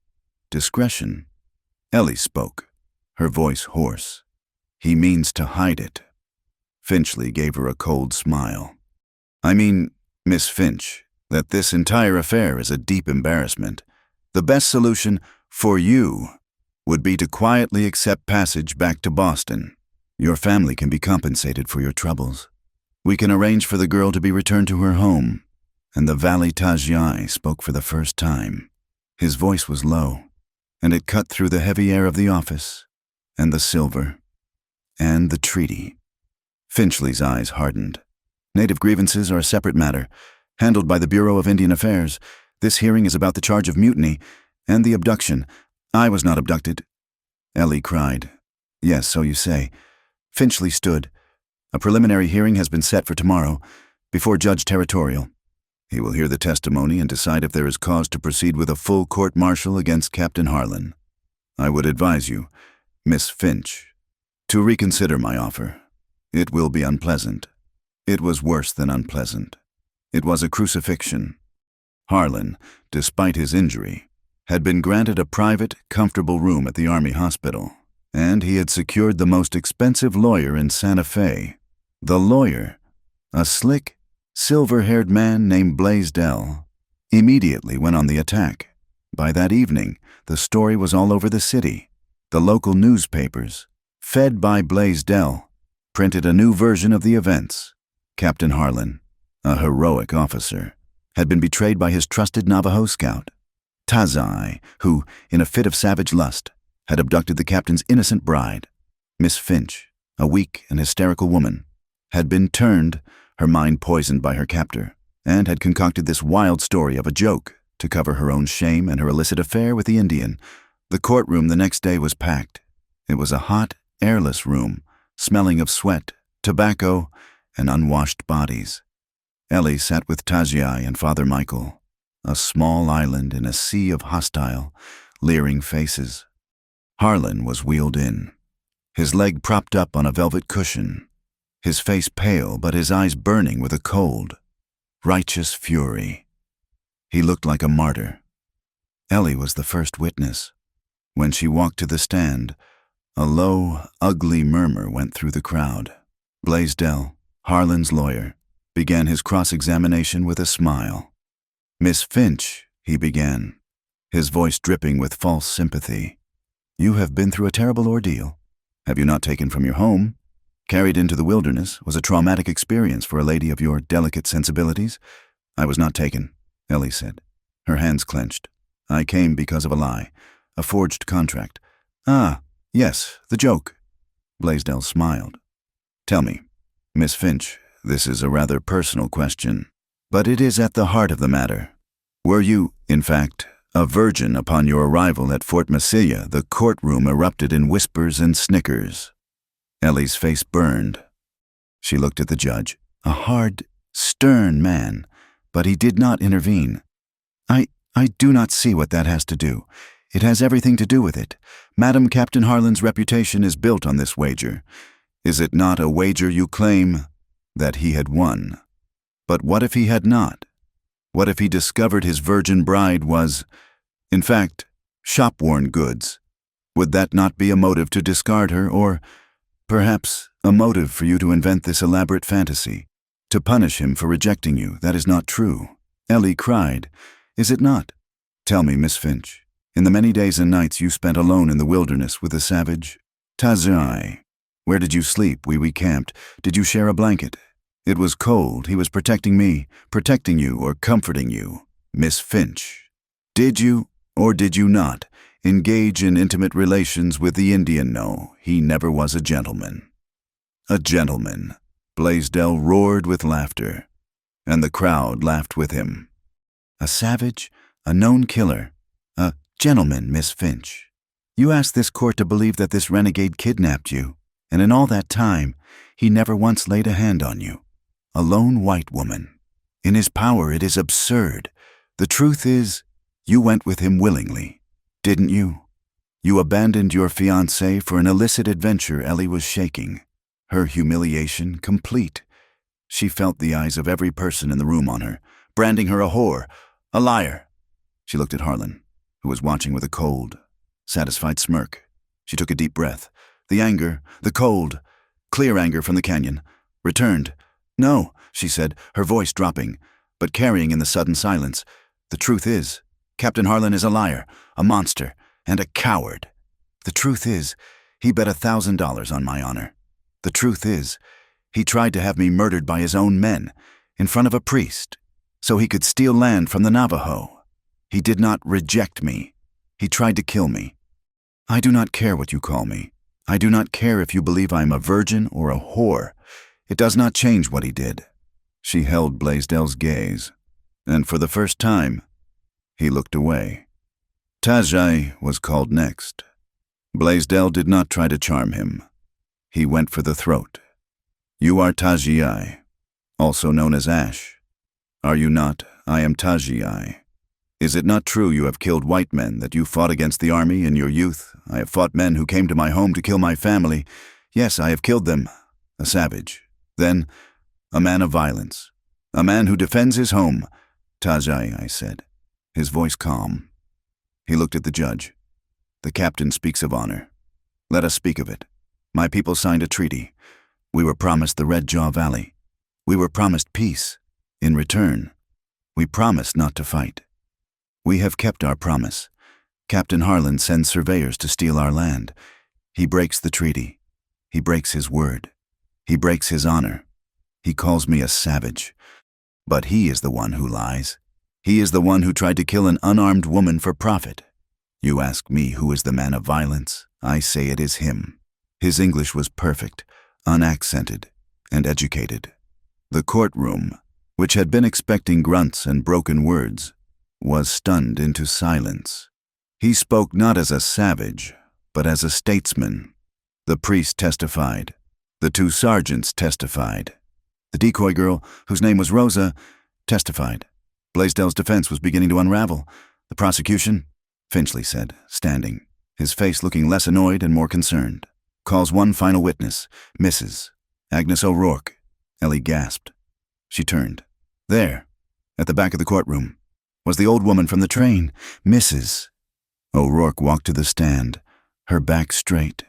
"Discretion?" Ellie spoke, her voice hoarse. "He means to hide it." Finchley gave her a cold smile. "I mean, Miss Finch, that this entire affair is a deep embarrassment. The best solution, for you, would be to quietly accept passage back to Boston. Your family can be compensated for your troubles. We can arrange for the girl to be returned to her home." And the Valley Tajai spoke for the first time. His voice was low, and it cut through the heavy air of the office, and the silver, and the treaty. Finchley's eyes hardened. "Native grievances are a separate matter, handled by the Bureau of Indian Affairs. This hearing is about the charge of mutiny and the abduction. I was not abducted." Ellie cried. "Yes, so you say." Finchley stood. "A preliminary hearing has been set for tomorrow, before Judge Territorial. He will hear the testimony and decide if there is cause to proceed with a full court-martial against Captain Harlan. I would advise you, Miss Finch, to reconsider my offer. It will be unpleasant." It was worse than unpleasant. It was a crucifixion. Harlan, despite his injury, had been granted a private, comfortable room at the Army hospital, and he had secured the most expensive lawyer in Santa Fe. The lawyer, a slick, silver-haired man named Blaisdell, immediately went on the attack. By that evening, the story was all over the city. The local newspapers, fed by Blaisdell, printed a new version of the events. Captain Harlan, a heroic officer, had been betrayed by his trusted Navajo scout, Tazai, who, in a fit of savage lust, had abducted the captain's innocent bride. Miss Finch, a weak and hysterical woman, had been turned, her mind poisoned by her captor, and had concocted this wild story of a joke to cover her own shame and her illicit affair with the Indian. The courtroom the next day was packed. It was a hot, airless room, smelling of sweat, tobacco, and unwashed bodies. Ellie sat with Tajai and Father Michael, a small island in a sea of hostile, leering faces. Harlan was wheeled in, his leg propped up on a velvet cushion, his face pale but his eyes burning with a cold, righteous fury. He looked like a martyr. Ellie was the first witness. When she walked to the stand, a low, ugly murmur went through the crowd. Blaisdell, Harlan's lawyer, began his cross-examination with a smile. "Miss Finch," he began, his voice dripping with false sympathy, "you have been through a terrible ordeal. Have you not taken from your home? Carried into the wilderness was a traumatic experience for a lady of your delicate sensibilities." "I was not taken," Ellie said, her hands clenched. "I came because of a lie, a forged contract." "Ah, yes, the joke." Blaisdell smiled. "Tell me, Miss Finch, this is a rather personal question, but it is at the heart of the matter. Were you, in fact, a virgin upon your arrival at Fort Massilia?" The courtroom erupted in whispers and snickers. Ellie's face burned. She looked at the judge, a hard, stern man, but he did not intervene. I do not see what that has to do. It has everything to do with it. Madam, Captain Harlan's reputation is built on this wager. Is it not a wager you claim that he had won? But what if he had not? What if he discovered his virgin bride was, in fact, shop-worn goods? Would that not be a motive to discard her, or perhaps a motive for you to invent this elaborate fantasy, to punish him for rejecting you? That is not true." Ellie cried. "Is it not? Tell me, Miss Finch, in the many days and nights you spent alone in the wilderness with the savage Tazai, where did you sleep? We camped. Did you share a blanket? It was cold. He was protecting me, protecting you, or comforting you. Miss Finch, did you, or did you not, engage in intimate relations with the Indian? No, he never was a gentleman." "A gentleman," Blaisdell roared with laughter, and the crowd laughed with him. "A savage, a known killer, a gentleman, Miss Finch. You asked this court to believe that this renegade kidnapped you, and in all that time, he never once laid a hand on you. A lone white woman. In his power, it is absurd. The truth is, you went with him willingly, didn't you? You abandoned your fiancé for an illicit adventure." Ellie was shaking, her humiliation complete. She felt the eyes of every person in the room on her, branding her a whore, a liar. She looked at Harlan, who was watching with a cold, satisfied smirk. She took a deep breath. The anger, the cold, clear anger from the canyon, returned. "No," she said, her voice dropping, but carrying in the sudden silence. "The truth is, Captain Harlan is a liar, a monster, and a coward. The truth is, he bet $1,000 on my honor. The truth is, he tried to have me murdered by his own men, in front of a priest, so he could steal land from the Navajo. He did not reject me. He tried to kill me. I do not care what you call me. I do not care if you believe I am a virgin or a whore. It does not change what he did." She held Blaisdell's gaze, and for the first time, he looked away. Tajai was called next. Blaisdell did not try to charm him. He went for the throat. "You are Tajai, also known as Ash. Are you not? I am Tajai. Is it not true you have killed white men, that you fought against the army in your youth? I have fought men who came to my home to kill my family. Yes, I have killed them. A savage. Then, a man of violence. A man who defends his home." "Tajai," I said, his voice calm. He looked at the judge. "The captain speaks of honor. Let us speak of it. My people signed a treaty. We were promised the Red Jaw Valley. We were promised peace. In return, we promised not to fight. We have kept our promise. Captain Harlan sends surveyors to steal our land. He breaks the treaty. He breaks his word. He breaks his honor. He calls me a savage. But he is the one who lies. He is the one who tried to kill an unarmed woman for profit. You ask me who is the man of violence. I say it is him. His English was perfect, unaccented, and educated. The courtroom, which had been expecting grunts and broken words, was stunned into silence. He spoke not as a savage, but as a statesman. The priest testified. The two sergeants testified. The decoy girl, whose name was Rosa, testified. Blaisdell's defense was beginning to unravel. The prosecution, Finchley said, standing, his face looking less annoyed and more concerned, calls one final witness, Mrs. Agnes O'Rourke. Ellie gasped. She turned. There, at the back of the courtroom, was the old woman from the train, Mrs. O'Rourke walked to the stand, her back straight.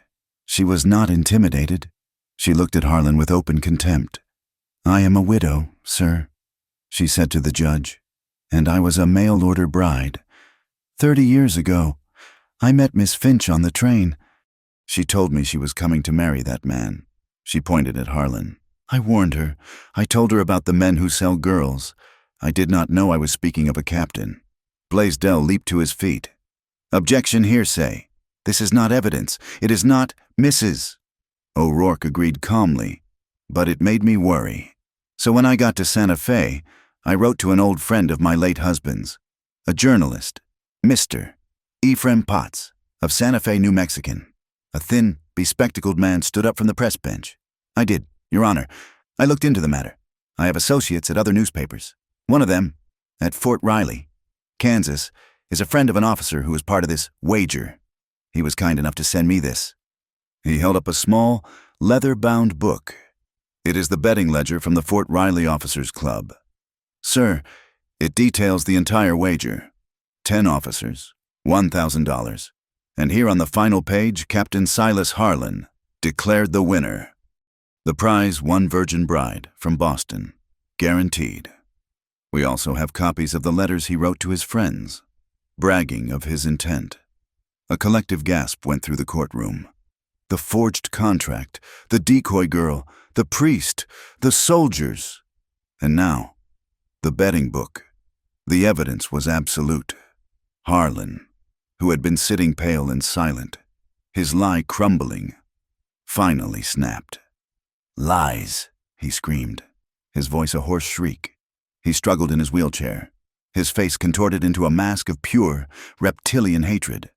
She was not intimidated. She looked at Harlan with open contempt. I am a widow, sir, she said to the judge, and I was a mail-order bride. 30 years ago, I met Miss Finch on the train. She told me she was coming to marry that man. She pointed at Harlan. I warned her. I told her about the men who sell girls. I did not know I was speaking of a captain. Blaisdell leaped to his feet. Objection, hearsay. This is not evidence. It is not Mrs. O'Rourke agreed calmly, but it made me worry. So when I got to Santa Fe, I wrote to an old friend of my late husband's, a journalist, Mr. Ephraim Potts, of Santa Fe, New Mexican. A thin, bespectacled man stood up from the press bench. I did, Your Honor. I looked into the matter. I have associates at other newspapers. One of them, at Fort Riley, Kansas, is a friend of an officer who was part of this wager. He was kind enough to send me this. He held up a small, leather-bound book. It is the betting ledger from the Fort Riley Officers Club. Sir, it details the entire wager. 10 officers, $1,000. And here on the final page, Captain Silas Harlan declared the winner. The prize, one virgin bride from Boston, guaranteed. We also have copies of the letters he wrote to his friends, bragging of his intent. A collective gasp went through the courtroom. The forged contract, the decoy girl, the priest, the soldiers. And now, the betting book. The evidence was absolute. Harlan, who had been sitting pale and silent, his lie crumbling, finally snapped. Lies, he screamed, his voice a hoarse shriek. He struggled in his wheelchair, his face contorted into a mask of pure, reptilian hatred.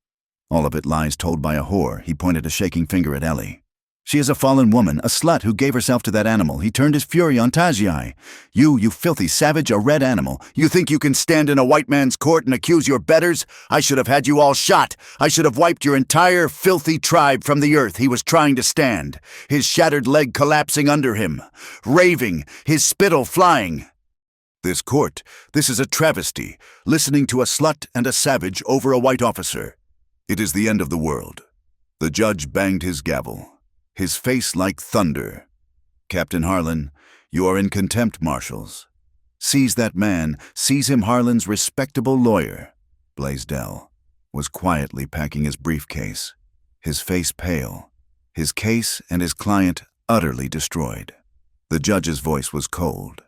All of it lies told by a whore. He pointed a shaking finger at Ellie. She is a fallen woman, a slut who gave herself to that animal. He turned his fury on Tajai. You filthy savage, a red animal. You think you can stand in a white man's court and accuse your betters? I should have had you all shot. I should have wiped your entire filthy tribe from the earth. He was trying to stand, his shattered leg collapsing under him, raving, his spittle flying. This court, this is a travesty, listening to a slut and a savage over a white officer. It is the end of the world. The judge banged his gavel, his face like thunder. Captain Harlan, you are in contempt, marshals. Seize that man, seize him, Harlan's respectable lawyer. Blaisdell was quietly packing his briefcase, his face pale, his case and his client utterly destroyed. The judge's voice was cold.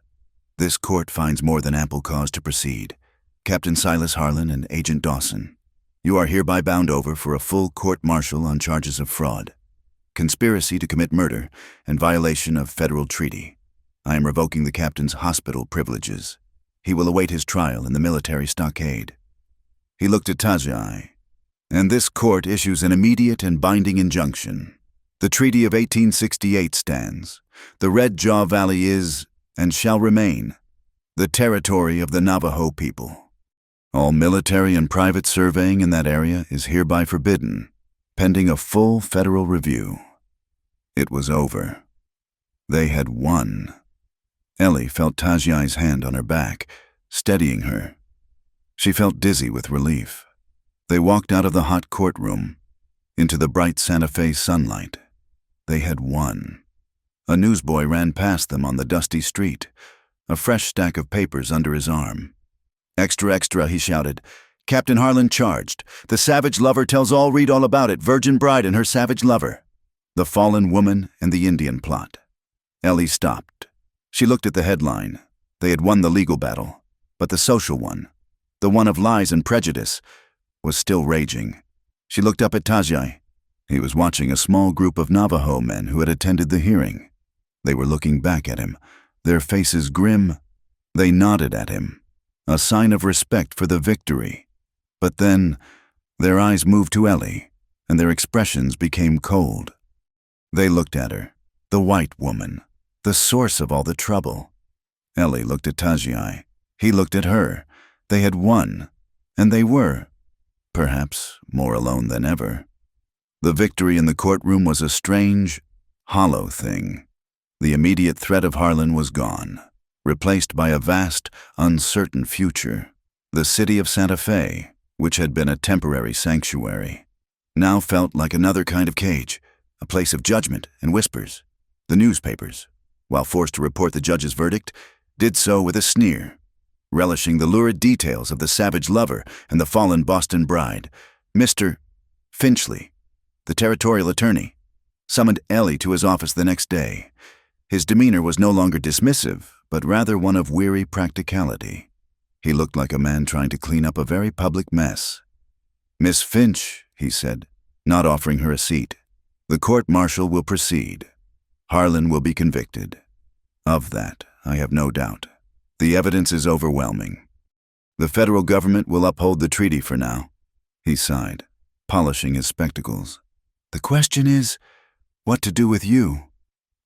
This court finds more than ample cause to proceed. Captain Silas Harlan and Agent Dawson, you are hereby bound over for a full court-martial on charges of fraud, conspiracy to commit murder, and violation of federal treaty. I am revoking the captain's hospital privileges. He will await his trial in the military stockade. He looked at Tajai. And this court issues an immediate and binding injunction. The Treaty of 1868 stands. The Red Jaw Valley is, and shall remain, the territory of the Navajo people. All military and private surveying in that area is hereby forbidden, pending a full federal review. It was over. They had won. Ellie felt Tajai's hand on her back, steadying her. She felt dizzy with relief. They walked out of the hot courtroom, into the bright Santa Fe sunlight. They had won. A newsboy ran past them on the dusty street, a fresh stack of papers under his arm. Extra, extra, he shouted. Captain Harlan charged. The savage lover tells all, read all about it. Virgin bride and her savage lover. The fallen woman and the Indian plot. Ellie stopped. She looked at the headline. They had won the legal battle, but the social one, the one of lies and prejudice, was still raging. She looked up at Tajai. He was watching a small group of Navajo men who had attended the hearing. They were looking back at him, their faces grim. They nodded at him, a sign of respect for the victory. But then, their eyes moved to Ellie, and their expressions became cold. They looked at her, the white woman, the source of all the trouble. Ellie looked at Tajai. He looked at her. They had won, and they were, perhaps, more alone than ever. The victory in the courtroom was a strange, hollow thing. The immediate threat of Harlan was gone, replaced by a vast, uncertain future. The city of Santa Fe, which had been a temporary sanctuary, now felt like another kind of cage, a place of judgment and whispers. The newspapers, while forced to report the judge's verdict, did so with a sneer, relishing the lurid details of the savage lover and the fallen Boston bride. Mr. Finchley, the territorial attorney, summoned Ellie to his office the next day. His demeanor was no longer dismissive, but rather one of weary practicality. He looked like a man trying to clean up a very public mess. "Miss Finch," he said, not offering her a seat, "the court-martial will proceed. Harlan will be convicted. Of that, I have no doubt. The evidence is overwhelming. The federal government will uphold the treaty for now." He sighed, polishing his spectacles. "The question is, what to do with you?"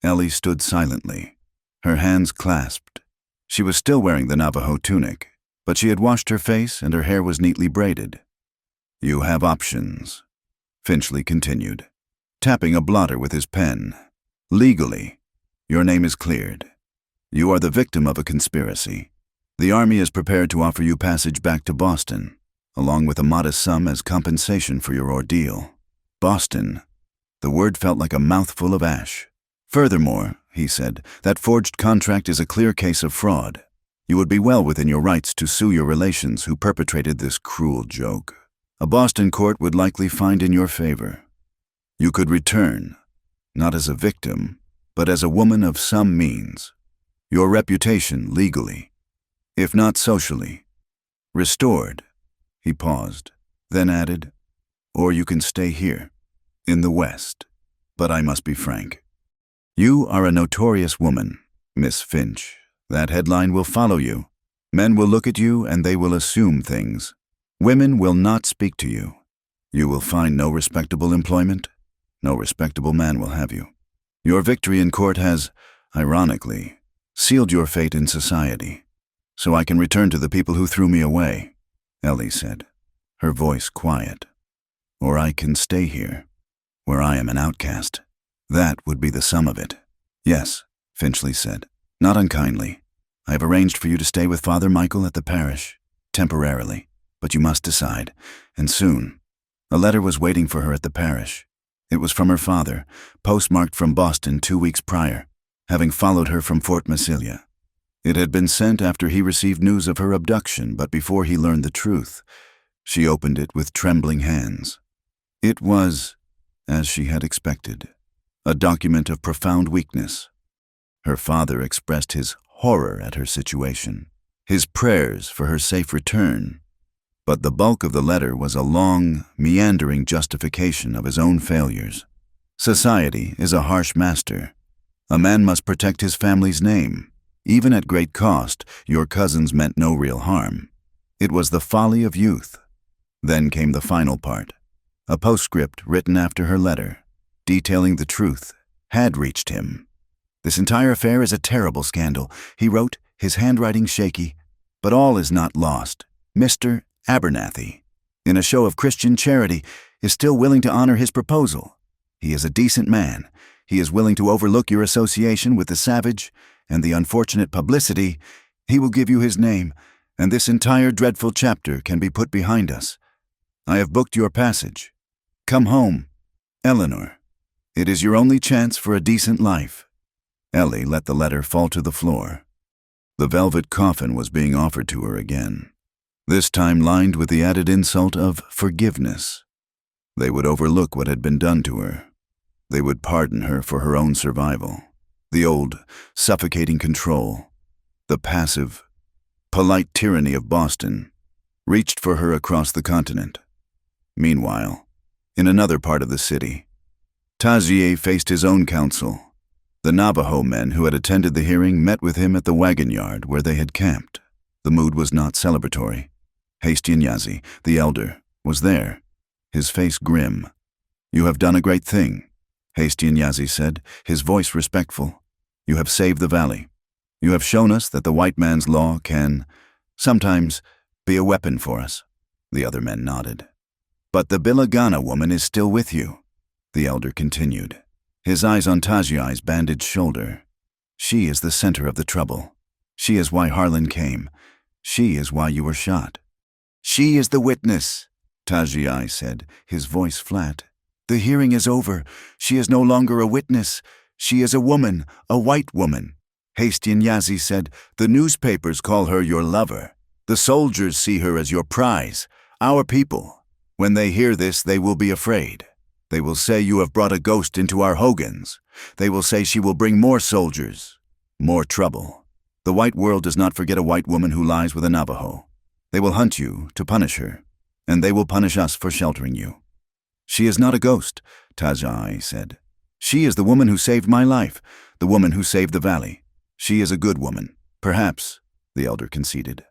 Ellie stood silently, her hands clasped. She was still wearing the Navajo tunic, but she had washed her face and her hair was neatly braided. "You have options," Finchley continued, tapping a blotter with his pen. "Legally, your name is cleared. You are the victim of a conspiracy. The Army is prepared to offer you passage back to Boston, along with a modest sum as compensation for your ordeal." Boston. The word felt like a mouthful of ash. "Furthermore," he said, "that forged contract is a clear case of fraud. You would be well within your rights to sue your relations who perpetrated this cruel joke. A Boston court would likely find in your favor. You could return, not as a victim, but as a woman of some means. Your reputation legally, if not socially, restored." He paused, then added, "Or you can stay here, in the West. But I must be frank. You are a notorious woman, Miss Finch. That headline will follow you. Men will look at you and they will assume things. Women will not speak to you. You will find no respectable employment. No respectable man will have you. Your victory in court has, ironically, sealed your fate in society. So I can return to the people who threw me away," Ellie said, her voice quiet. "Or I can stay here, where I am an outcast. That would be the sum of it." "Yes," Finchley said, not unkindly. "I have arranged for you to stay with Father Michael at the parish, temporarily, but you must decide, and soon." A letter was waiting for her at the parish. It was from her father, postmarked from Boston 2 weeks prior, having followed her from Fort Massilia. It had been sent after he received news of her abduction, but before he learned the truth. She opened it with trembling hands. It was, as she had expected, a document of profound weakness. Her father expressed his horror at her situation, his prayers for her safe return, but the bulk of the letter was a long, meandering justification of his own failures. Society is a harsh master. A man must protect his family's name. Even at great cost, your cousins meant no real harm. It was the folly of youth. Then came the final part, a postscript written after her letter, detailing the truth had reached him. "This entire affair is a terrible scandal," he wrote, his handwriting shaky, "but all is not lost. Mr. Abernathy, in a show of Christian charity, is still willing to honor his proposal. He is a decent man. He is willing to overlook your association with the savage and the unfortunate publicity. He will give you his name, and this entire dreadful chapter can be put behind us. I have booked your passage. Come home. Eleanor. It is your only chance for a decent life." Ellie let the letter fall to the floor. The velvet coffin was being offered to her again. this time lined with the added insult of forgiveness. They would overlook what had been done to her. They would pardon her for her own survival. The old, suffocating control, the passive, polite tyranny of Boston, reached for her across the continent. Meanwhile, in another part of the city, Tazier faced his own counsel. The Navajo men who had attended the hearing met with him at the wagon yard where they had camped. The mood was not celebratory. Hastianyazi, the elder, was there, his face grim. "You have done a great thing," Hastianyazi said, his voice respectful. "You have saved the valley. You have shown us that the white man's law can, sometimes, be a weapon for us." The other men nodded. "But the Bilagana woman is still with you," the elder continued, his eyes on Tajai's bandaged shoulder. "She is the center of the trouble. She is why Harlan came. She is why you were shot." "She is the witness," Tajai said, his voice flat. "The hearing is over. She is no longer a witness. She is a woman, a white woman." Hastianyazi said, "The newspapers call her your lover. The soldiers see her as your prize, our people. When they hear this, they will be afraid. They will say you have brought a ghost into our hogans. They will say she will bring more soldiers, more trouble. The white world does not forget a white woman who lies with a Navajo. They will hunt you to punish her, and they will punish us for sheltering you." "She is not a ghost," Tajai said. "She is the woman who saved my life, the woman who saved the valley. She is a good woman, perhaps," the elder conceded.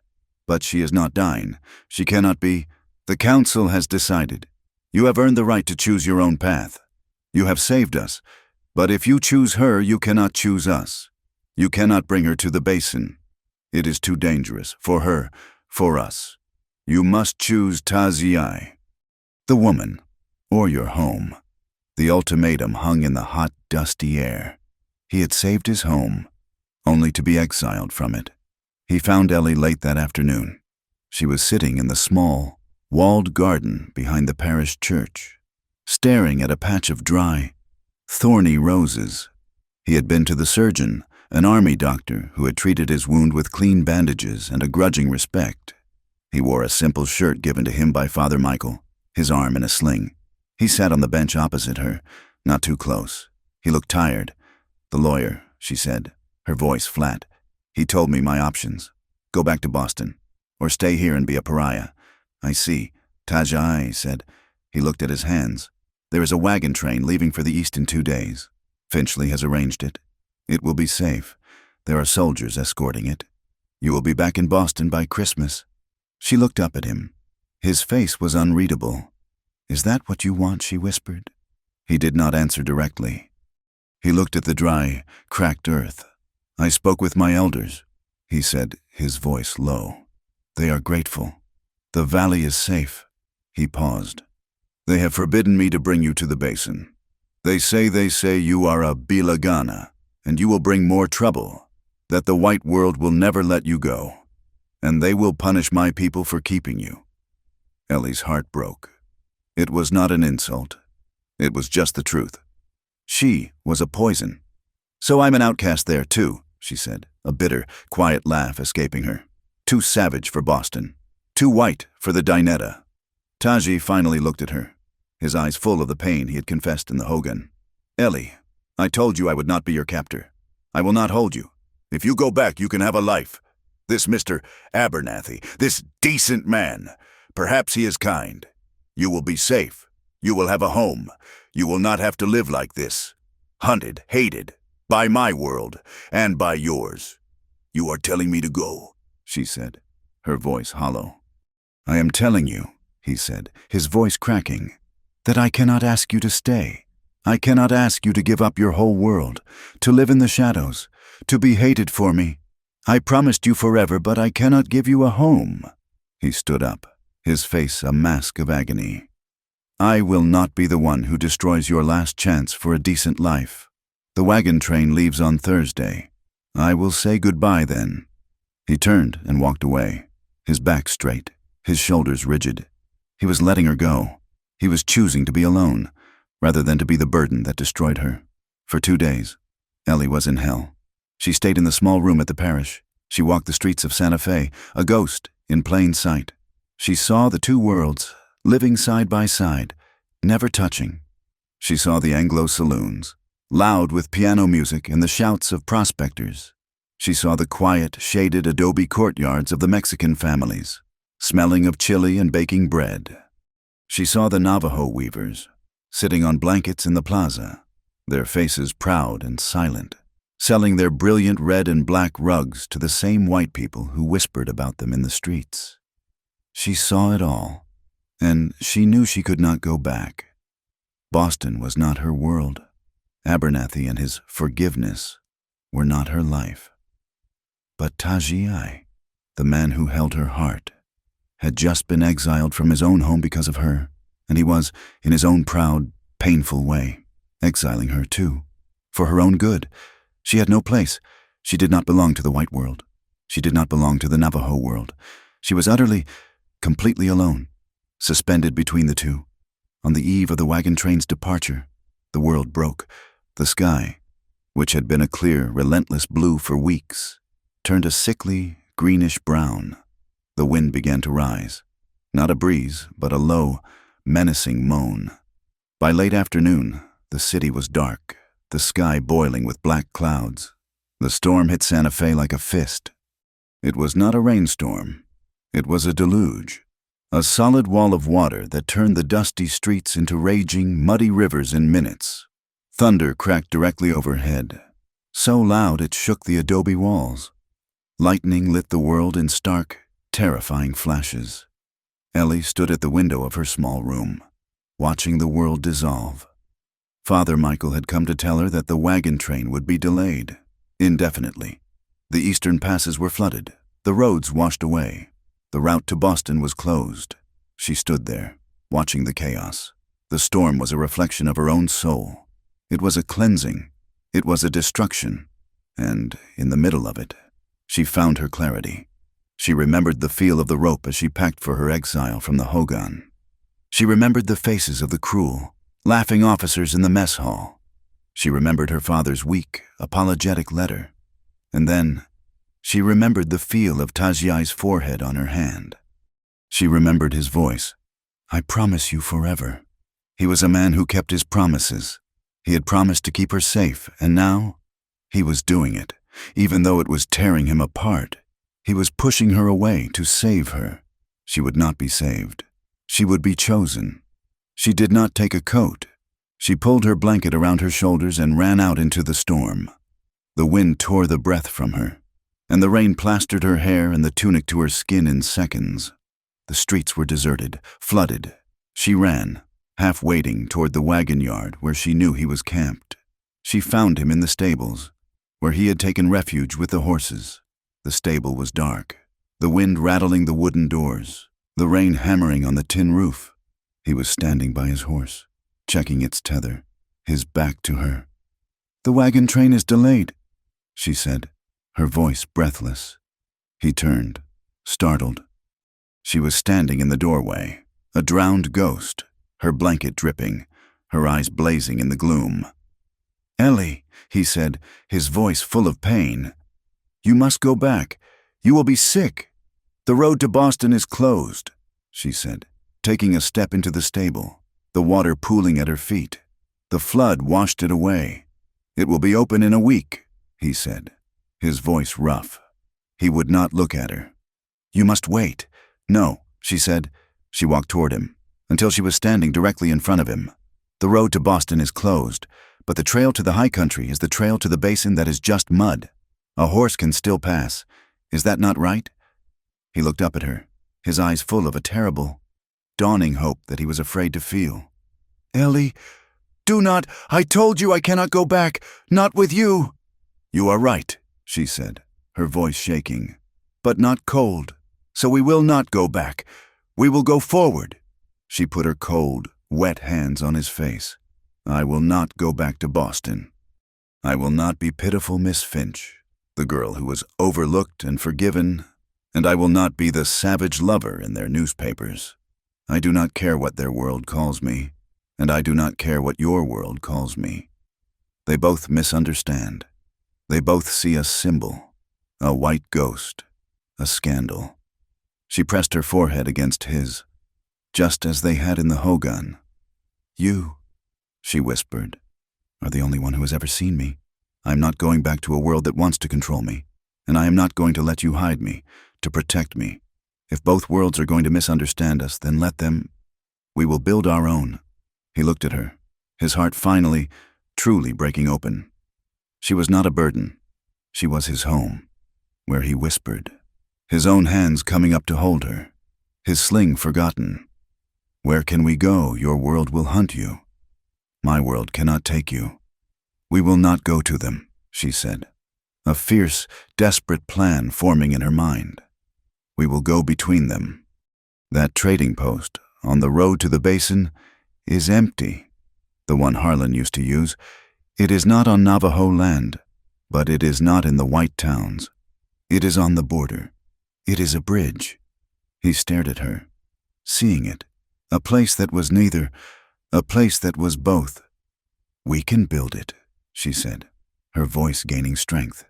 "But she is not dying. She cannot be. The council has decided. You have earned the right to choose your own path. You have saved us, but if you choose her, you cannot choose us. You cannot bring her to the basin. It is too dangerous, for her, for us. You must choose Taziai, the woman, or your home." The ultimatum hung in the hot, dusty air. He had saved his home, only to be exiled from it. He found Ellie late that afternoon. She was sitting in the small, walled garden behind the parish church, staring at a patch of dry, thorny roses. He had been to the surgeon, an army doctor who had treated his wound with clean bandages and a grudging respect. He wore a simple shirt given to him by Father Michael, his arm in a sling. He sat on the bench opposite her, not too close. He looked tired. "The lawyer," she said, her voice flat. "He told me my options. Go back to Boston, or stay here and be a pariah." "I see," Tajai said. He looked at his hands. "There is a wagon train leaving for the east in 2 days. Finchley has arranged it. It will be safe. There are soldiers escorting it. You will be back in Boston by Christmas." She looked up at him. His face was unreadable. "Is that what you want?" she whispered. He did not answer directly. He looked at the dry, cracked earth. "I spoke with my elders," he said, his voice low. "They are grateful. The valley is safe." He paused. "They have forbidden me to bring you to the basin. They say you are a Bilagana, and you will bring more trouble, that the white world will never let you go, and they will punish my people for keeping you." Ellie's heart broke. It was not an insult. It was just the truth. She was a poison. "So I'm an outcast there, too," she said, a bitter, quiet laugh escaping her. "Too savage for Boston. Too white for the Dinetta." Taji finally looked at her, his eyes full of the pain he had confessed in the hogan. "Ellie, I told you I would not be your captor. I will not hold you. If you go back, you can have a life. This Mr. Abernathy, this decent man, perhaps he is kind. You will be safe. You will have a home. You will not have to live like this. Hunted, hated, by my world, and by yours." "You are telling me to go," she said, her voice hollow. "I am telling you," he said, his voice cracking, "that I cannot ask you to stay. I cannot ask you to give up your whole world, to live in the shadows, to be hated for me. I promised you forever, but I cannot give you a home." He stood up, his face a mask of agony. "I will not be the one who destroys your last chance for a decent life. The wagon train leaves on Thursday. I will say goodbye then." He turned and walked away, his back straight, his shoulders rigid. He was letting her go. He was choosing to be alone, rather than to be the burden that destroyed her. For 2 days, Ellie was in hell. She stayed in the small room at the parish. She walked the streets of Santa Fe, a ghost in plain sight. She saw the two worlds, living side by side, never touching. She saw the Anglo saloons, loud with piano music and the shouts of prospectors. She saw the quiet, shaded adobe courtyards of the Mexican families, smelling of chili and baking bread. She saw the Navajo weavers, sitting on blankets in the plaza, their faces proud and silent, selling their brilliant red and black rugs to the same white people who whispered about them in the streets. She saw it all, and she knew she could not go back. Boston was not her world. Abernathy and his forgiveness were not her life. But Tajiai, the man who held her heart, had just been exiled from his own home because of her, and he was, in his own proud, painful way, exiling her too, for her own good. She had no place. She did not belong to the white world. She did not belong to the Navajo world. She was utterly, completely alone, suspended between the two. On the eve of the wagon train's departure, the world broke. The sky, which had been a clear, relentless blue for weeks, turned a sickly, greenish-brown. The wind began to rise, not a breeze, but a low, menacing moan. By late afternoon, the city was dark, the sky boiling with black clouds. The storm hit Santa Fe like a fist. It was not a rainstorm. It was a deluge, a solid wall of water that turned the dusty streets into raging, muddy rivers in minutes. Thunder cracked directly overhead, so loud it shook the adobe walls. Lightning lit the world in stark, terrifying flashes. Ellie stood at the window of her small room, watching the world dissolve. Father Michael had come to tell her that the wagon train would be delayed, indefinitely. The eastern passes were flooded, the roads washed away. The route to Boston was closed. She stood there, watching the chaos. The storm was a reflection of her own soul. It was a cleansing. It was a destruction. And, in the middle of it, she found her clarity. She remembered the feel of the rope as she packed for her exile from the Hogan. She remembered the faces of the cruel, laughing officers in the mess hall. She remembered her father's weak, apologetic letter. And then, she remembered the feel of Tajiai's forehead on her hand. She remembered his voice. "I promise you forever." He was a man who kept his promises. He had promised to keep her safe, and now he was doing it, even though it was tearing him apart. He was pushing her away to save her. She would not be saved. She would be chosen. She did not take a coat. She pulled her blanket around her shoulders and ran out into the storm. The wind tore the breath from her, and the rain plastered her hair and the tunic to her skin in seconds. The streets were deserted, flooded. She ran, half wading toward the wagon yard where she knew he was camped. She found him in the stables, where he had taken refuge with the horses. The stable was dark, the wind rattling the wooden doors, the rain hammering on the tin roof. He was standing by his horse, checking its tether, his back to her. "The wagon train is delayed," she said, her voice breathless. He turned, startled. She was standing in the doorway, a drowned ghost, her blanket dripping, her eyes blazing in the gloom. "Ellie," he said, his voice full of pain. "You must go back. You will be sick. The road to Boston is closed," she said, taking a step into the stable, the water pooling at her feet. The flood washed it away. "It will be open in a week," he said, his voice rough. He would not look at her. "You must wait." "No," she said. She walked toward him, until she was standing directly in front of him. "The road to Boston is closed, but the trail to the high country is the trail to the basin that is just mud. A horse can still pass. Is that not right?" He looked up at her, his eyes full of a terrible, dawning hope that he was afraid to feel. "Ellie, do not. I told you I cannot go back. Not with you." "You are right," she said, her voice shaking, "but not cold. So we will not go back. We will go forward." She put her cold, wet hands on his face. "I will not go back to Boston. I will not be pitiful Miss Finch, the girl who was overlooked and forgiven, and I will not be the savage lover in their newspapers. I do not care what their world calls me, and I do not care what your world calls me. They both misunderstand. They both see a symbol, a white ghost, a scandal." She pressed her forehead against his, just as they had in the Hogan. "You," she whispered, "are the only one who has ever seen me. I am not going back to a world that wants to control me, and I am not going to let you hide me, to protect me. If both worlds are going to misunderstand us, then let them. We will build our own." He looked at her, his heart finally, truly breaking open. She was not a burden. She was his home, where he whispered, his own hands coming up to hold her, his sling forgotten. "Where can we go? Your world will hunt you. My world cannot take you." "We will not go to them," she said, a fierce, desperate plan forming in her mind. "We will go between them. That trading post, on the road to the basin, is empty. The one Harlan used to use. It is not on Navajo land, but it is not in the white towns. It is on the border. It is a bridge." He stared at her, seeing it, a place that was neither, a place that was both. "We can build it," she said, her voice gaining strength.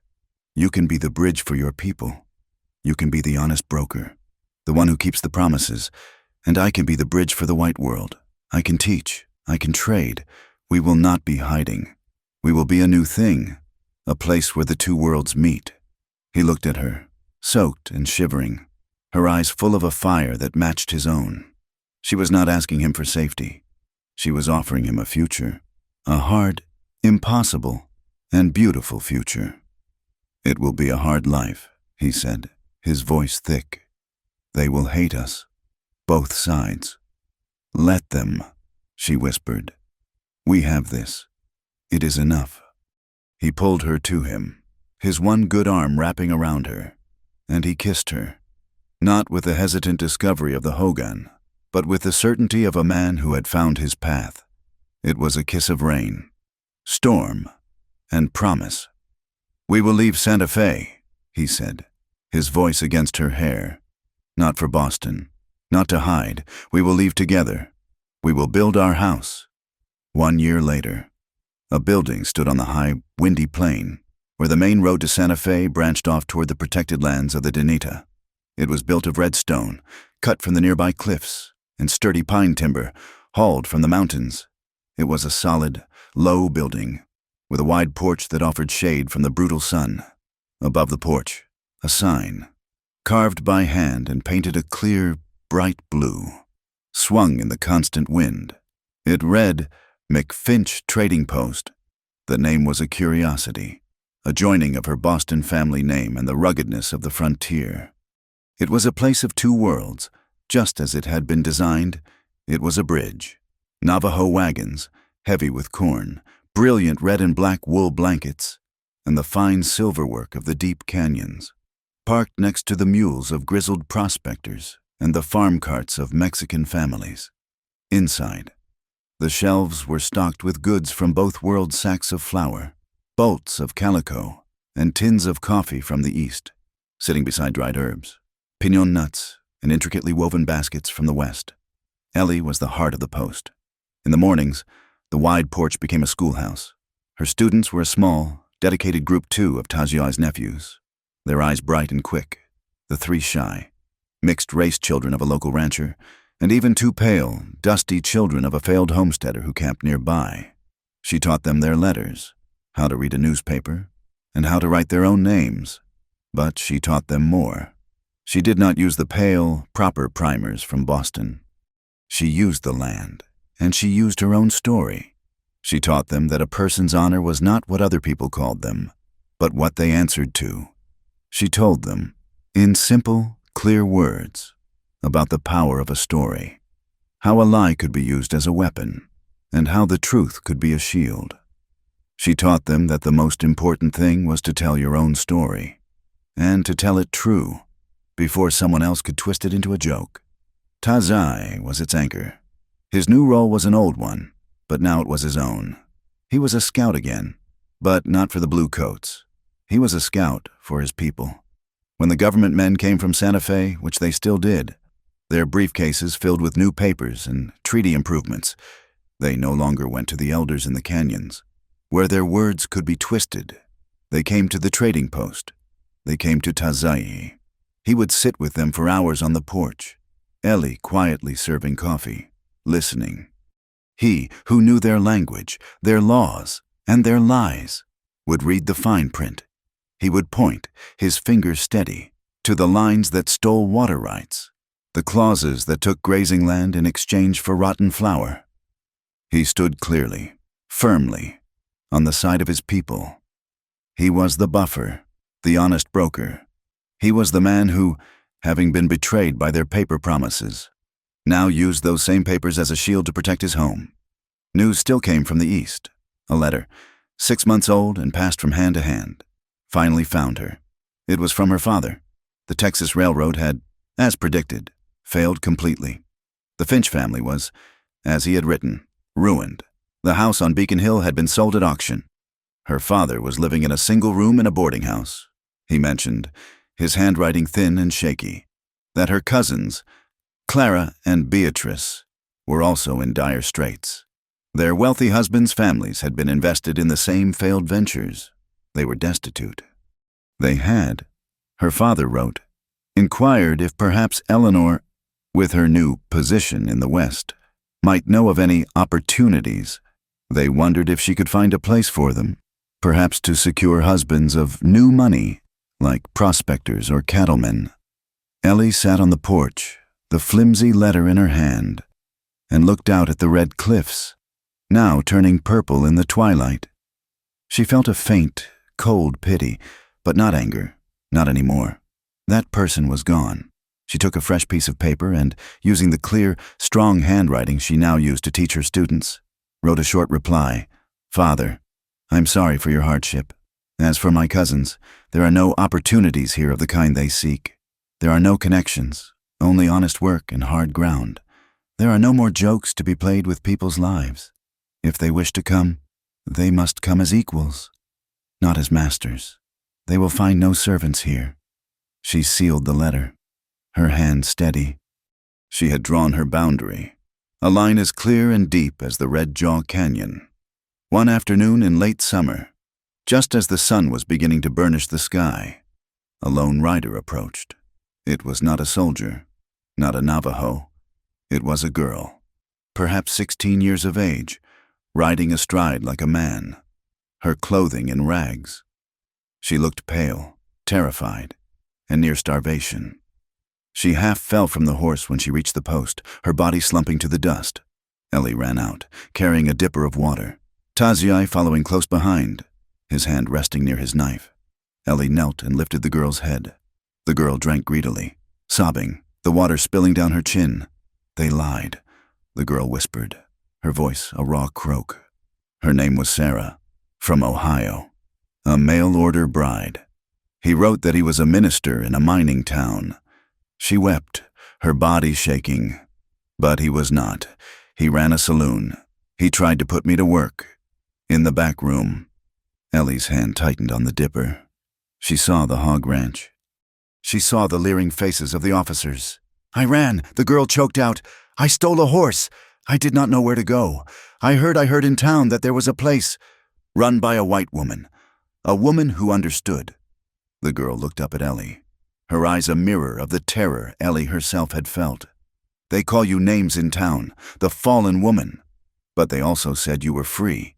"You can be the bridge for your people. You can be the honest broker, the one who keeps the promises, and I can be the bridge for the white world. I can teach. I can trade. We will not be hiding. We will be a new thing, a place where the two worlds meet." He looked at her, soaked and shivering, her eyes full of a fire that matched his own. She was not asking him for safety. She was offering him a future, a hard, impossible, and beautiful future. "It will be a hard life," he said, his voice thick. "They will hate us, both sides." "Let them," she whispered. "We have this. It is enough." He pulled her to him, his one good arm wrapping around her, and he kissed her, not with the hesitant discovery of the Hogan, but with the certainty of a man who had found his path. It was a kiss of rain, storm, and promise. "We will leave Santa Fe," he said, his voice against her hair. "Not for Boston, not to hide. We will leave together. We will build our house." 1 year later, a building stood on the high, windy plain, where the main road to Santa Fe branched off toward the protected lands of the Danita. It was built of red stone, cut from the nearby cliffs, and sturdy pine timber, hauled from the mountains. It was a solid, low building, with a wide porch that offered shade from the brutal sun. Above the porch, a sign, carved by hand and painted a clear, bright blue, swung in the constant wind. It read, "McFinch Trading Post." The name was a curiosity, a joining of her Boston family name and the ruggedness of the frontier. It was a place of two worlds, just as it had been designed. It was a bridge. Navajo wagons, heavy with corn, brilliant red and black wool blankets, and the fine silverwork of the deep canyons, parked next to the mules of grizzled prospectors and the farm carts of Mexican families. Inside, the shelves were stocked with goods from both worlds: sacks of flour, bolts of calico, and tins of coffee from the east, sitting beside dried herbs, pinon nuts, and intricately woven baskets from the west. Ellie was the heart of the post. In the mornings, the wide porch became a schoolhouse. Her students were a small, dedicated group 2 of Tajiai's nephews, their eyes bright and quick, the 3 shy, mixed-race children of a local rancher, and even 2 pale, dusty children of a failed homesteader who camped nearby. She taught them their letters, how to read a newspaper, and how to write their own names. But she taught them more. She did not use the pale, proper primers from Boston. She used the land, and she used her own story. She taught them that a person's honor was not what other people called them, but what they answered to. She told them, in simple, clear words, about the power of a story, how a lie could be used as a weapon, and how the truth could be a shield. She taught them that the most important thing was to tell your own story, and to tell it true, before someone else could twist it into a joke. Tajai was its anchor. His new role was an old one, but now it was his own. He was a scout again, but not for the blue coats. He was a scout for his people. When the government men came from Santa Fe, which they still did, their briefcases filled with new papers and treaty improvements, they no longer went to the elders in the canyons, where their words could be twisted. They came to the trading post. They came to Tajai. He would sit with them for hours on the porch, Ellie quietly serving coffee, listening. He, who knew their language, their laws, and their lies, would read the fine print. He would point, his fingers steady, to the lines that stole water rights, the clauses that took grazing land in exchange for rotten flour. He stood clearly, firmly, on the side of his people. He was the buffer, the honest broker. He was the man who, having been betrayed by their paper promises, now used those same papers as a shield to protect his home. News still came from the east. A letter, 6 months old and passed from hand to hand, finally found her. It was from her father. The Texas Railroad had, as predicted, failed completely. The Finch family was, as he had written, ruined. The house on Beacon Hill had been sold at auction. Her father was living in a single room in a boarding house. He mentioned, his handwriting thin and shaky, that her cousins, Clara and Beatrice, were also in dire straits. Their wealthy husbands' families had been invested in the same failed ventures. They were destitute. They had, her father wrote, inquired if perhaps Eleanor, with her new position in the West, might know of any opportunities. They wondered if she could find a place for them, perhaps to secure husbands of new money, like prospectors or cattlemen. Ellie sat on the porch, the flimsy letter in her hand, and looked out at the red cliffs, now turning purple in the twilight. She felt a faint, cold pity, but not anger, not anymore. That person was gone. She took a fresh piece of paper and, using the clear, strong handwriting she now used to teach her students, wrote a short reply. Father, I'm sorry for your hardship. As for my cousins, there are no opportunities here of the kind they seek. There are no connections, only honest work and hard ground. There are no more jokes to be played with people's lives. If they wish to come, they must come as equals, not as masters. They will find no servants here. She sealed the letter, her hand steady. She had drawn her boundary, a line as clear and deep as the Red Jaw Canyon. One afternoon in late summer, just as the sun was beginning to burnish the sky, a lone rider approached. It was not a soldier, not a Navajo. It was a girl, perhaps 16 years of age, riding astride like a man, her clothing in rags. She looked pale, terrified, and near starvation. She half fell from the horse when she reached the post, her body slumping to the dust. Ellie ran out, carrying a dipper of water, Taziai following close behind, his hand resting near his knife. Ellie knelt and lifted the girl's head. The girl drank greedily, sobbing, the water spilling down her chin. They lied, the girl whispered, her voice a raw croak. Her name was Sarah, from Ohio, a mail-order bride. He wrote that he was a minister in a mining town. She wept, her body shaking. But he was not. He ran a saloon. He tried to put me to work. In the back room. Ellie's hand tightened on the dipper. She saw the hog ranch. She saw the leering faces of the officers. I ran, the girl choked out. I stole a horse. I did not know where to go. I heard in town that there was a place run by a white woman, a woman who understood. The girl looked up at Ellie, her eyes a mirror of the terror Ellie herself had felt. They call you names in town, the fallen woman, but they also said you were free.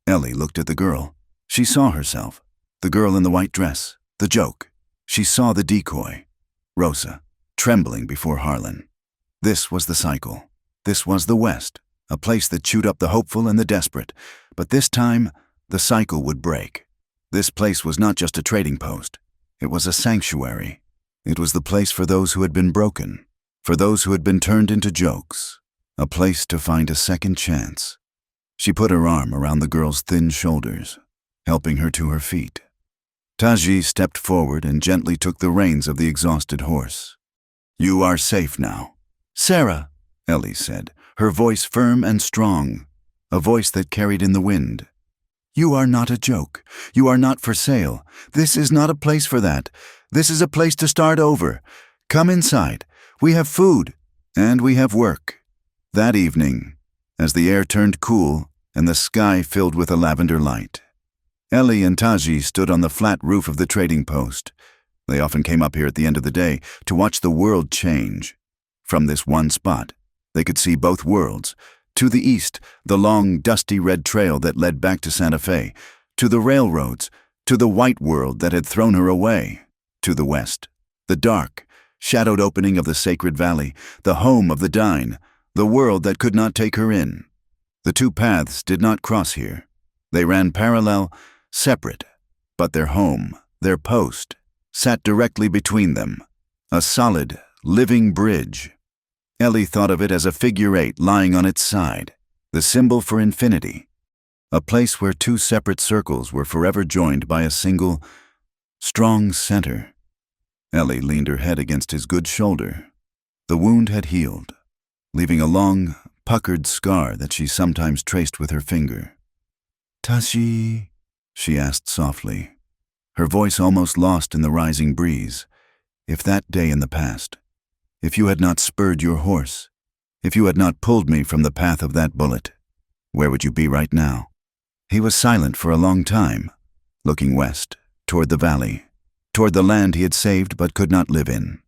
Ellie looked at the girl. She saw herself, the girl in the white dress, the joke. She saw the decoy, Rosa, trembling before Harlan. This was the cycle. This was the West, a place that chewed up the hopeful and the desperate. But this time, the cycle would break. This place was not just a trading post. It was a sanctuary. It was the place for those who had been broken, for those who had been turned into jokes, a place to find a second chance. She put her arm around the girl's thin shoulders, helping her to her feet. Taji stepped forward and gently took the reins of the exhausted horse. You are safe now. Sarah, Ellie said, her voice firm and strong, a voice that carried in the wind. You are not a joke. You are not for sale. This is not a place for that. This is a place to start over. Come inside. We have food, and we have work. That evening, as the air turned cool and the sky filled with a lavender light, Ellie and Taji stood on the flat roof of the trading post, They often came up here at the end of the day to watch the world change. From this one spot, they could see both worlds. To the east, the long, dusty red trail that led back to Santa Fe. To the railroads, to the white world that had thrown her away. To the west, the dark, shadowed opening of the sacred valley, the home of the Dine, the world that could not take her in. The two paths did not cross here. They ran parallel, separate, but their home, their post, sat directly between them, a solid, living bridge. Ellie thought of it as a figure 8 lying on its side, the symbol for infinity, a place where two separate circles were forever joined by a single, strong center. Ellie leaned her head against his good shoulder. The wound had healed, leaving a long, puckered scar that she sometimes traced with her finger. "Tashi?" she asked softly, her voice almost lost in the rising breeze. "If that day in the past, if you had not spurred your horse, if you had not pulled me from the path of that bullet, where would you be right now?" He was silent for a long time, looking west, toward the valley, toward the land he had saved but could not live in.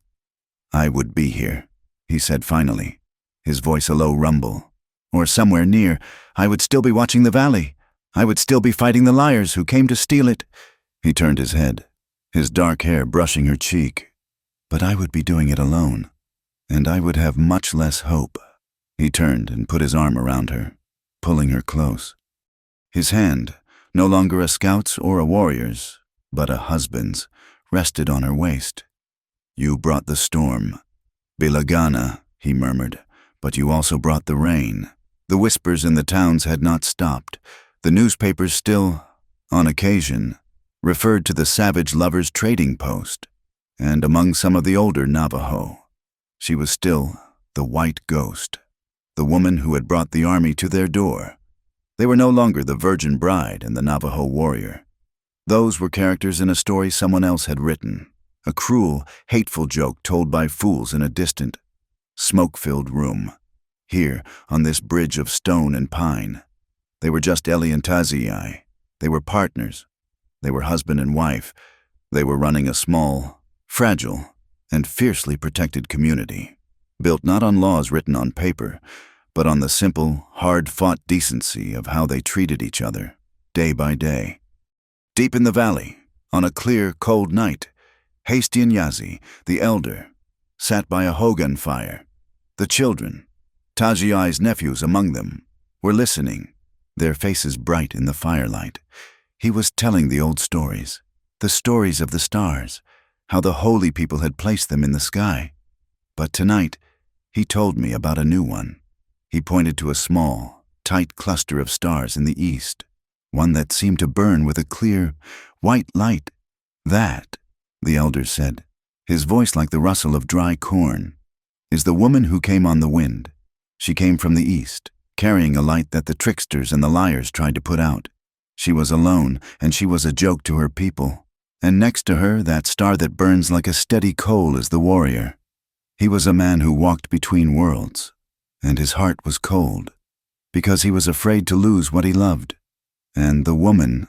"I would be here," he said finally, his voice a low rumble. "Or somewhere near. I would still be watching the valley. I would still be fighting the liars who came to steal it." He turned his head, his dark hair brushing her cheek. "But I would be doing it alone, and I would have much less hope." He turned and put his arm around her, pulling her close. His hand, no longer a scout's or a warrior's, but a husband's, rested on her waist. "You brought the storm. Bilagana," he murmured, "but you also brought the rain." The whispers in the towns had not stopped. The newspapers still, on occasion, referred to the savage lovers' trading post, and among some of the older Navajo, she was still the white ghost, the woman who had brought the army to their door. They were no longer the virgin bride and the Navajo warrior. Those were characters in a story someone else had written, a cruel, hateful joke told by fools in a distant, smoke-filled room. Here, on this bridge of stone and pine, they were just Ellie and Taziai. They were partners. They were husband and wife. They were running a small, fragile, and fiercely protected community, built not on laws written on paper, but on the simple, hard-fought decency of how they treated each other, day by day. Deep in the valley, on a clear, cold night, Hasty and Yazi, the elder, sat by a hogan fire. The children, Tajiai's nephews among them, were listening, their faces bright in the firelight. He was telling the old stories, the stories of the stars, how the holy people had placed them in the sky. But tonight, he told me about a new one. He pointed to a small, tight cluster of stars in the east, one that seemed to burn with a clear, white light. "That," the elder said, his voice like the rustle of dry corn, "is the woman who came on the wind. She came from the east, carrying a light that the tricksters and the liars tried to put out. She was alone, and she was a joke to her people. And next to her, that star that burns like a steady coal is the warrior. He was a man who walked between worlds, and his heart was cold, because he was afraid to lose what he loved. And the woman,"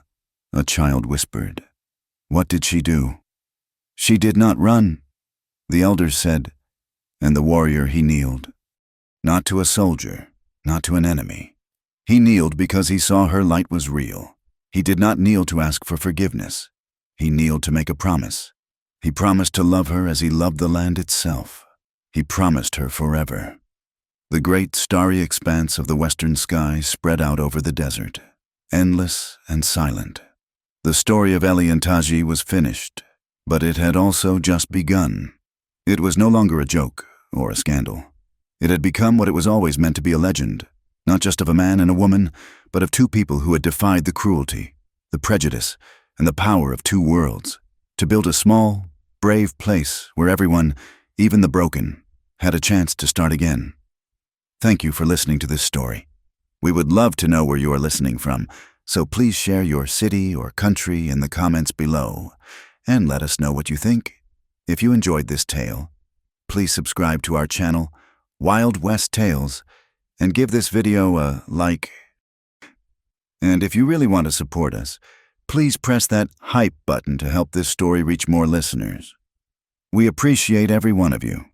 a child whispered. "What did she do?" "She did not run," the elders said, and the warrior he kneeled. Not to a soldier, not to an enemy. He kneeled because he saw her light was real. He did not kneel to ask for forgiveness. He kneeled to make a promise. He promised to love her as he loved the land itself. He promised her forever. The great starry expanse of the western sky spread out over the desert, endless and silent. The story of Ellie and Taji was finished, but it had also just begun. It was no longer a joke or a scandal. It had become what it was always meant to be, a legend, not just of a man and a woman, but of two people who had defied the cruelty, the prejudice, and the power of two worlds, to build a small, brave place where everyone, even the broken, had a chance to start again. Thank you for listening to this story. We would love to know where you are listening from, so please share your city or country in the comments below, and let us know what you think. If you enjoyed this tale, please subscribe to our channel, Wild West Tales, and give this video a like. And if you really want to support us, please press that hype button to help this story reach more listeners. We appreciate every one of you.